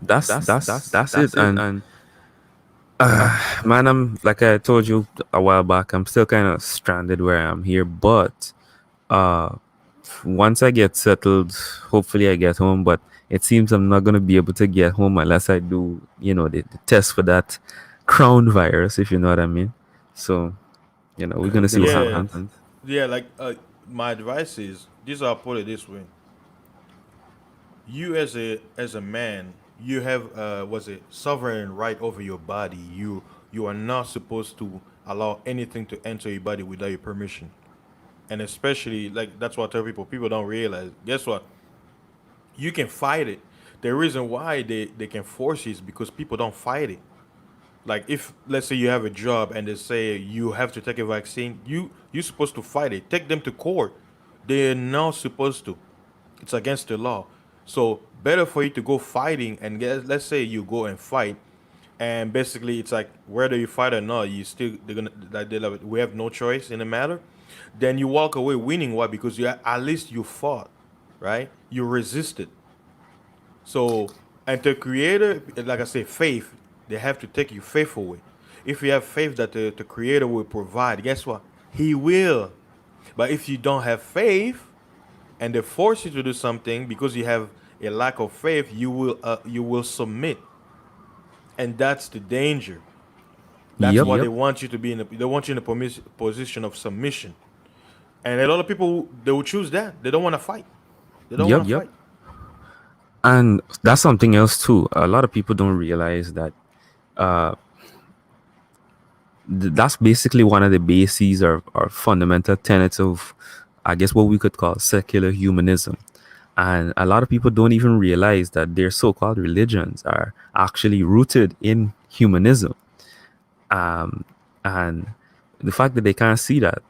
that's it. And man, I'm like I told you a while back, I'm still kind of stranded where I am here. But uh, once I get settled, hopefully I get home. But it seems I'm not gonna be able to get home unless I do, the test for that crown virus, if you know what I mean. So we're gonna see what Yeah, happens. yeah. Like my advice is this. I'll put it this way: you as a man, you have was it sovereign right over your body. You are not supposed to allow anything to enter your body without your permission. And especially like that's what I tell people. People don't realize. Guess what? You can fight it. The reason why they can force it is because people don't fight it. Like if let's say you have a job and they say you have to take a vaccine, you're supposed to fight it. Take them to court. They're not supposed to. It's against the law. So better for you to go fighting and let's say you go and fight, and basically it's like whether you fight or not, you still they're gonna like we have no choice in the matter. Then you walk away winning. Why? Because you at least you fought, right? You resisted. So and the creator, like I say, faith, they have to take your faith away. If you have faith that the creator will provide, guess what? He will. But if you don't have faith, and they force you to do something because you have a lack of faith, you will submit, and that's the danger. That's Yep. why they want you to be they want you in a position of submission. And a lot of people they will choose that. They don't want to fight. They don't want Yep. to fight. And that's something else too. A lot of people don't realize that uh, that's basically one of the bases or fundamental tenets of, I guess, what we could call secular humanism. And a lot of people don't even realize that their so-called religions are actually rooted in humanism. Um, and the fact that they can't see that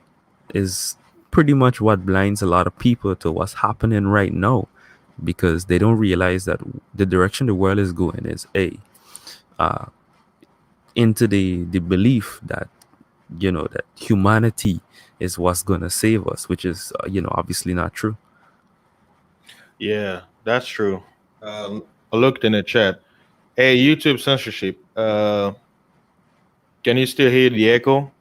is pretty much what blinds a lot of people to what's happening right now, because they don't realize that the direction the world is going is into the belief that that humanity is what's going to save us, which is obviously not true. Yeah, that's true. I looked in the chat. Hey, YouTube censorship. Can you still hear the echo?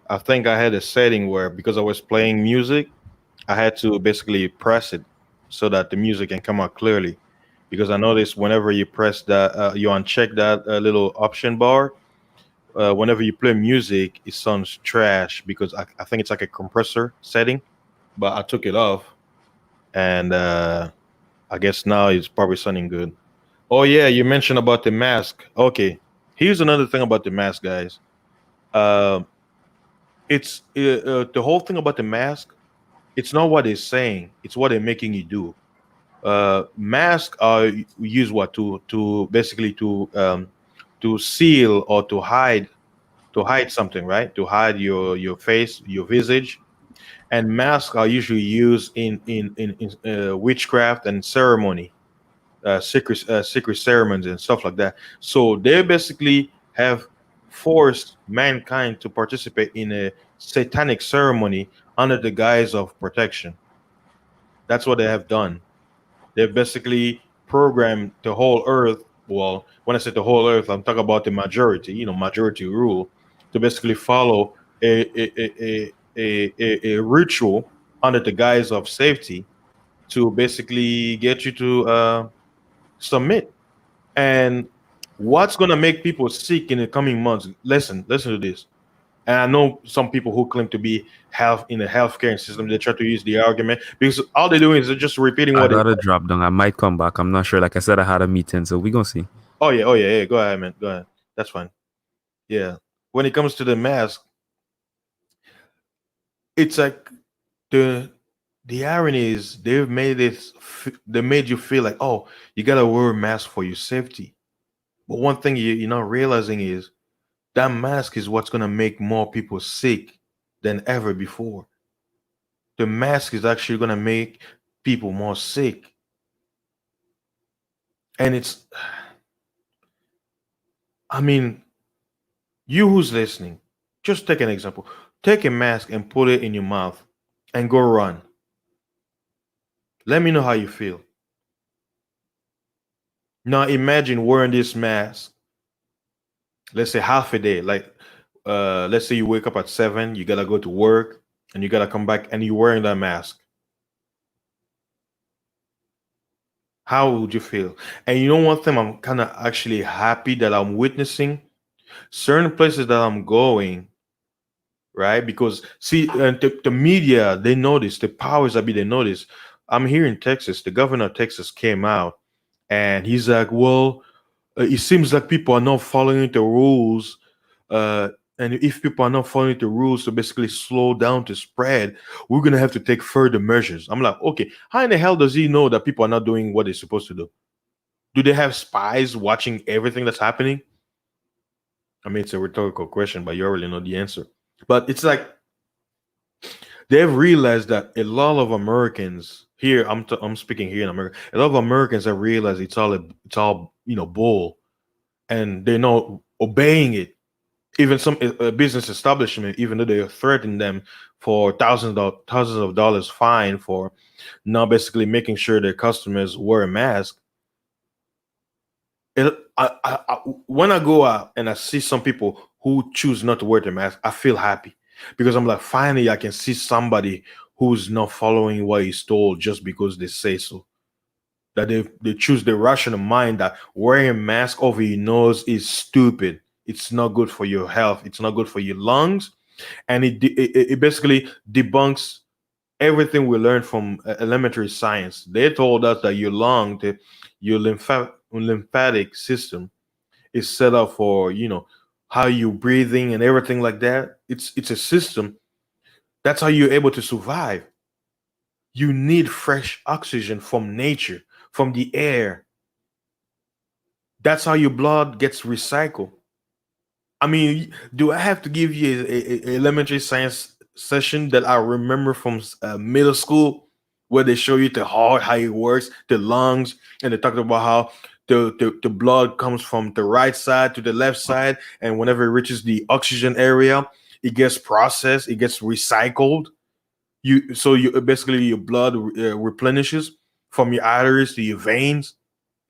I think I had a setting where because I was playing music, I had to basically press it so that the music can come out clearly. Because I noticed whenever you press that, you uncheck that little option bar. Whenever you play music, it sounds trash because I think it's like a compressor setting. But I took it off, and I guess now it's probably sounding good. Oh yeah, you mentioned about the mask. Okay, here's another thing about the mask, guys. Uh, it's the whole thing about the mask. It's not what they're saying; it's what they're making you do. Masks are used what to basically to seal or to hide something, right? To hide your face, your visage. And masks are usually used in witchcraft and ceremony, secret ceremonies and stuff like that. So they basically have forced mankind to participate in a satanic ceremony under the guise of protection. That's what they have done. They've basically programmed the whole earth. Well, when I say the whole earth, I'm talking about the majority, majority rule, to basically follow a ritual under the guise of safety to basically get you to submit. And what's going to make people sick in the coming months? Listen to this. And I know some people who claim to be health in the healthcare system, they try to use the argument because all they're doing is they're just repeating I what they. gotta drop down. I might come back. I'm not sure. Like I said, I had a meeting, so we gonna see. Oh yeah, yeah. Go ahead, man. Go ahead. That's fine. Yeah. When it comes to the mask, it's like the the irony is they've made they made you feel like, oh, you gotta wear a mask for your safety. But one thing you're not realizing is that mask is what's gonna make more people sick than ever before. The mask is actually gonna make people more sick. And it's I mean, you who's listening, just take an example. Take a mask and put it in your mouth and go run. Let me know how you feel. Now imagine wearing this mask, let's say half a day. Like let's say you wake up at 7, you gotta go to work and you gotta come back and you're wearing that mask. How would you feel? And you know one thing I'm kind of actually happy that I'm witnessing certain places that I'm going, right? Because see, the media they notice the powers that be they notice. I'm here in Texas. The governor of Texas came out and he's like, "Well, it seems like people are not following the rules, uh, and if people are not following the rules to basically slow down the spread, we're gonna have to take further measures." I'm like, "Okay, how in the hell does he know that people are not doing what they're supposed to do? Do they have spies watching everything that's happening?" I mean, it's a rhetorical question, but you already know the answer. But it's like they've realized that a lot of Americans here, I'm speaking here in America, a lot of Americans have realized it's all bull, and they're not obeying it. Even some business establishment, even though they threaten them for thousands of dollars fine for not basically making sure their customers wear a mask. When I go out and I see some people who choose not to wear the mask, I feel happy because I'm like, finally, I can see somebody who's not following what he's told just because they say so. That they choose the rational mind that wearing a mask over your nose is stupid. It's not good for your health. It's not good for your lungs, and it basically debunks everything we learned from elementary science. They told us that your lymphatic system is set up for how you breathing and everything like that. It's a system. That's how you're able to survive. You need fresh oxygen from nature, from the air. That's how your blood gets recycled. I mean, do I have to give you a elementary science session that I remember from middle school, where they show you the heart, how it works, the lungs, and they talked about how the blood comes from the right side to the left side, and whenever it reaches the oxygen area, it gets processed, it gets recycled. You basically your blood replenishes from your arteries to your veins.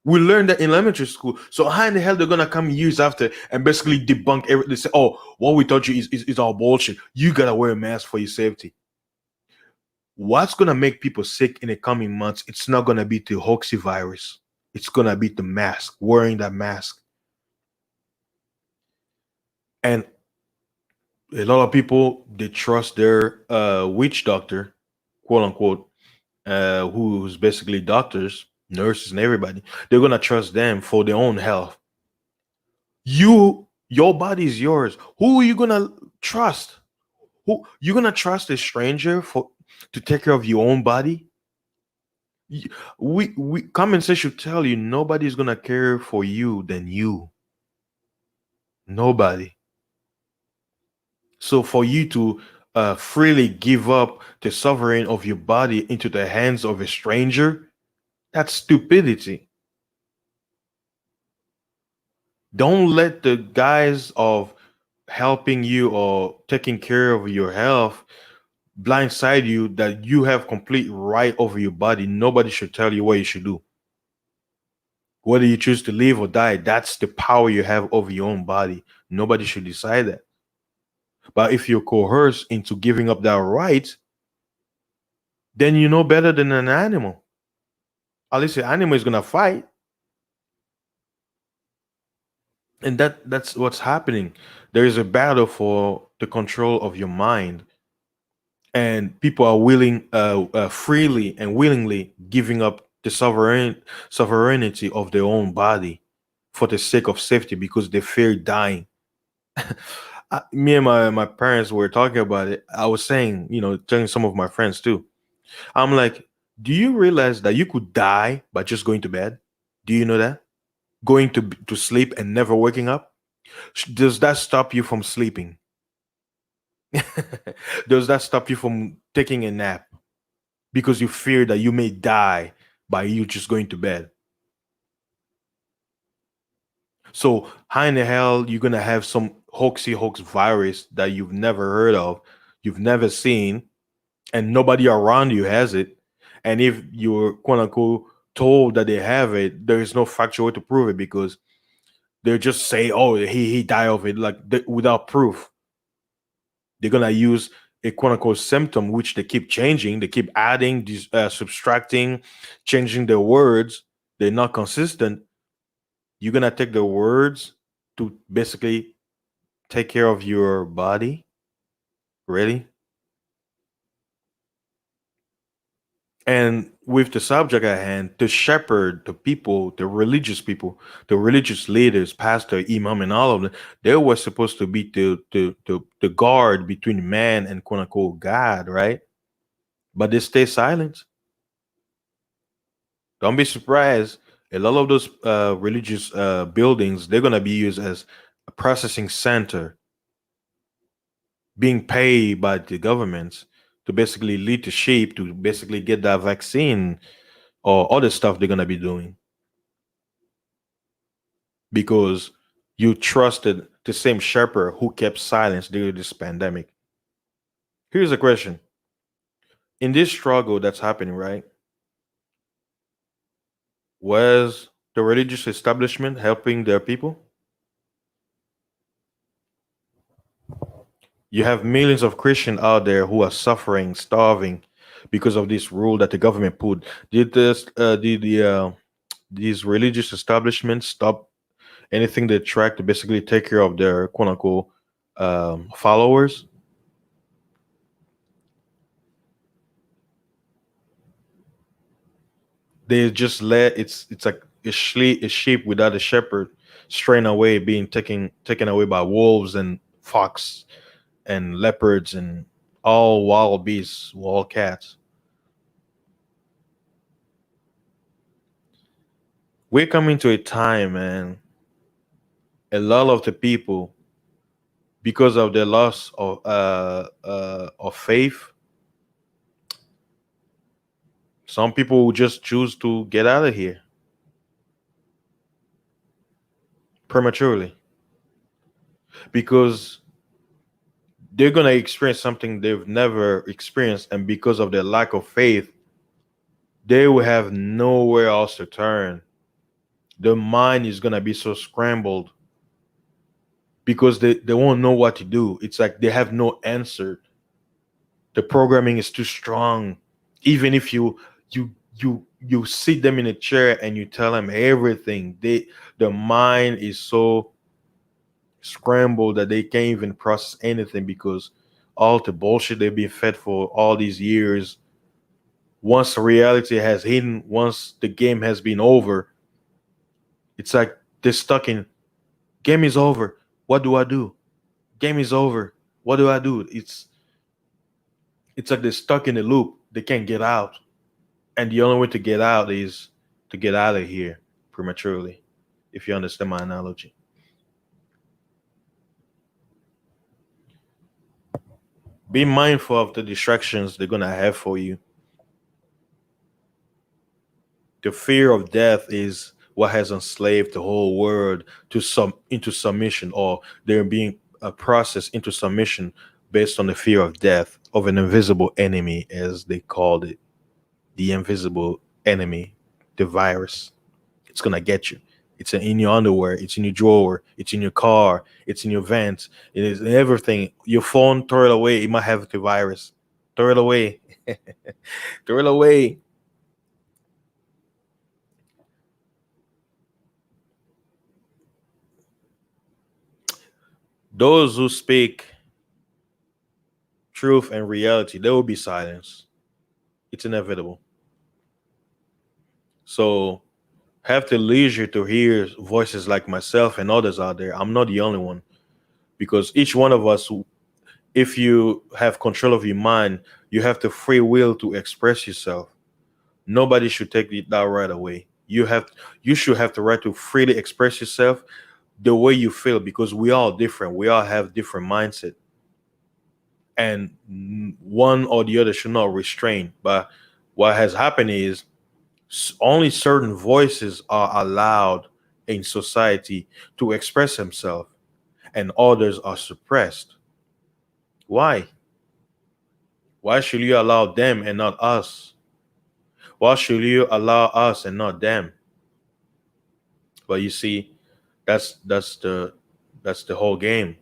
We learned that in elementary school. So how in the hell they're gonna come years after and basically debunk everything? They say, "Oh, what we taught you is all bullshit. You gotta wear a mask for your safety." what's going to make people sick in the coming months, it's not going to be the hoaxy virus. It's going to be the mask, wearing that mask. And a lot of people, they trust their witch doctor, quote unquote, who's basically doctors, nurses, and everybody. They're going to trust them for their own health. Your body is yours. Who are you going to trust? Who you going to trust a stranger for to take care of your own body? We common sense should tell you nobody's gonna care for you than you. Nobody. So for you to freely give up the sovereign of your body into the hands of a stranger, that's stupidity. Don't let the guys of helping you or taking care of your health blindside you that you have complete right over your body. Nobody should tell you what you should do. Whether you choose to live or die, that's the power you have over your own body. Nobody should decide that. But if you're coerced into giving up that right, then you know better than an animal. At least the animal is gonna fight. And that's what's happening. There is a battle for the control of your mind. And people are willing freely and willingly giving up the sovereignty of their own body for the sake of safety because they fear dying. Me and my parents were talking about it. I was saying, telling some of my friends too. I'm like, do you realize that you could die by just going to bed? Do you know that? Going to sleep and never waking up? Does that stop you from sleeping? Does that stop you from taking a nap because you fear that you may die by you just going to bed? So how in the hell you're gonna have some hoax virus that you've never heard of, you've never seen, and nobody around you has it? And if you're quote unquote told that they have it, there is no factual way to prove it because they just say, "Oh, he died of it," like without proof. They're gonna use a quote unquote symptom, which they keep changing, they keep adding, subtracting, changing their words. They're not consistent. You're gonna take the words to basically take care of your body? Really? And with the subject at hand, the shepherd, the people, the religious leaders, pastor, imam, and all of them, they were supposed to be the guard between man and quote unquote God, right? But they stay silent. Don't be surprised. A lot of those religious buildings, they're gonna be used as a processing center, being paid by the governments to basically lead the sheep to basically get that vaccine or other stuff they're gonna be doing because you trusted the same shepherd who kept silence during this pandemic. Here's a question: in this struggle that's happening, right? Was the religious establishment helping their people? You have millions of Christians out there who are suffering, starving because of this rule that the government put. Did these religious establishments stop anything they track to basically take care of their quote unquote followers? They just let it's like a sheep without a shepherd straying away, being taken away by wolves and fox and leopards and all wild beasts, wild cats. We're coming to a time, man. A lot of the people, because of their loss of faith, some people will just choose to get out of here prematurely because they're gonna experience something they've never experienced, and because of their lack of faith, they will have nowhere else to turn. Their mind is gonna be so scrambled because they won't know what to do. It's like they have no answer. The programming is too strong. Even if you sit them in a chair and you tell them everything, the mind is so scrambled that they can't even process anything because all the bullshit they've been fed for all these years. Once reality has hidden, once the game has been over, it's like they're stuck in game is over. What do I do? Game is over. What do I do? It's like they're stuck in a loop. They can't get out. And the only way to get out is to get out of here prematurely, if you understand my analogy. Be mindful of the distractions they're gonna have for you. The fear of death is what has enslaved the whole world to some into submission, or they're being processed into submission based on the fear of death of an invisible enemy, as they called it, the invisible enemy, the virus. It's gonna get you. It's in your underwear. It's in your drawer. It's in your car. It's in your vents. It is in everything. Your phone, throw it away. It might have the virus. Throw it away. Throw it away. Those who speak truth and reality, there will be silence. It's inevitable. So have the leisure to hear voices like myself and others out there. I'm not the only one, because each one of us, if you have control of your mind, you have the free will to express yourself. Nobody should take that right away. You should have the right to freely express yourself the way you feel, because we all different. We all have different mindset, and one or the other should not restrain. But what has happened is only certain voices are allowed in society to express themselves, and others are suppressed. Why? Why should you allow them and not us? Why should you allow us and not them? But you see, that's the whole game.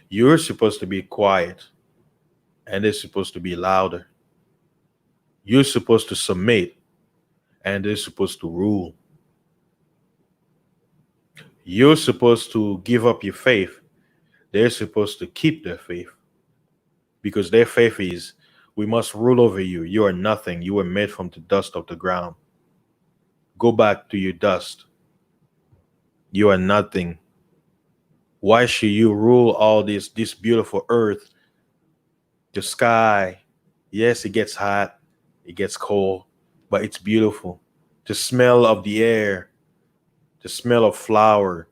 You're supposed to be quiet, and they're supposed to be louder. You're supposed to submit, and they're supposed to rule. You're supposed to give up your faith. They're supposed to keep their faith, because their faith is, we must rule over you. You are nothing. You were made from the dust of the ground. Go back to your dust. You are nothing. Why should you rule all this beautiful earth, the sky? Yes, it gets hot, it gets cold, but it's beautiful. The smell of the air, the smell of flower,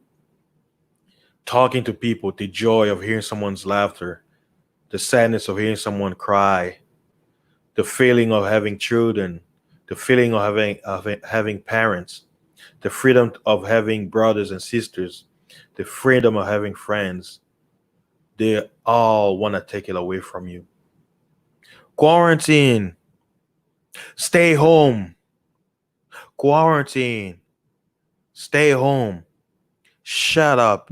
talking to people, the joy of hearing someone's laughter, the sadness of hearing someone cry, the feeling of having children, the feeling of having parents, the freedom of having brothers and sisters, the freedom of having friends. They all want to take it away from you. Quarantine. Stay home. Quarantine. Stay home. Shut up.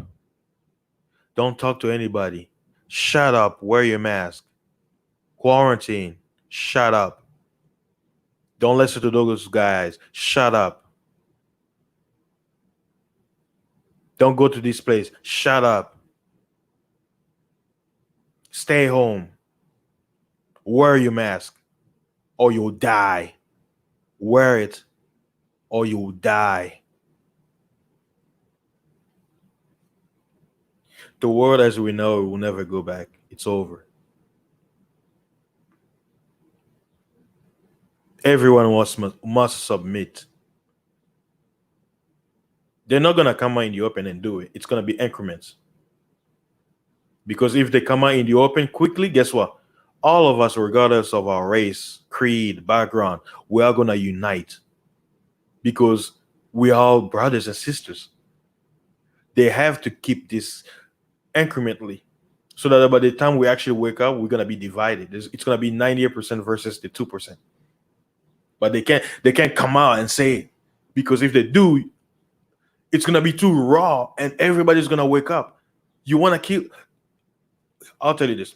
Don't talk to anybody. Shut up. Wear your mask. Quarantine. Shut up. Don't listen to those guys. Shut up. Don't go to this place. Shut up. Stay home. Wear your mask or you'll die. Wear it or you'll die. The world as we know it will never go back. It's over. Everyone must submit. They're not going to come out in the open and do it. It's going to be increments. Because if they come out in the open quickly, guess what? All of us, regardless of our race, creed, background, we are going to unite. Because we are all brothers and sisters. They have to keep this incrementally, so that by the time we actually wake up, we're going to be divided. It's going to be 98% versus the 2%. But they can't come out and say it, because if they do, it's going to be too raw and everybody's going to wake up. You want to kill? I'll tell you this.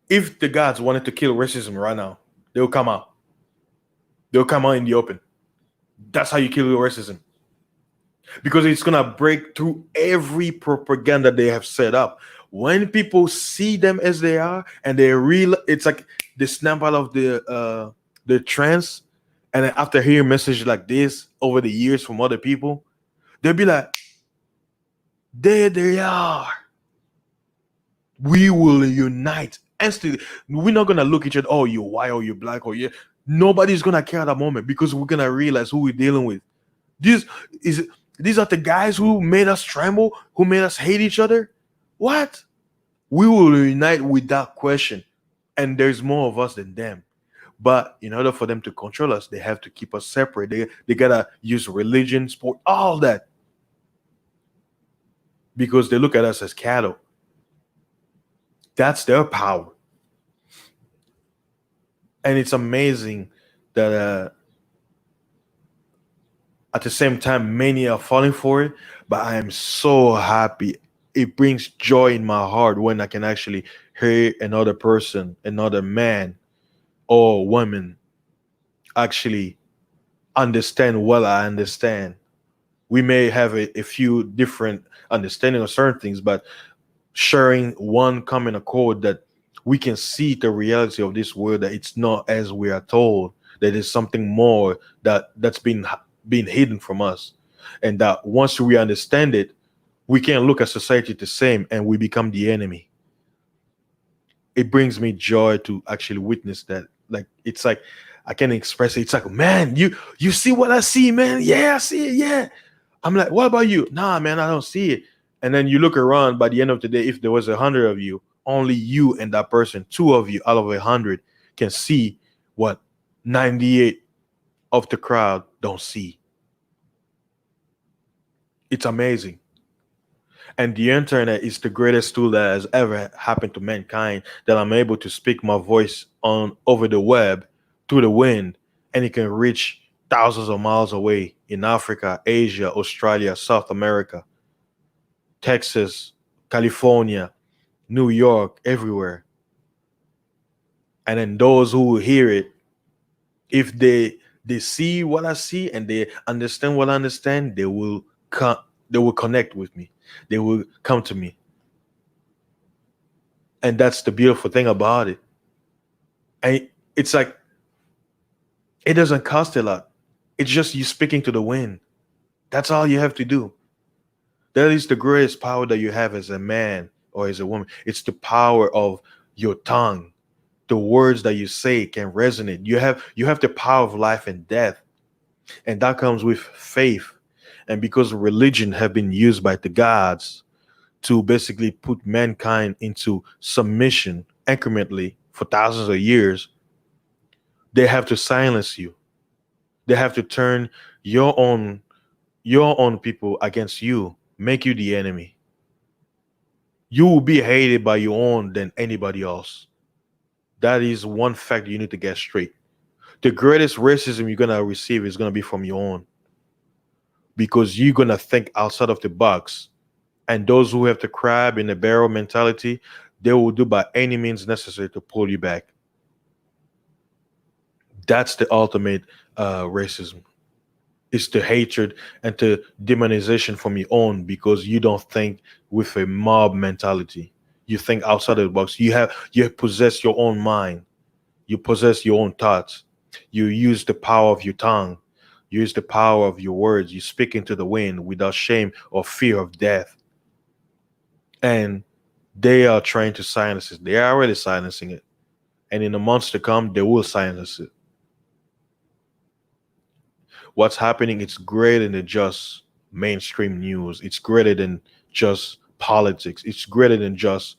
If the gods wanted to kill racism right now, they'll come out. They'll come out in the open. That's how you kill racism. Because it's gonna break through every propaganda they have set up. When people see them as they are, and they real, it's like they snap out of the trance, and then after hearing messages like this over the years from other people, they'll be like, "There they are. We will unite instantly. We're not gonna look at each other. Oh, you white or you black or you. Nobody's gonna care at that moment because we're gonna realize who we're dealing with. These is these are the guys who made us tremble, who made us hate each other. What? We will unite without question, and there's more of us than them. But in order for them to control us, they have to keep us separate. They gotta use religion, sport, all that, because they look at us as cattle. That's their power. And it's amazing that at the same time, many are falling for it, but I am so happy. It brings joy in my heart when I can actually hear another person, another man or woman actually understand what I understand. We may have a few different understanding of certain things, but sharing one common accord that we can see the reality of this world, that it's not as we are told, that there's something more that's been hidden from us, and that once we understand it, we can't look at society the same and we become the enemy. It brings me joy to actually witness that. Like, it's like I can express it. It's like, man, you see what I see, man? Yeah, I see it. Yeah. I'm like, what about you? Nah, man, I don't see it. And then you look around. By the end of the day, if there was 100 of you, only you and that person, two of you out of 100, can see what 98 of the crowd don't see. It's amazing. And the internet is the greatest tool that has ever happened to mankind, that I'm able to speak my voice on over the web through the wind, and it can reach thousands of miles away in Africa, Asia, Australia, South America, Texas, California, New York, everywhere. And then those who hear it, if they see what I see and they understand what I understand, they will connect with me. They will come to me. And that's the beautiful thing about it. And it's like, it doesn't cost a lot. It's just you speaking to the wind. That's all you have to do. That is the greatest power that you have as a man or as a woman. It's the power of your tongue. The words that you say can resonate. You have the power of life and death. And that comes with faith. And because religion have been used by the gods to basically put mankind into submission incrementally for thousands of years, they have to silence you. They have to turn your own people against you, make you the enemy. You will be hated by your own than anybody else. That is one fact you need to get straight. The greatest racism you're gonna receive is gonna be from your own, because you're gonna think outside of the box. And those who have the crab in the barrel mentality, they will do by any means necessary to pull you back. That's the ultimate racism. It's the hatred and the demonization from your own, because you don't think with a mob mentality. You think outside of the box. You possess your own mind. You possess your own thoughts. You use the power of your tongue. You use the power of your words. You speak into the wind without shame or fear of death. And they are trying to silence it. They are already silencing it. And in the months to come, they will silence it. What's happening, it's greater than just mainstream news. It's greater than just politics. It's greater than just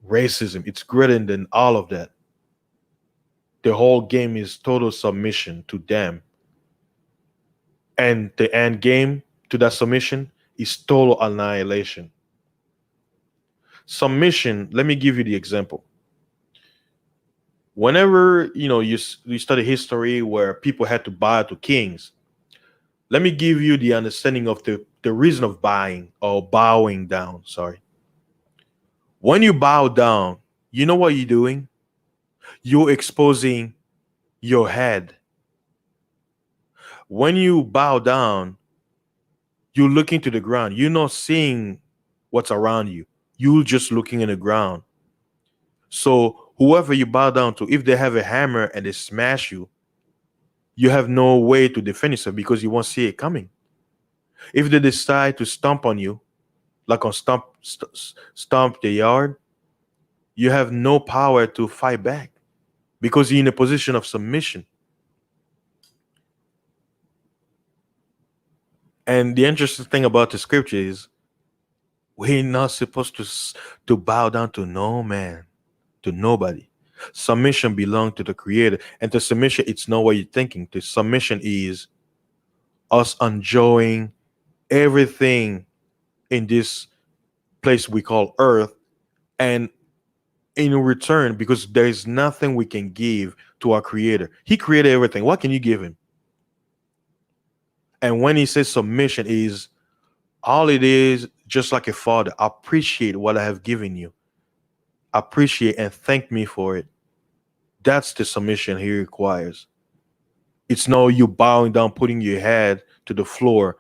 racism. It's greater than all of that. The whole game is total submission to them. And the end game to that submission is total annihilation. Submission, let me give you the example. Whenever you study history where people had to bow to kings, let me give you the understanding of the reason of bowing down. Sorry. When you bow down, You know what you're doing? You're exposing your head. When you bow down, you're looking to the ground. You're not seeing what's around you. You're just looking in the ground. So whoever you bow down to, if they have a hammer and they smash you, you have no way to defend yourself because you won't see it coming. If they decide to stomp on you, like on stomp the yard, you have no power to fight back because you're in a position of submission. And the interesting thing about the scripture is we're not supposed to bow down to no man, to nobody. Submission belongs to the creator. And the submission, it's not what you're thinking. The submission is us enjoying everything in this place we call earth. And in return, because there's nothing we can give to our creator. He created everything. What can you give him? And when he says submission is all it is, just like a father, appreciate what I have given you. Appreciate and thank me for it. That's the submission he requires. It's no you bowing down, putting your head to the floor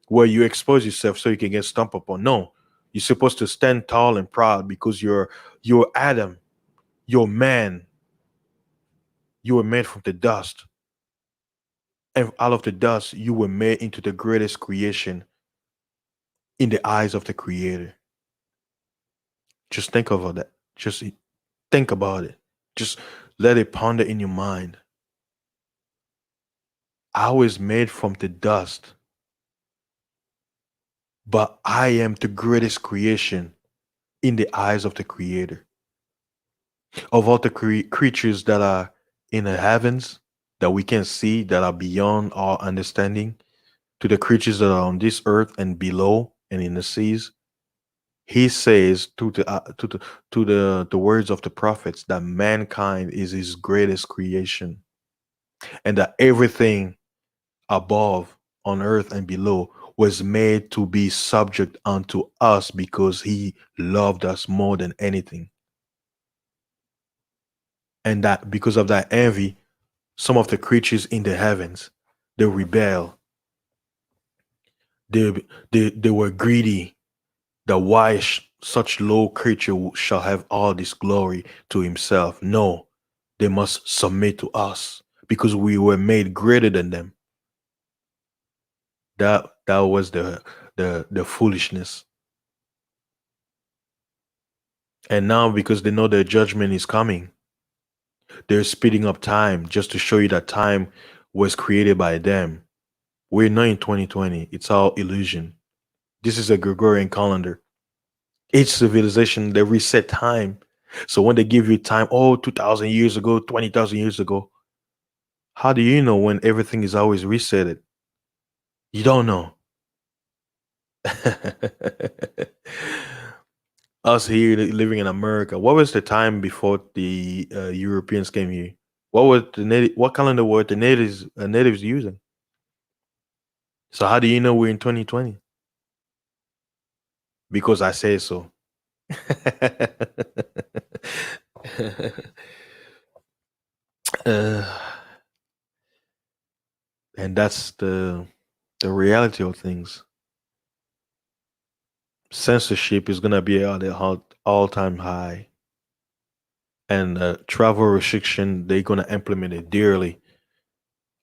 where you expose yourself so you can get stomped upon. No, you're supposed to stand tall and proud because you're Adam, you're man. You were made from the dust. And out of the dust, you were made into the greatest creation in the eyes of the creator. Just think about that. Just think about it. Just let it ponder in your mind. I was made from the dust, but I am the greatest creation in the eyes of the creator. Of all the creatures that are in the heavens, that we can see, that are beyond our understanding, to the creatures that are on this earth and below and in the seas, he says to the words of the prophets that mankind is his greatest creation, and that everything above on earth and below was made to be subject unto us because he loved us more than anything. And that because of that envy, some of the creatures in the heavens, they rebel. They were greedy. That why such low creature shall have all this glory to himself. No, they must submit to us because we were made greater than them. That was the foolishness. And now because they know their judgment is coming, they're speeding up time just to show you that time was created by them. We're not in 2020. It's all illusion. This is a Gregorian calendar. Each civilization, they reset time. So when they give you time, 2,000 years ago, 20,000 years ago, how do you know when everything is always resetted? You don't know. Us here living in America, what was the time before the Europeans came here? What calendar were the natives using? So how do you know we're in 2020? Because I say so. uh, and that's the reality of things. Censorship is gonna be at an all-time high, and travel restriction they're gonna implement it dearly.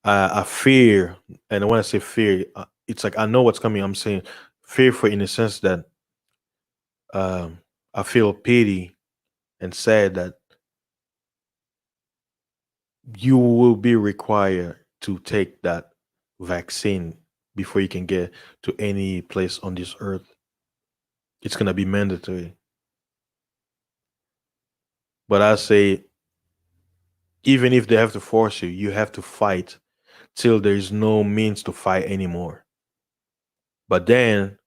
I fear, and when I say fear, it's like I know what's coming. I'm saying fearful in the sense that I feel pity and sad that you will be required to take that vaccine before you can get to any place on this earth. It's gonna be mandatory. But I say, even if they have to force you, you have to fight till there is no means to fight anymore. But then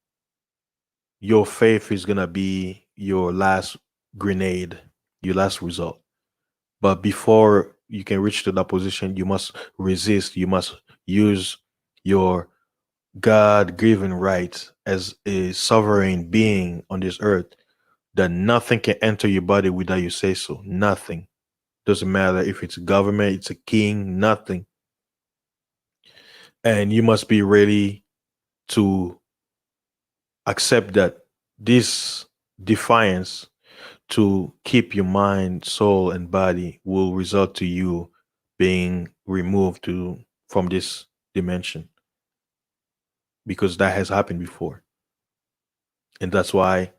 your faith is gonna be your last grenade, your last result. But before you can reach to that position, you must resist. You must use your God given rights as a sovereign being on this earth that nothing can enter your body without you say so. Nothing. Doesn't matter if it's a government, it's a king, nothing. And you must be ready to accept that this defiance to keep your mind, soul, and body will result to you being removed from this dimension, because that has happened before. And that's why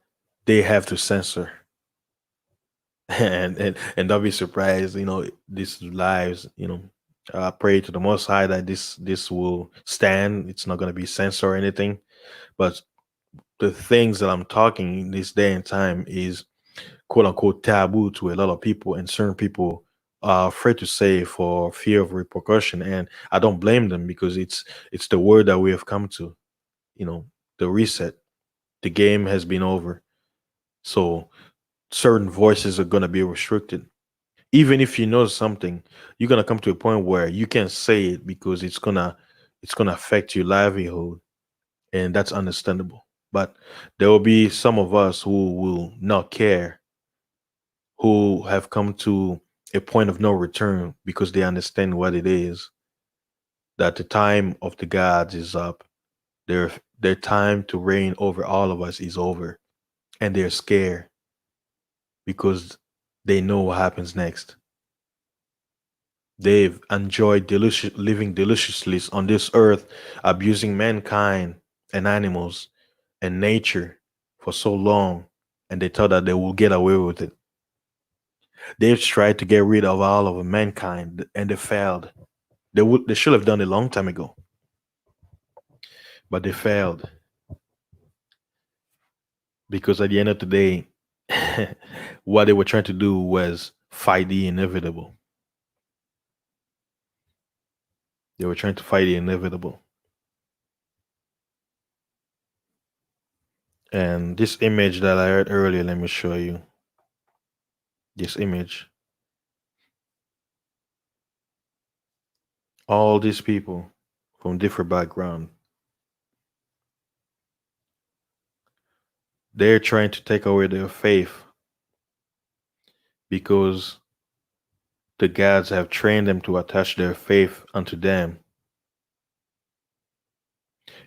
they have to censor. And don't be surprised, these lives, I pray to the Most High that this will stand. It's not going to be censored or anything. But the things that I'm talking in this day and time is quote unquote taboo to a lot of people, and certain people are afraid to say for fear of repercussion. And I don't blame them, because it's the word that we have come to, you know, the reset. The game has been over. So certain voices are gonna be restricted. Even if you know something, you're gonna come to a point where you can't say it because it's gonna affect your livelihood, and that's understandable. But there will be some of us who will not care, who have come to a point of no return because they understand what it is, that the time of the gods is up. Their time to reign over all of us is over, and they're scared because they know what happens next. They've enjoyed living deliciously on this earth, abusing mankind and animals and nature for so long, and they thought that they will get away with it. They've tried to get rid of all of mankind, and they failed. They should have done it a long time ago, but they failed, because at the end of the day, what they were trying to do was fight the inevitable. They were trying to fight the inevitable. And this image that I heard earlier, let me show you this image. All these people from different background, they're trying to take away their faith because the gods have trained them to attach their faith unto them.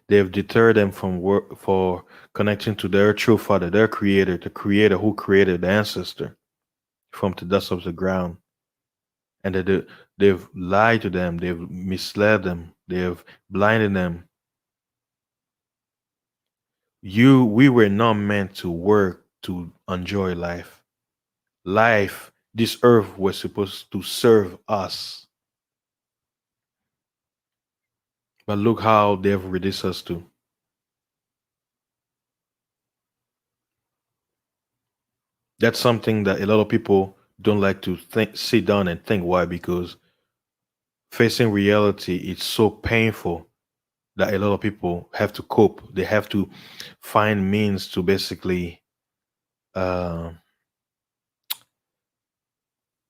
They've deterred them from work for connecting to their true father, their creator, the creator who created the ancestor from the dust of the ground. And that they've lied to them, they've misled them, they've blinded them. We were not meant to work to enjoy life. Life, this earth was supposed to serve us. But look how they've reduced us to. That's something that a lot of people don't like to sit down and think. Why? Because facing reality is so painful that a lot of people have to cope. They have to find means to basically uh,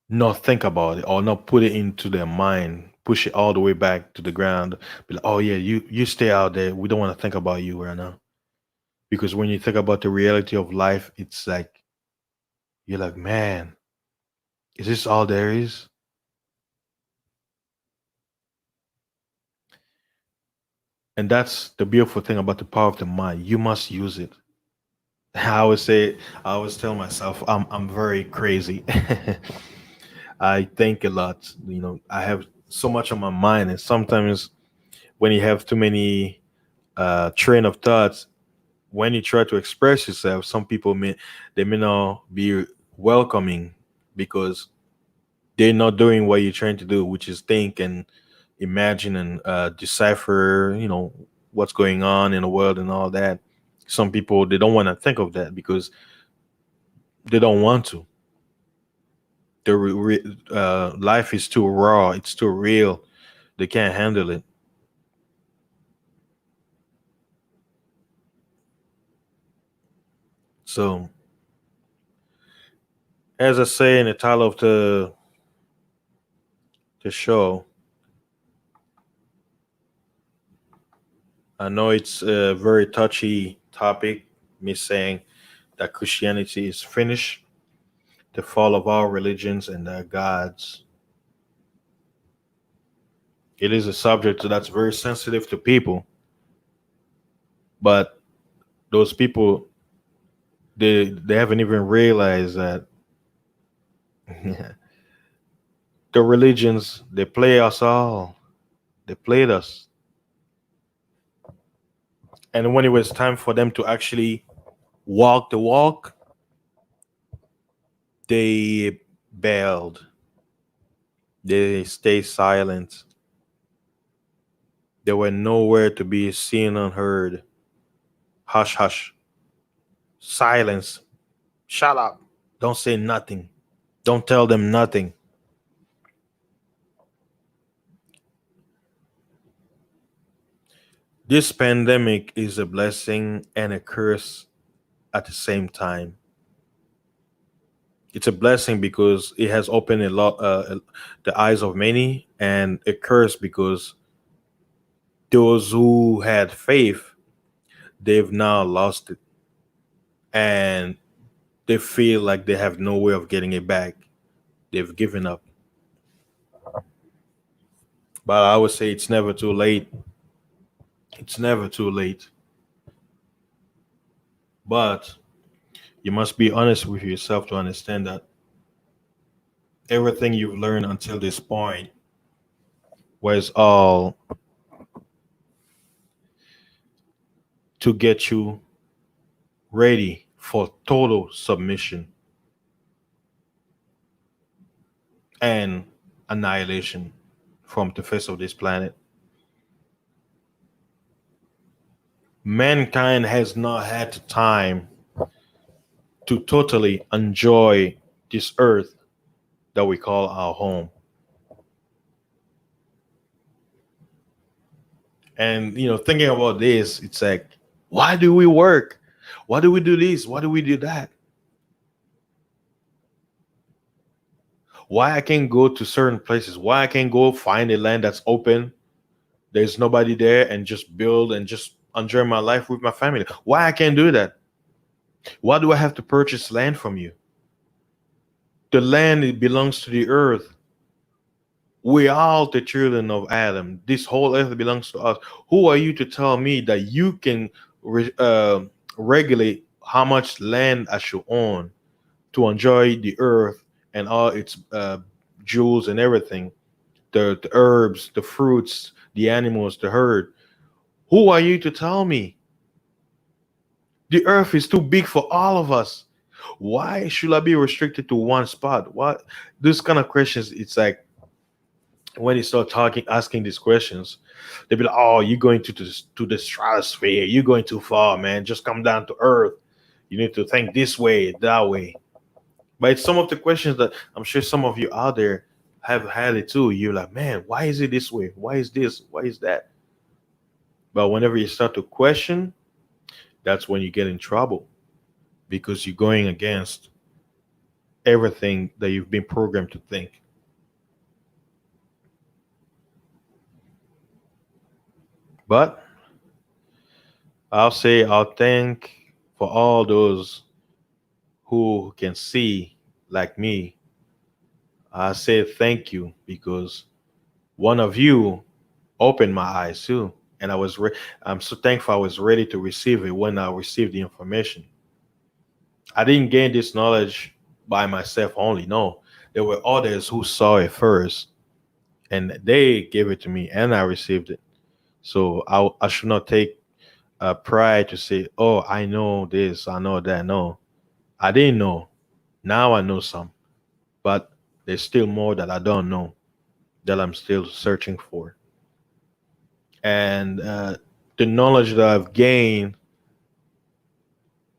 not think about it, or not put it into their mind, push it all the way back to the ground. Be like, oh yeah, you stay out there. We don't want to think about you right now. Because when you think about the reality of life, it's like you're like, man, is this all there is? And that's the beautiful thing about the power of the mind. You must use it. I always say, I always tell myself, I'm very crazy. I think a lot. I have so much on my mind, and sometimes when you have too many train of thoughts, when you try to express yourself, some people may not be welcoming, because they're not doing what you're trying to do, which is think and imagine and decipher, what's going on in the world and all that. Some people, they don't want to think of that because they don't want to. Life is too raw, it's too real. They can't handle it. So, as I say in the title of the show, I know it's a very touchy topic, me saying that Christianity is finished, the fall of all religions and their gods. It is a subject that's very sensitive to people, but those people they haven't even realized that the religions they play us all. They played us, and when it was time for them to actually walk the walk, they bailed. They stayed silent. They were nowhere to be seen and heard. Hush, hush. Silence. Shut up. Don't say nothing. Don't tell them nothing. This pandemic is a blessing and a curse at the same time. It's a blessing because it has opened a lot the eyes of many, and a curse because those who had faith, they've now lost it, and they feel like they have no way of getting it back. They've given up. But I would say it's never too late. It's never too late. But you must be honest with yourself to understand that everything you've learned until this point was all to get you ready for total submission and annihilation from the face of this planet. Mankind has not had the time to totally enjoy this earth that we call our home. And thinking about this, it's like, why do we work? Why do we do this? Why do we do that? Why I can't go to certain places? Why I can't go find a land that's open, there's nobody there, and just build and just enjoy my life with my family? Why I can't do that? Why do I have to purchase land from you? The land, it belongs to the earth. We are all the children of Adam. This whole earth belongs to us. Who are you to tell me that you can regulate how much land I should own to enjoy the earth and all its jewels and everything, the herbs, the fruits, the animals, the herd? Who are you to tell me? The earth is too big for all of us. Why should I be restricted to one spot? What These kind of questions, it's like when you start asking these questions, they be like, "Oh, you're going to the stratosphere. You're going too far, man. Just come down to earth. You need to think this way, that way." But it's some of the questions that I'm sure some of you out there have had it too. You're like, "Man, why is it this way? Why is this? Why is that?" But whenever you start to question, that's when you get in trouble, because you're going against everything that you've been programmed to think. But I'll thank for all those who can see like me. I say thank you because one of you opened my eyes too, and I'm so thankful I was ready to receive it when I received the information. I didn't gain this knowledge by myself only. No, there were others who saw it first, and they gave it to me, and I received it. So I should not take pride to say, "Oh, I know this, I know that." No, I didn't know. Now I know some, but there's still more that I don't know, that I'm still searching for. And the knowledge that I've gained,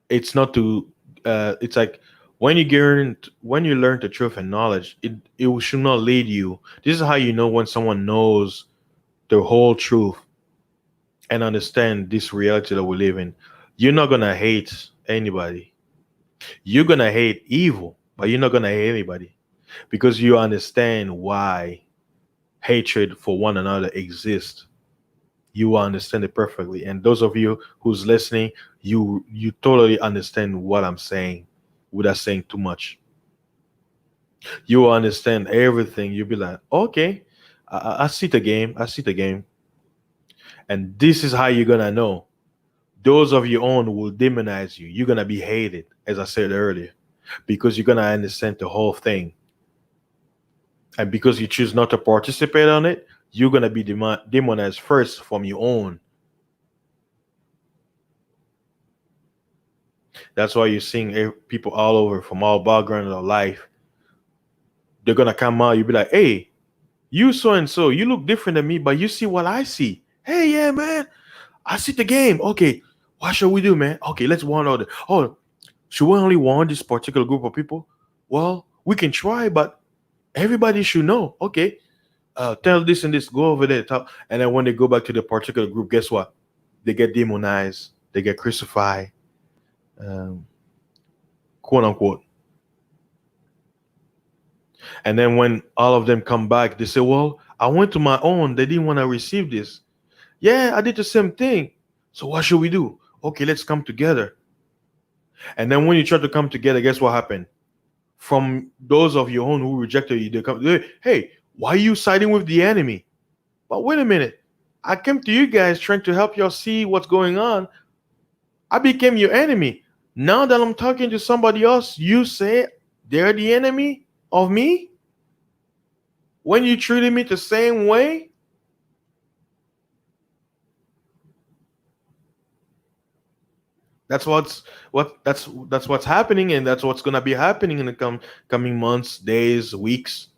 it's not to. It's like when you learn the truth and knowledge, it should not lead you. This is how you know when someone knows the whole truth and understand this reality that we live in. You're not gonna hate anybody. You're gonna hate evil, but you're not gonna hate anybody because you understand why hatred for one another exists. You will understand it perfectly. And those of you who's listening, you totally understand what I'm saying without saying too much. You will understand everything. You'll be like, okay, I see the game. I see the game. And this is how you're gonna know. Those of your own will demonize you. You're gonna be hated, as I said earlier, because you're gonna understand the whole thing. And because you choose not to participate on it, you're gonna be demonized first from your own. That's why you're seeing people all over from all backgrounds of life. They're gonna come out. You'll be like, "Hey, you so and so. You look different than me, but you see what I see. Hey, yeah, man, I see the game. Okay, what shall we do, man? Okay, let's warn all the. Oh, should we only warn this particular group of people? Well, we can try, but everybody should know. Okay, tell this and this. Go over there. And then when they go back to the particular group, guess what? They get demonized. They get crucified, um, quote unquote. And then when all of them come back, they say, "Well, I went to my own. They didn't want to receive this. Yeah, I did the same thing. So what should we do? Okay, let's come together." And then when you try to come together, guess what happened? From those of your own who rejected you, they come, "Hey, why are you siding with the enemy?" But wait a minute. I came to you guys trying to help y'all see what's going on. I became your enemy. Now that I'm talking to somebody else, you say they're the enemy of me? When you treated me the same way? That's what's happening, and that's what's gonna be happening in the coming months, days, weeks.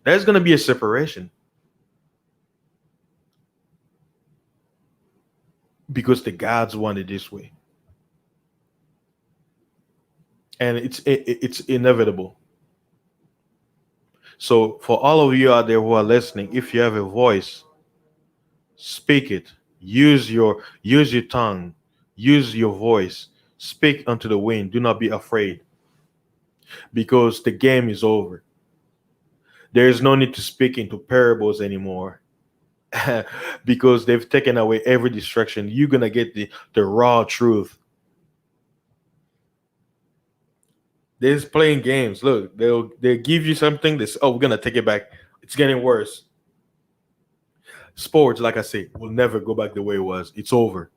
There's gonna be a separation because the gods want it this way, and it's inevitable. So for all of you out there who are listening, if you have a voice, speak it. Use your tongue, use your voice. Speak unto the wind. Do not be afraid, because the game is over. There is no need to speak into parables anymore. Because they've taken away every distraction. You're gonna get the raw truth. They're just playing games. Look, they'll give you something. This, oh, we're gonna take it back. It's getting worse. Sports, like I say, will never go back the way it was. It's over.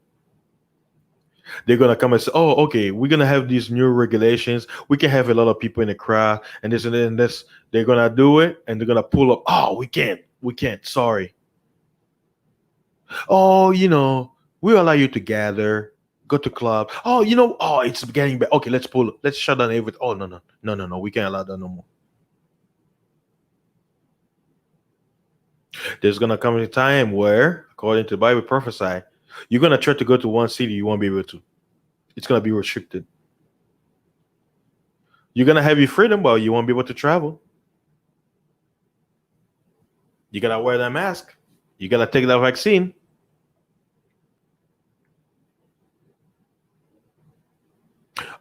They're gonna come and say, "Oh, okay, we're gonna have these new regulations. We can have a lot of people in the crowd, and this and that and this." They're gonna do it, and they're gonna pull up. "Oh, we can't. Sorry. Oh, we allow you to gather, go to club. Oh, oh, it's getting bad. Okay, let's pull. Let's shut down everything. Oh, no, no, no, no, no. We can't allow that no more." There's gonna come a time where, according to the Bible, prophesy, you're gonna try to go to one city, you won't be able to. It's gonna be restricted. You're gonna have your freedom, but you won't be able to travel. You gotta wear that mask. You gotta take that vaccine.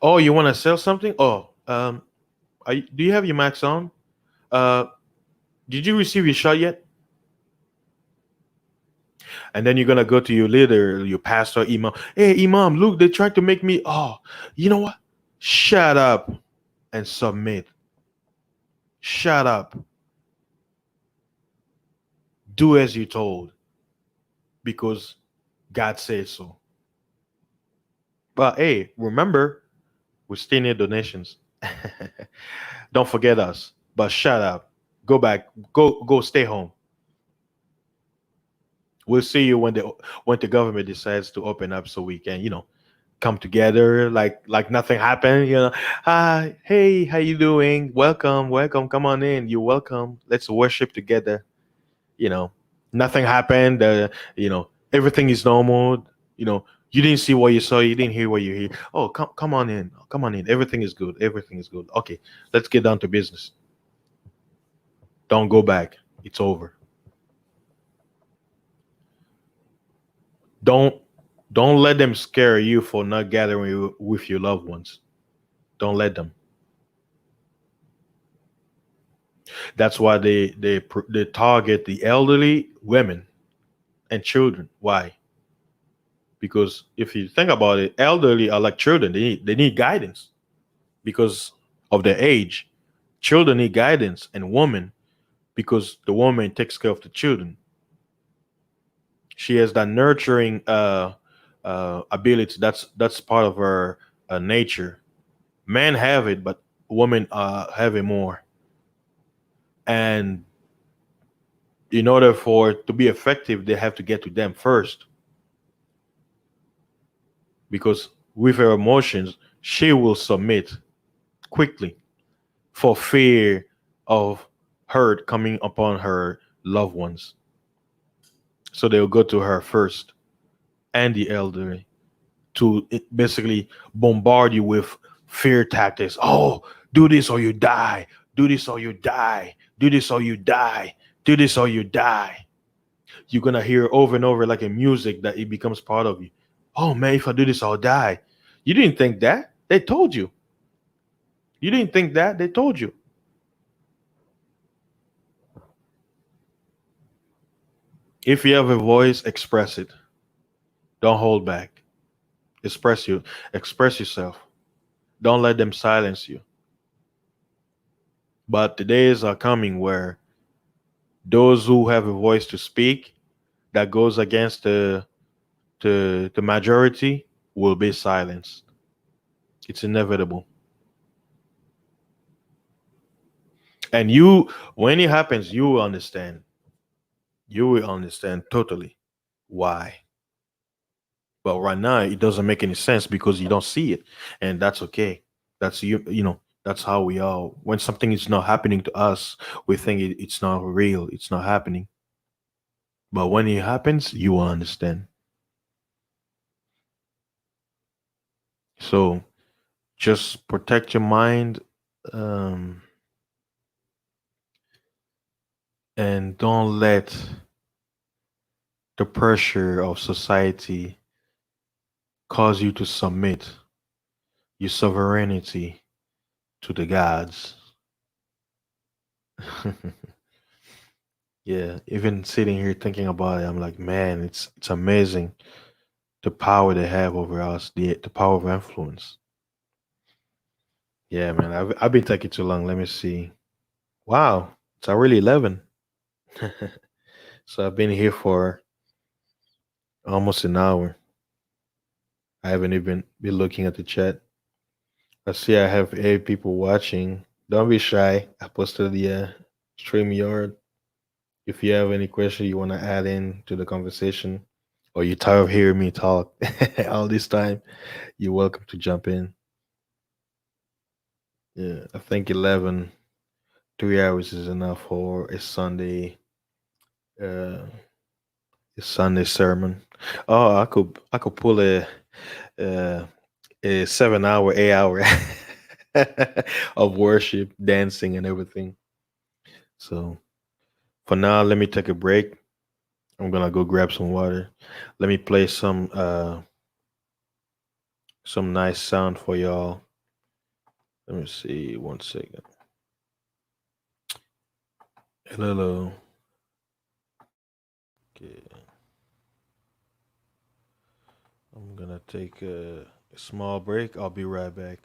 Oh, you want to sell something? Oh, do you have your mask on? Uh, did you receive your shot yet? And then you're gonna go to your leader, your pastor, imam. "Hey, imam, look, they tried to make me. Oh, you know what? Shut up and submit. Shut up. Do as you're told, because God says so." But hey, remember, we still need donations. Don't forget us. But shut up. Go back. Go. Stay home. We'll see you when the government decides to open up, so we can come together like nothing happened. Hi, hey, how you doing? Welcome, welcome. Come on in. You're welcome. Let's worship together. You know, Nothing happened. Everything is normal. You didn't see what you saw. You didn't hear what you hear. Oh, come on in. Come on in. Everything is good. Everything is good. Okay, let's get down to business. Don't go back. It's over. Don't don't let them scare you for not gathering with your loved ones. Don't let them. That's why they target the elderly women. and children. Why? Because if you think about it, elderly are like children. They need guidance because of their age. Children need guidance, and women because the woman takes care of the children. She has that nurturing ability. That's part of her nature. Men have it, but women have it more. And in order for it to be effective, they have to get to them first. Because with her emotions, she will submit quickly for fear of hurt coming upon her loved ones. So they'll go to her first and the elderly to basically bombard you with fear tactics. Oh, do this or you die. Do this or you die. Do this or you die. Do this or you die. You're gonna hear over and over like in music that it becomes part of you. Oh man, if I do this, I'll die. You didn't think that. They told you. You didn't think that. They told you. If you have a voice, express it. Don't hold back. Express yourself. Don't let them silence you. But the days are coming where those who have a voice to speak that goes against the majority will be silenced. It's inevitable. And when it happens, you will understand. You will understand totally why. But right now, it doesn't make any sense because you don't see it, and that's okay. That's you. You know, that's how we are. When something is not happening to us, we think it's not real. It's not happening. But when it happens, you will understand. So just protect your mind, um, and don't let the pressure of society cause you to submit your sovereignty to the gods. Yeah, even sitting here thinking about it, I'm like, man, it's amazing the power they have over us, the power of influence. Yeah, man, I've been taking too long. Let me see. Wow, it's already 11. So I've been here for almost an hour. I haven't even been looking at the chat. I see I have 8 people watching. Don't be shy. I posted the stream yard. If you have any question you want to add in to the conversation, or you're tired of hearing me talk all this time, you're welcome to jump in. Yeah, I think 11, 3 hours is enough for uh, a Sunday sermon. Oh, I could pull uh, a 7 hour, 8 hour of worship, dancing, and everything. So for now, let me take a break. I'm gonna go grab some water. Let me play some nice sound for y'all. Let me see 1 second. Hello. Okay. I'm gonna take a small break. I'll be right back.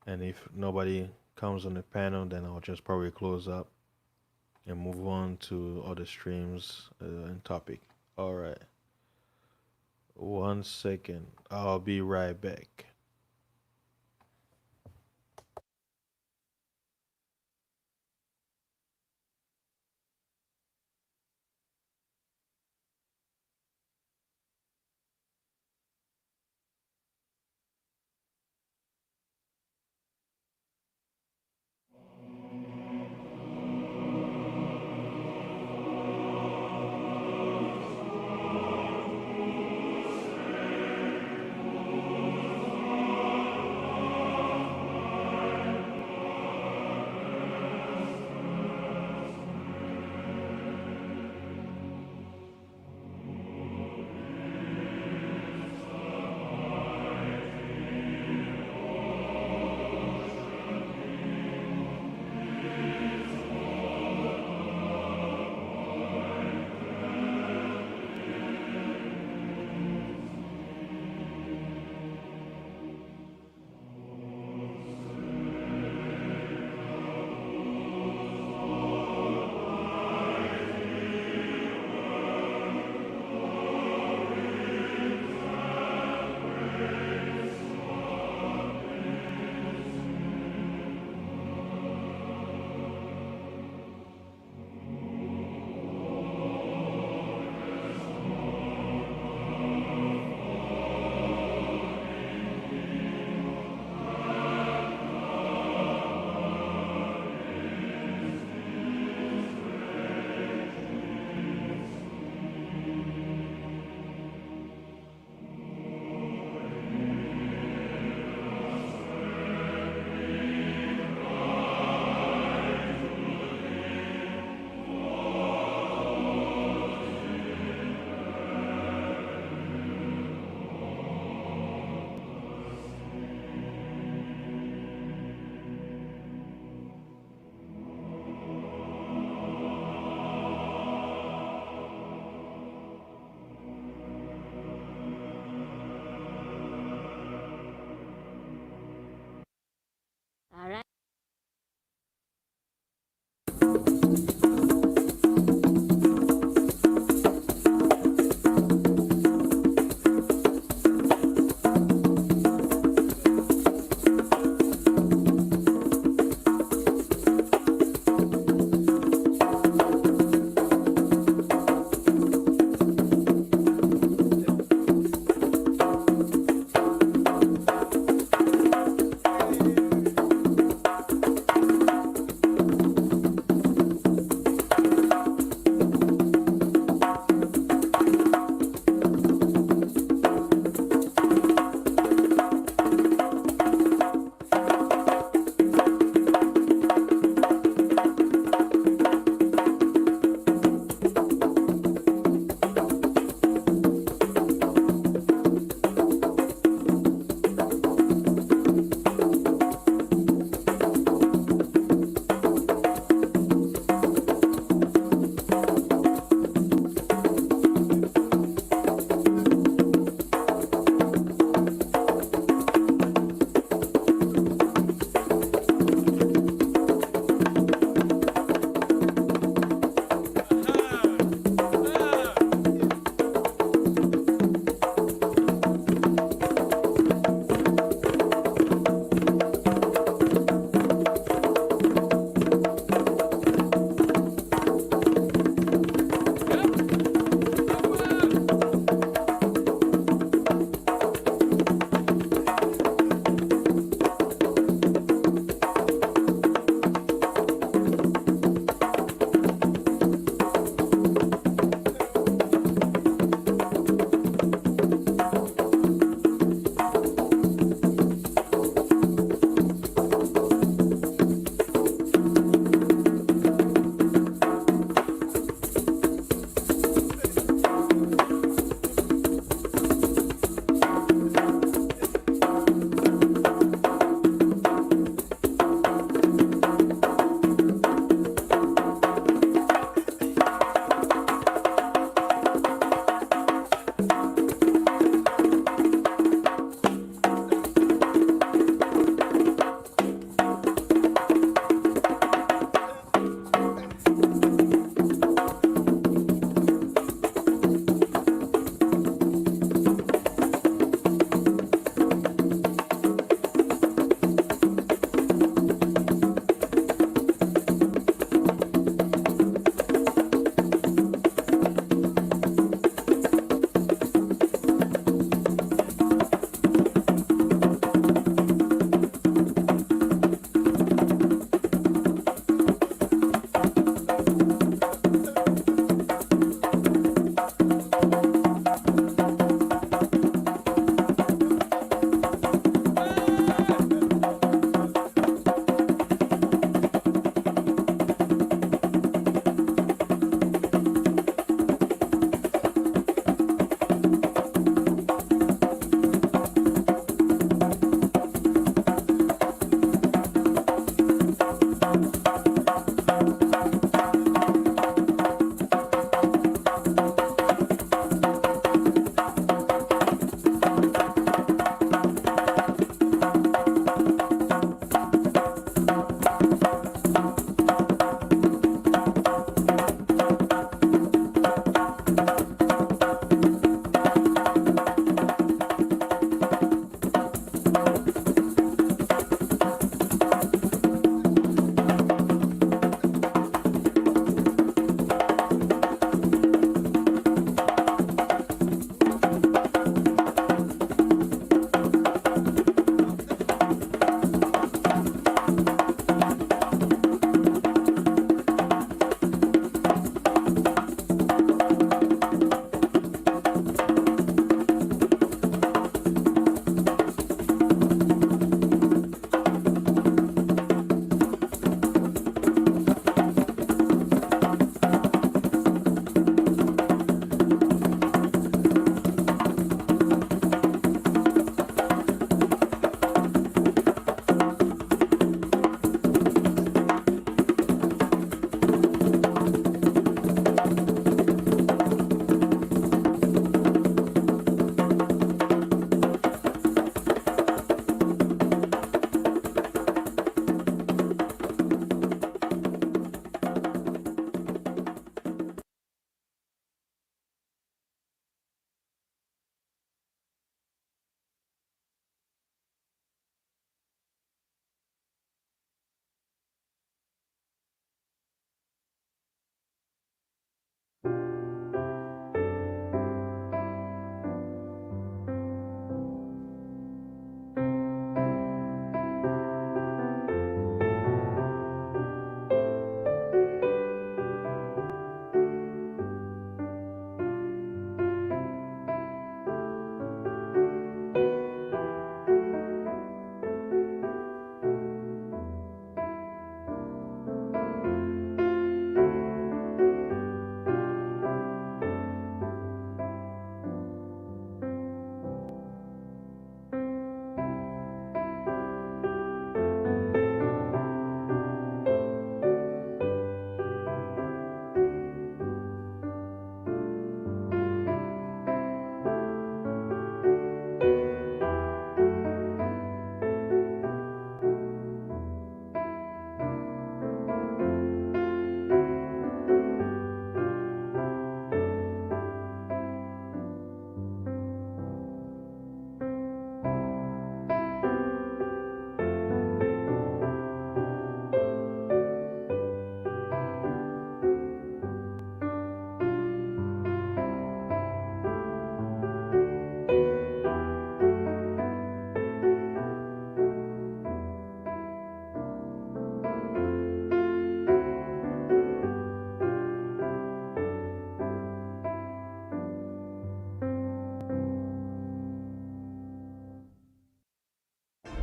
And if nobody comes on the panel, then I'll just probably close up and move on to other streams and topic. All right. 1 second. I'll be right back.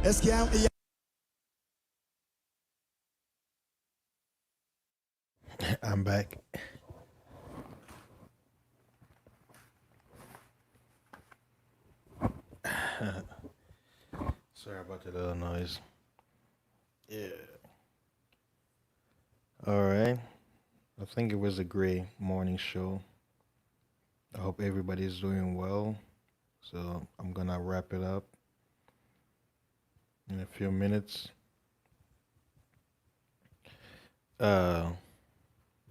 Est-ce qu'il y a, I'm back. Sorry about the little noise. Yeah. All right. I think it was a great morning show. I hope everybody's doing well. So I'm gonna wrap it up in a few minutes. Uh,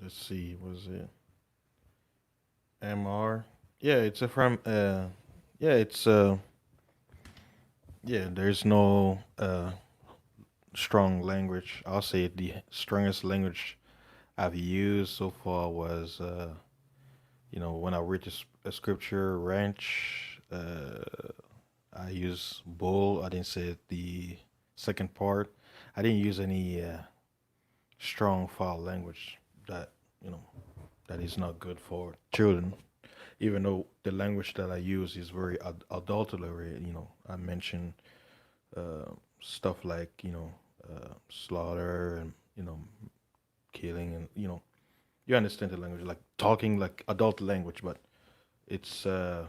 let's see, was it MR? Yeah, it's a from. Yeah, it's yeah. There's no strong language. I'll say the strongest language I've used so far was when I read a scripture, ranch. I use bull. I didn't say the second part. I didn't use any strong foul language that you know that is not good for children. Even though the language that I use is very adulterated, I mentioned stuff like slaughter and killing and you understand the language like talking like adult language, but it's uh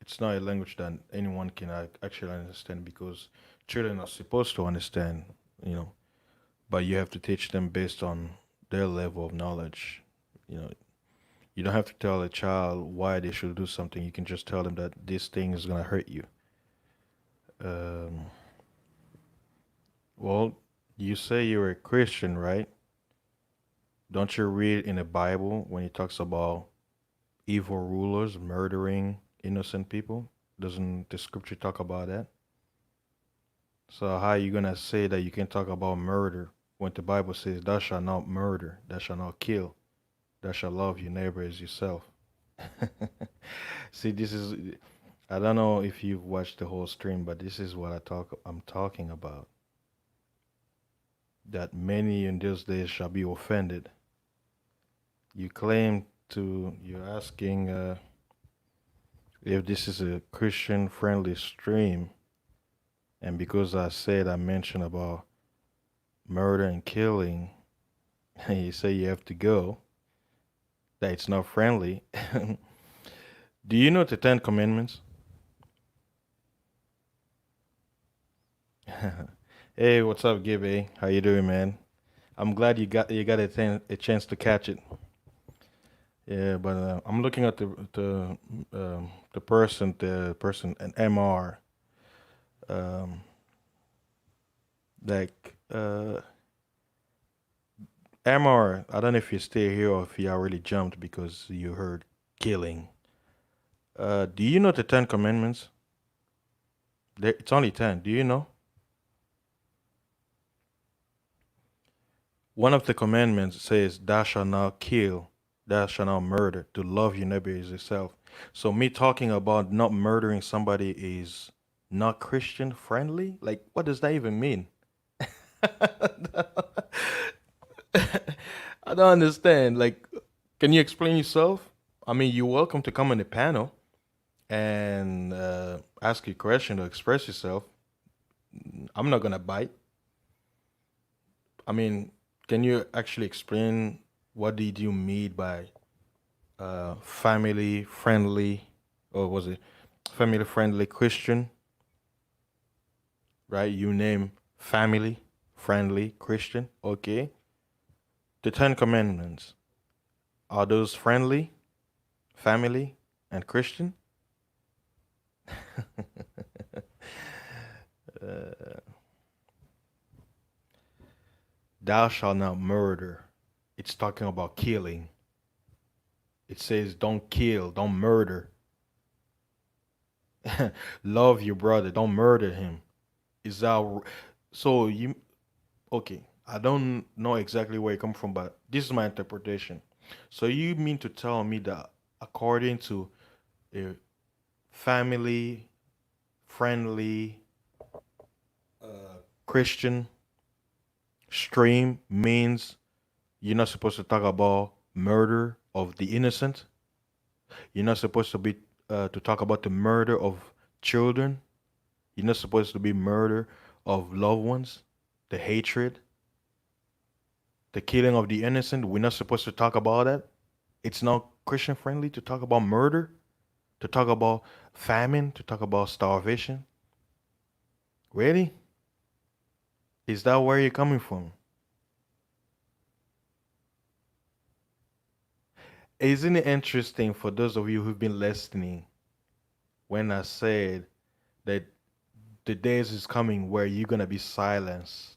it's not a language that anyone can actually understand because children are supposed to understand, you know, but you have to teach them based on their level of knowledge. You know, you don't have to tell a child why they should do something. You can just tell them that this thing is gonna hurt you. Um, well, you say you're a Christian, right? Don't you read in the Bible when it talks about evil rulers murdering innocent people? Doesn't the scripture talk about that? So how are you gonna say that you can talk about murder when the Bible says thou shalt not murder, thou shalt not kill, thou shalt love your neighbor as yourself? See, this is I don't know if you've watched the whole stream, but this is what I'm talking about. That many in those days shall be offended. You're asking if this is a Christian friendly stream, and because I mentioned about murder and killing, and you say you have to go, that it's not friendly. Do you know the Ten Commandments? Hey, what's up, Gibby? How you doing, man? I'm glad you got a chance to catch it. Yeah, but I'm looking at the person an MR um like MR. I don't know if you stay here or if you already jumped because you heard killing. Do you know the Ten Commandments? It's only 10. Do you know? One of the commandments says, "Thou shalt not kill, thou shalt not murder, to love your neighbor as yourself." So me talking about not murdering somebody is not Christian friendly? Like, what does that even mean? I don't understand. Like, can you explain yourself? I mean, you're welcome to come on the panel and ask your question or express yourself. I'm not gonna bite. I mean, can you actually explain what did you mean by family friendly, or was it family friendly Christian? Right? You name family friendly Christian. Okay. The Ten Commandments, are those friendly, family, and Christian? Thou shalt not murder. It's talking about killing. It says don't kill, don't murder. Love your brother, don't murder him. Is that so? You okay? I don't know exactly where it come from, but this is my interpretation. So you mean to tell me that according to a family friendly Christian stream means you're not supposed to talk about murder of the innocent. You're not supposed to talk about the murder of children. You're not supposed to be murder of loved ones, the hatred, the killing of the innocent. We're not supposed to talk about that. It's not Christian friendly to talk about murder, to talk about famine, to talk about starvation. Really? Is that where you're coming from? Isn't it interesting for those of you who've been listening when I said that the days is coming where you're gonna be silenced?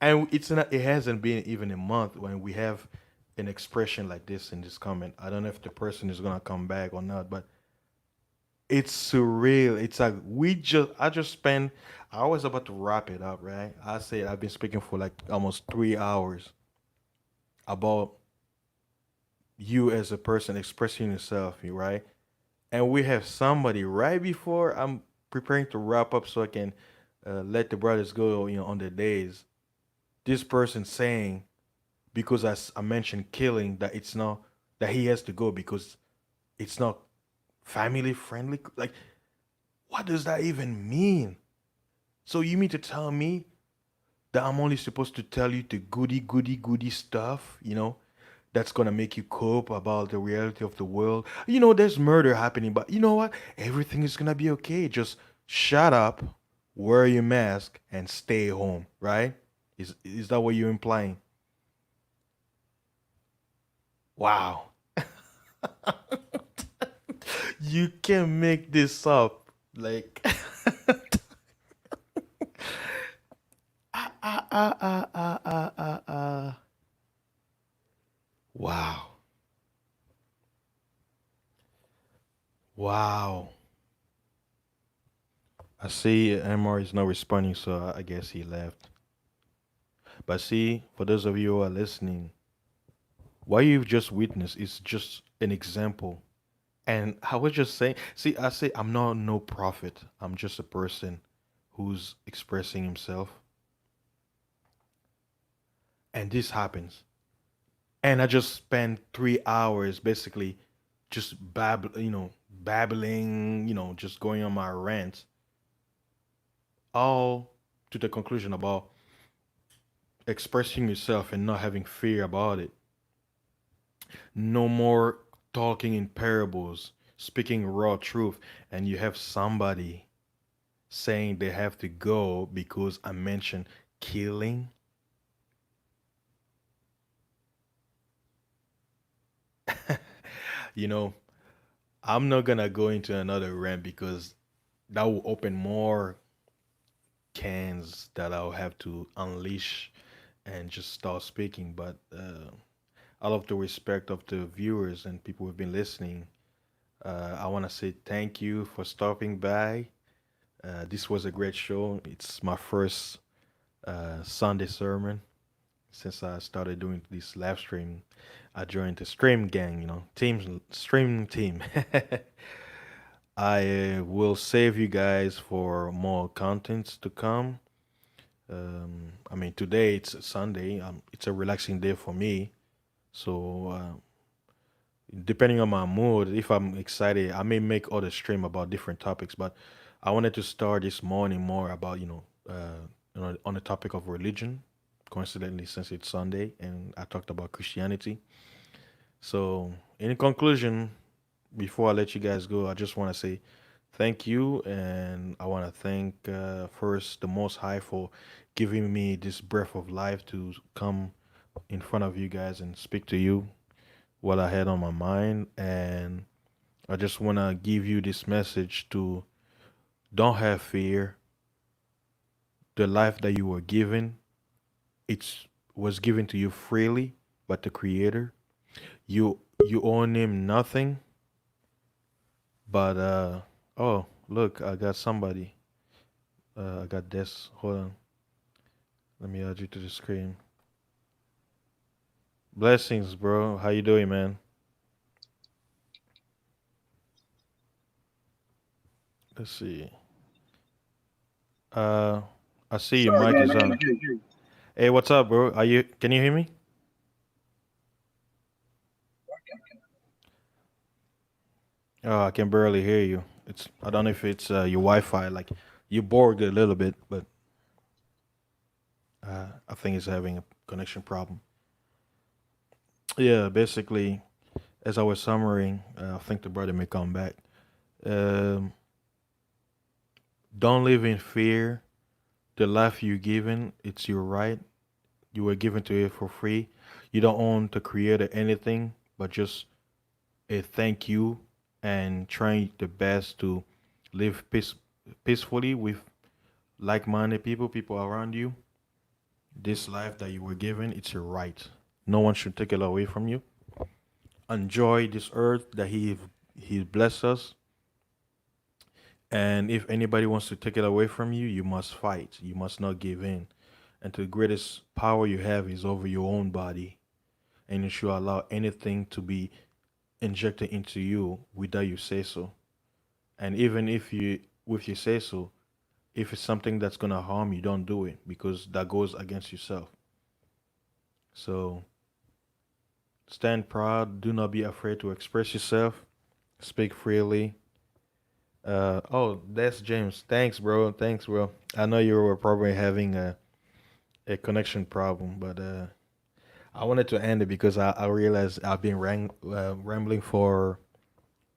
And it hasn't been even a month when we have an expression like this in this comment. I don't know if the person is gonna come back or not, but it's surreal. It's like I just spent I was about to wrap it up, right? I said I've been speaking for like almost 3 hours about you as a person expressing yourself, right? And we have somebody right before I'm preparing to wrap up so I can let the brothers go, on their days. This person saying because I mentioned killing that it's not that he has to go because it's not family friendly. Like, what does that even mean? So you mean to tell me that I'm only supposed to tell you the goody stuff, that's gonna make you cope about the reality of the world. There's murder happening, but you know what? Everything is gonna be okay. Just shut up, wear your mask, and stay home, right? Is that what you're implying? Wow. You can make this up. Like wow. Wow. I see MR is not responding, so I guess he left. But see, for those of you who are listening, what you've just witnessed is just an example. And I was just saying, see, I say I'm not no prophet. I'm just a person who's expressing himself. And this happens. And I just spent 3 hours basically just babbling, just going on my rant, all to the conclusion about expressing yourself and not having fear about it. No more talking in parables, speaking raw truth, and you have somebody saying they have to go because I mentioned killing. you know, I'm not gonna go into another rant because that will open more cans that I'll have to unleash and just start speaking. But out of the respect of the viewers and people who've been listening, I want to say thank you for stopping by. This was a great show. It's my first Sunday sermon since I started doing this live stream. I joined the stream gang, team stream team. I will save you guys for more contents to come. I mean, today it's Sunday. It's a relaxing day for me. So, depending on my mood, if I'm excited, I may make other stream about different topics. But I wanted to start this morning more about on the topic of religion. Coincidentally, since it's Sunday, and I talked about Christianity. So, in conclusion, before I let you guys go, I just want to say thank you, and I want to thank first the Most High for giving me this breath of life to come in front of you guys and speak to you what I had on my mind. And I just want to give you this message to don't have fear. The life that you were given, it was given to you freely by the Creator. You own him nothing, but oh, look, I got somebody. I got this. Hold on. Let me add you to the screen. Blessings, bro. How you doing, man? Let's see. Uh, I see your mic is on. Hey, what's up, bro? Can you hear me? Oh, I can barely hear you. It's I don't know if it's your Wi-Fi. Like you borged a little bit, but I think it's having a connection problem. Yeah, basically, as I was summarizing, I think the brother may come back. Um, don't live in fear. The life you're given, it's your right. You were given to it for free. You don't own the creator anything, but just a thank you and trying the best to live peacefully with like-minded people, people around you. This life that you were given, it's your right. No one should take it away from you. Enjoy this earth that he blessed us. And if anybody wants to take it away from you, you must fight. You must not give in. And the greatest power you have is over your own body. And you should allow anything to be injected into you without you say so. And even if you, with you say so, if it's something that's gonna harm you, don't do it because that goes against yourself. So stand proud. Do not be afraid to express yourself. Speak freely. Oh, that's James. Thanks, bro. Thanks, bro. I know you were probably having a connection problem, but I wanted to end it because I realized I've been rambling for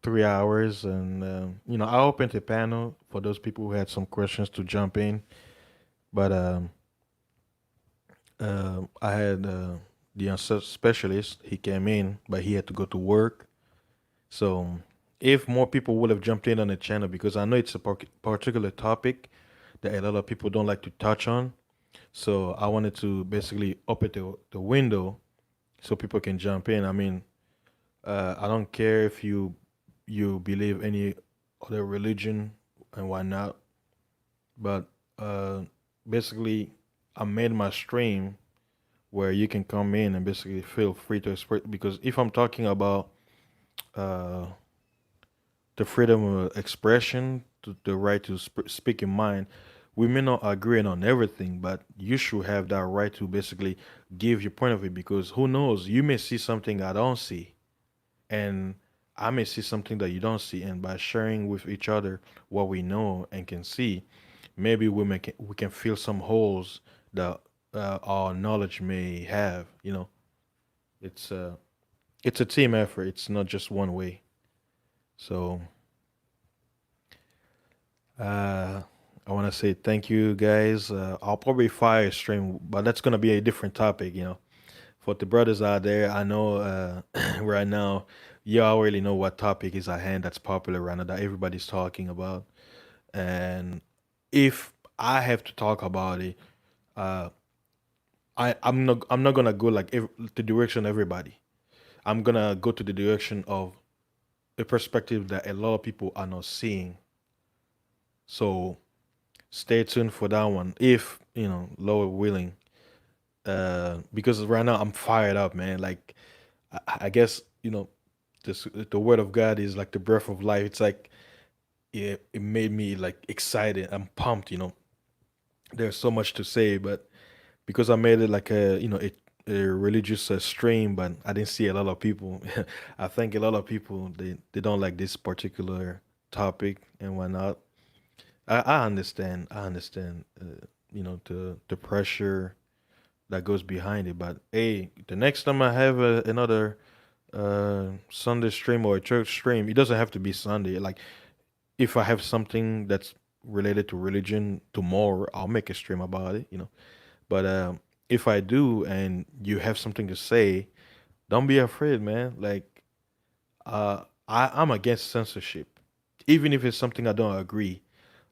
3 hours, and I opened a panel for those people who had some questions to jump in, but I had the specialist. He came in, but he had to go to work. So if more people would have jumped in on the channel, because I know it's a particular topic that a lot of people don't like to touch on. So I wanted to basically open the window so people can jump in. I mean, I don't care if you believe any other religion and whatnot, but basically I made my stream where you can come in and basically feel free to express. Because if I'm talking about uh, the freedom of expression, the right to speak your mind. We may not agree on everything, but you should have that right to basically give your point of view because who knows, you may see something I don't see, and I may see something that you don't see, and by sharing with each other what we know and can see, maybe we can fill some holes that our knowledge may have. It's it's a team effort. It's not just one way. So uh, I want to say thank you guys. I'll probably fire stream, but that's gonna be a different topic. For the brothers out there, I know right now you already know what topic is at hand that's popular right now that everybody's talking about. And if I have to talk about it, uh, I'm not gonna go like the direction of everybody. I'm gonna go to the direction of a perspective that a lot of people are not seeing. So stay tuned for that one if Lord willing. Because right now I'm fired up, man. Like I guess the word of God is like the breath of life. It's like it made me like excited. I'm pumped. There's so much to say, but because I made it like a religious stream, but I didn't see a lot of people. I think a lot of people they don't like this particular topic and whatnot. I understand. I understand. The pressure that goes behind it. But hey, the next time I have another Sunday stream or a church stream, it doesn't have to be Sunday. Like if I have something that's related to religion tomorrow, I'll make a stream about it. But if I do, and you have something to say, don't be afraid, man. Like I'm against censorship, even if it's something I don't agree.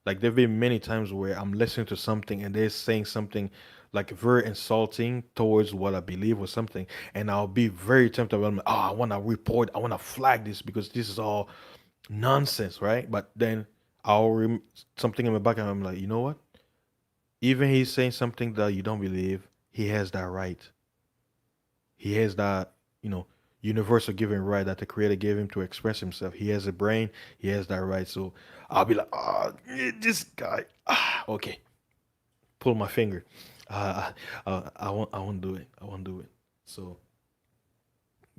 Like there've been many times where I'm listening to something and they're saying something like very insulting towards what I believe or something, and I'll be very tempted. I'm like, oh, I want to report, I want to flag this because this is all nonsense, right? But then something in my back, and I'm like, you know what? Even he's saying something that you don't believe, he has that right. He has that, universal given right that the creator gave him to express himself. He has a brain, he has that right. So I'll be like, oh, this guy, okay, pull my finger. I won't do it. I won't do it. So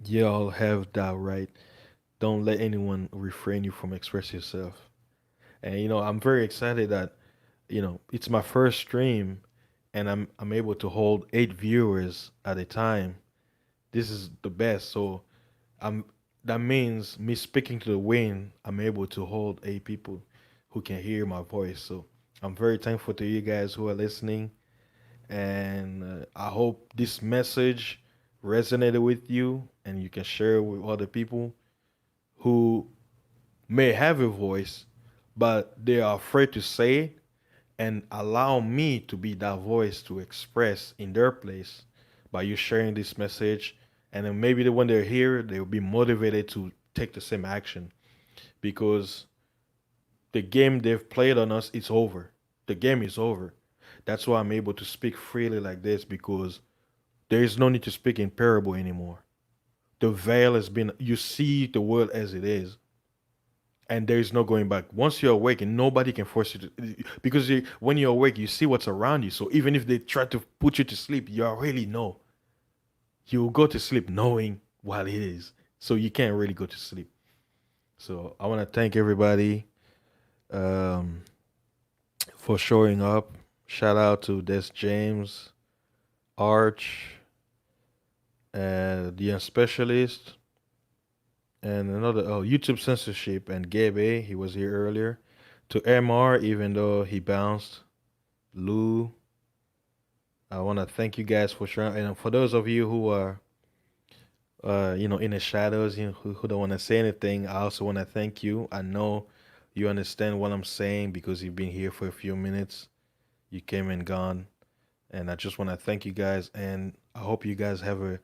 y'all have that right. Don't let anyone refrain you from express yourself. And I'm very excited that it's my first stream, and I'm able to hold 8 viewers at a time. This is the best. So I'm that means me speaking to the wind, I'm able to hold 8 people who can hear my voice. So I'm very thankful to you guys who are listening, and I hope this message resonated with you, and you can share it with other people who may have a voice, but they are afraid to say it, and allow me to be that voice to express in their place by you sharing this message. And then maybe when they're here, they'll be motivated to take the same action, because the game they've played on us is over. The game is over. That's why I'm able to speak freely like this, because there is no need to speak in parable anymore. The veil has been, you see the world as it is, and there is no going back. Once you're awake, and nobody can force you to, because when you're awake, you see what's around you. So even if they try to put you to sleep, you already know. You will go to sleep knowing what it is. So you can't really go to sleep. So I want to thank everybody um, for showing up. Shout out to Des James, Arch, the Unspecialist, and another YouTube censorship, and Gabe, he was here earlier. To MR, even though he bounced. Lou, I want to thank you guys for sharing. And for those of you who are, in the shadows, who don't want to say anything, I also want to thank you. I know you understand what I'm saying because you've been here for a few minutes. You came and gone. And I just want to thank you guys. And I hope you guys have a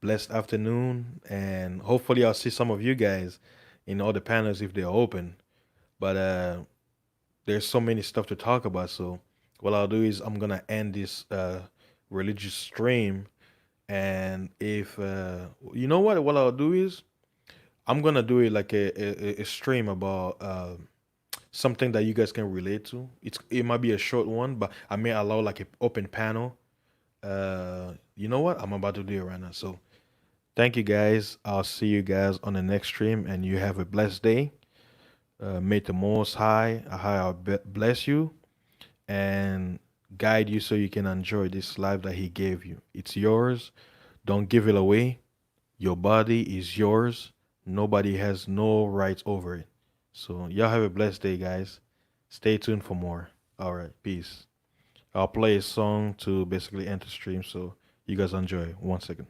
blessed afternoon. And hopefully I'll see some of you guys in all the panels if they're open. But there's so many stuff to talk about. So what I'll do is I'm going to end this religious stream. And if, you know what I'll do is I'm going to do it like a stream about something that you guys can relate to. It might be a short one, but I may allow like an open panel. You know what? I'm about to do it right now. So thank you guys. I'll see you guys on the next stream, and you have a blessed day. May the Most High bless you and guide you so you can enjoy this life that He gave you. It's yours. Don't give it away. Your body is yours. Nobody has no rights over it. So y'all have a blessed day, guys. Stay tuned for more. All right, peace. I'll play a song to basically end the stream, so you guys enjoy. 1 second.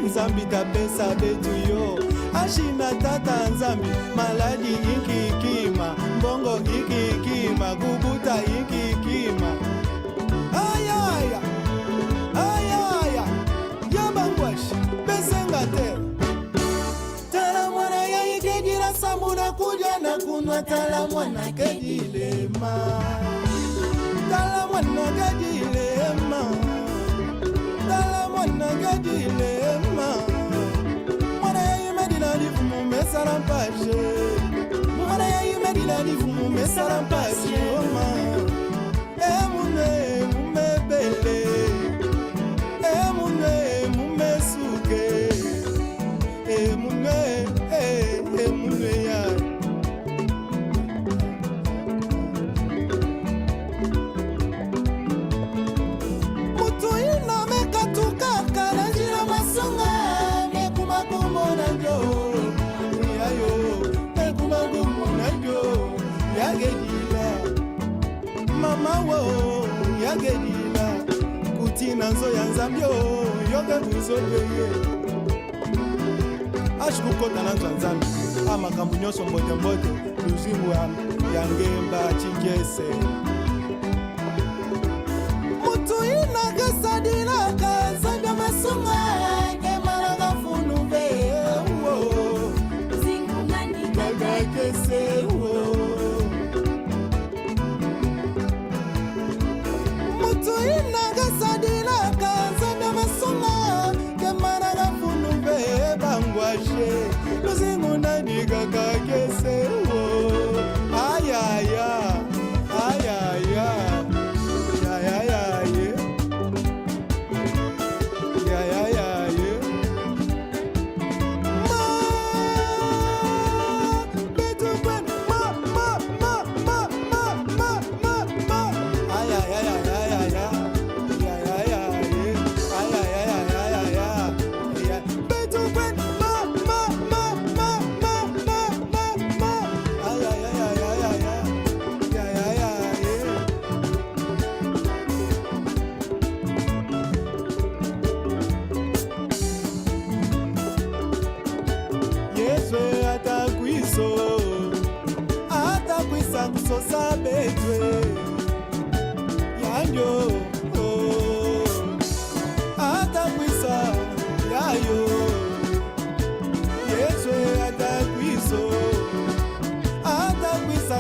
Nzambi tapesa betu yo ashina tata nzambi maladi ikikima mbongo ikikima kubuta ikikima ayaya ayaya yabangwashi besenga te tala mwana ya ikejira samuna kuja na kunwa tala mwana kejilema tala mwana kejilema tala mwana kejilema mwana ya imedila difumu mesarampashe mwana ya imedila difumu mesarampashe oma emune mumebele emune mumesuke emune emune ya mutu ina mekatuka kana jira masunga mekumakumona njo yayo mekumakumona njo yagedila mama wo yagedila kutina nzo ya nzambio yoke buzoyeye ashikukota na nzambi amakambu nyonso mbote luzimu ya ngemba chingese mutu inakasadila kazanga masunga kemaranga funube zingungandikakakese mutu inakasadila kazanga masunga kemaranga funube bangwashe luzingundandikakakese ayaya ayaya yayayaye yayayaye ma betupwen ma ayayayayaya yayayaye ayayayayaya betupwen atakwisa kusosa betwe yanyo atakwisa yayo yeswe atakwiso atakwisa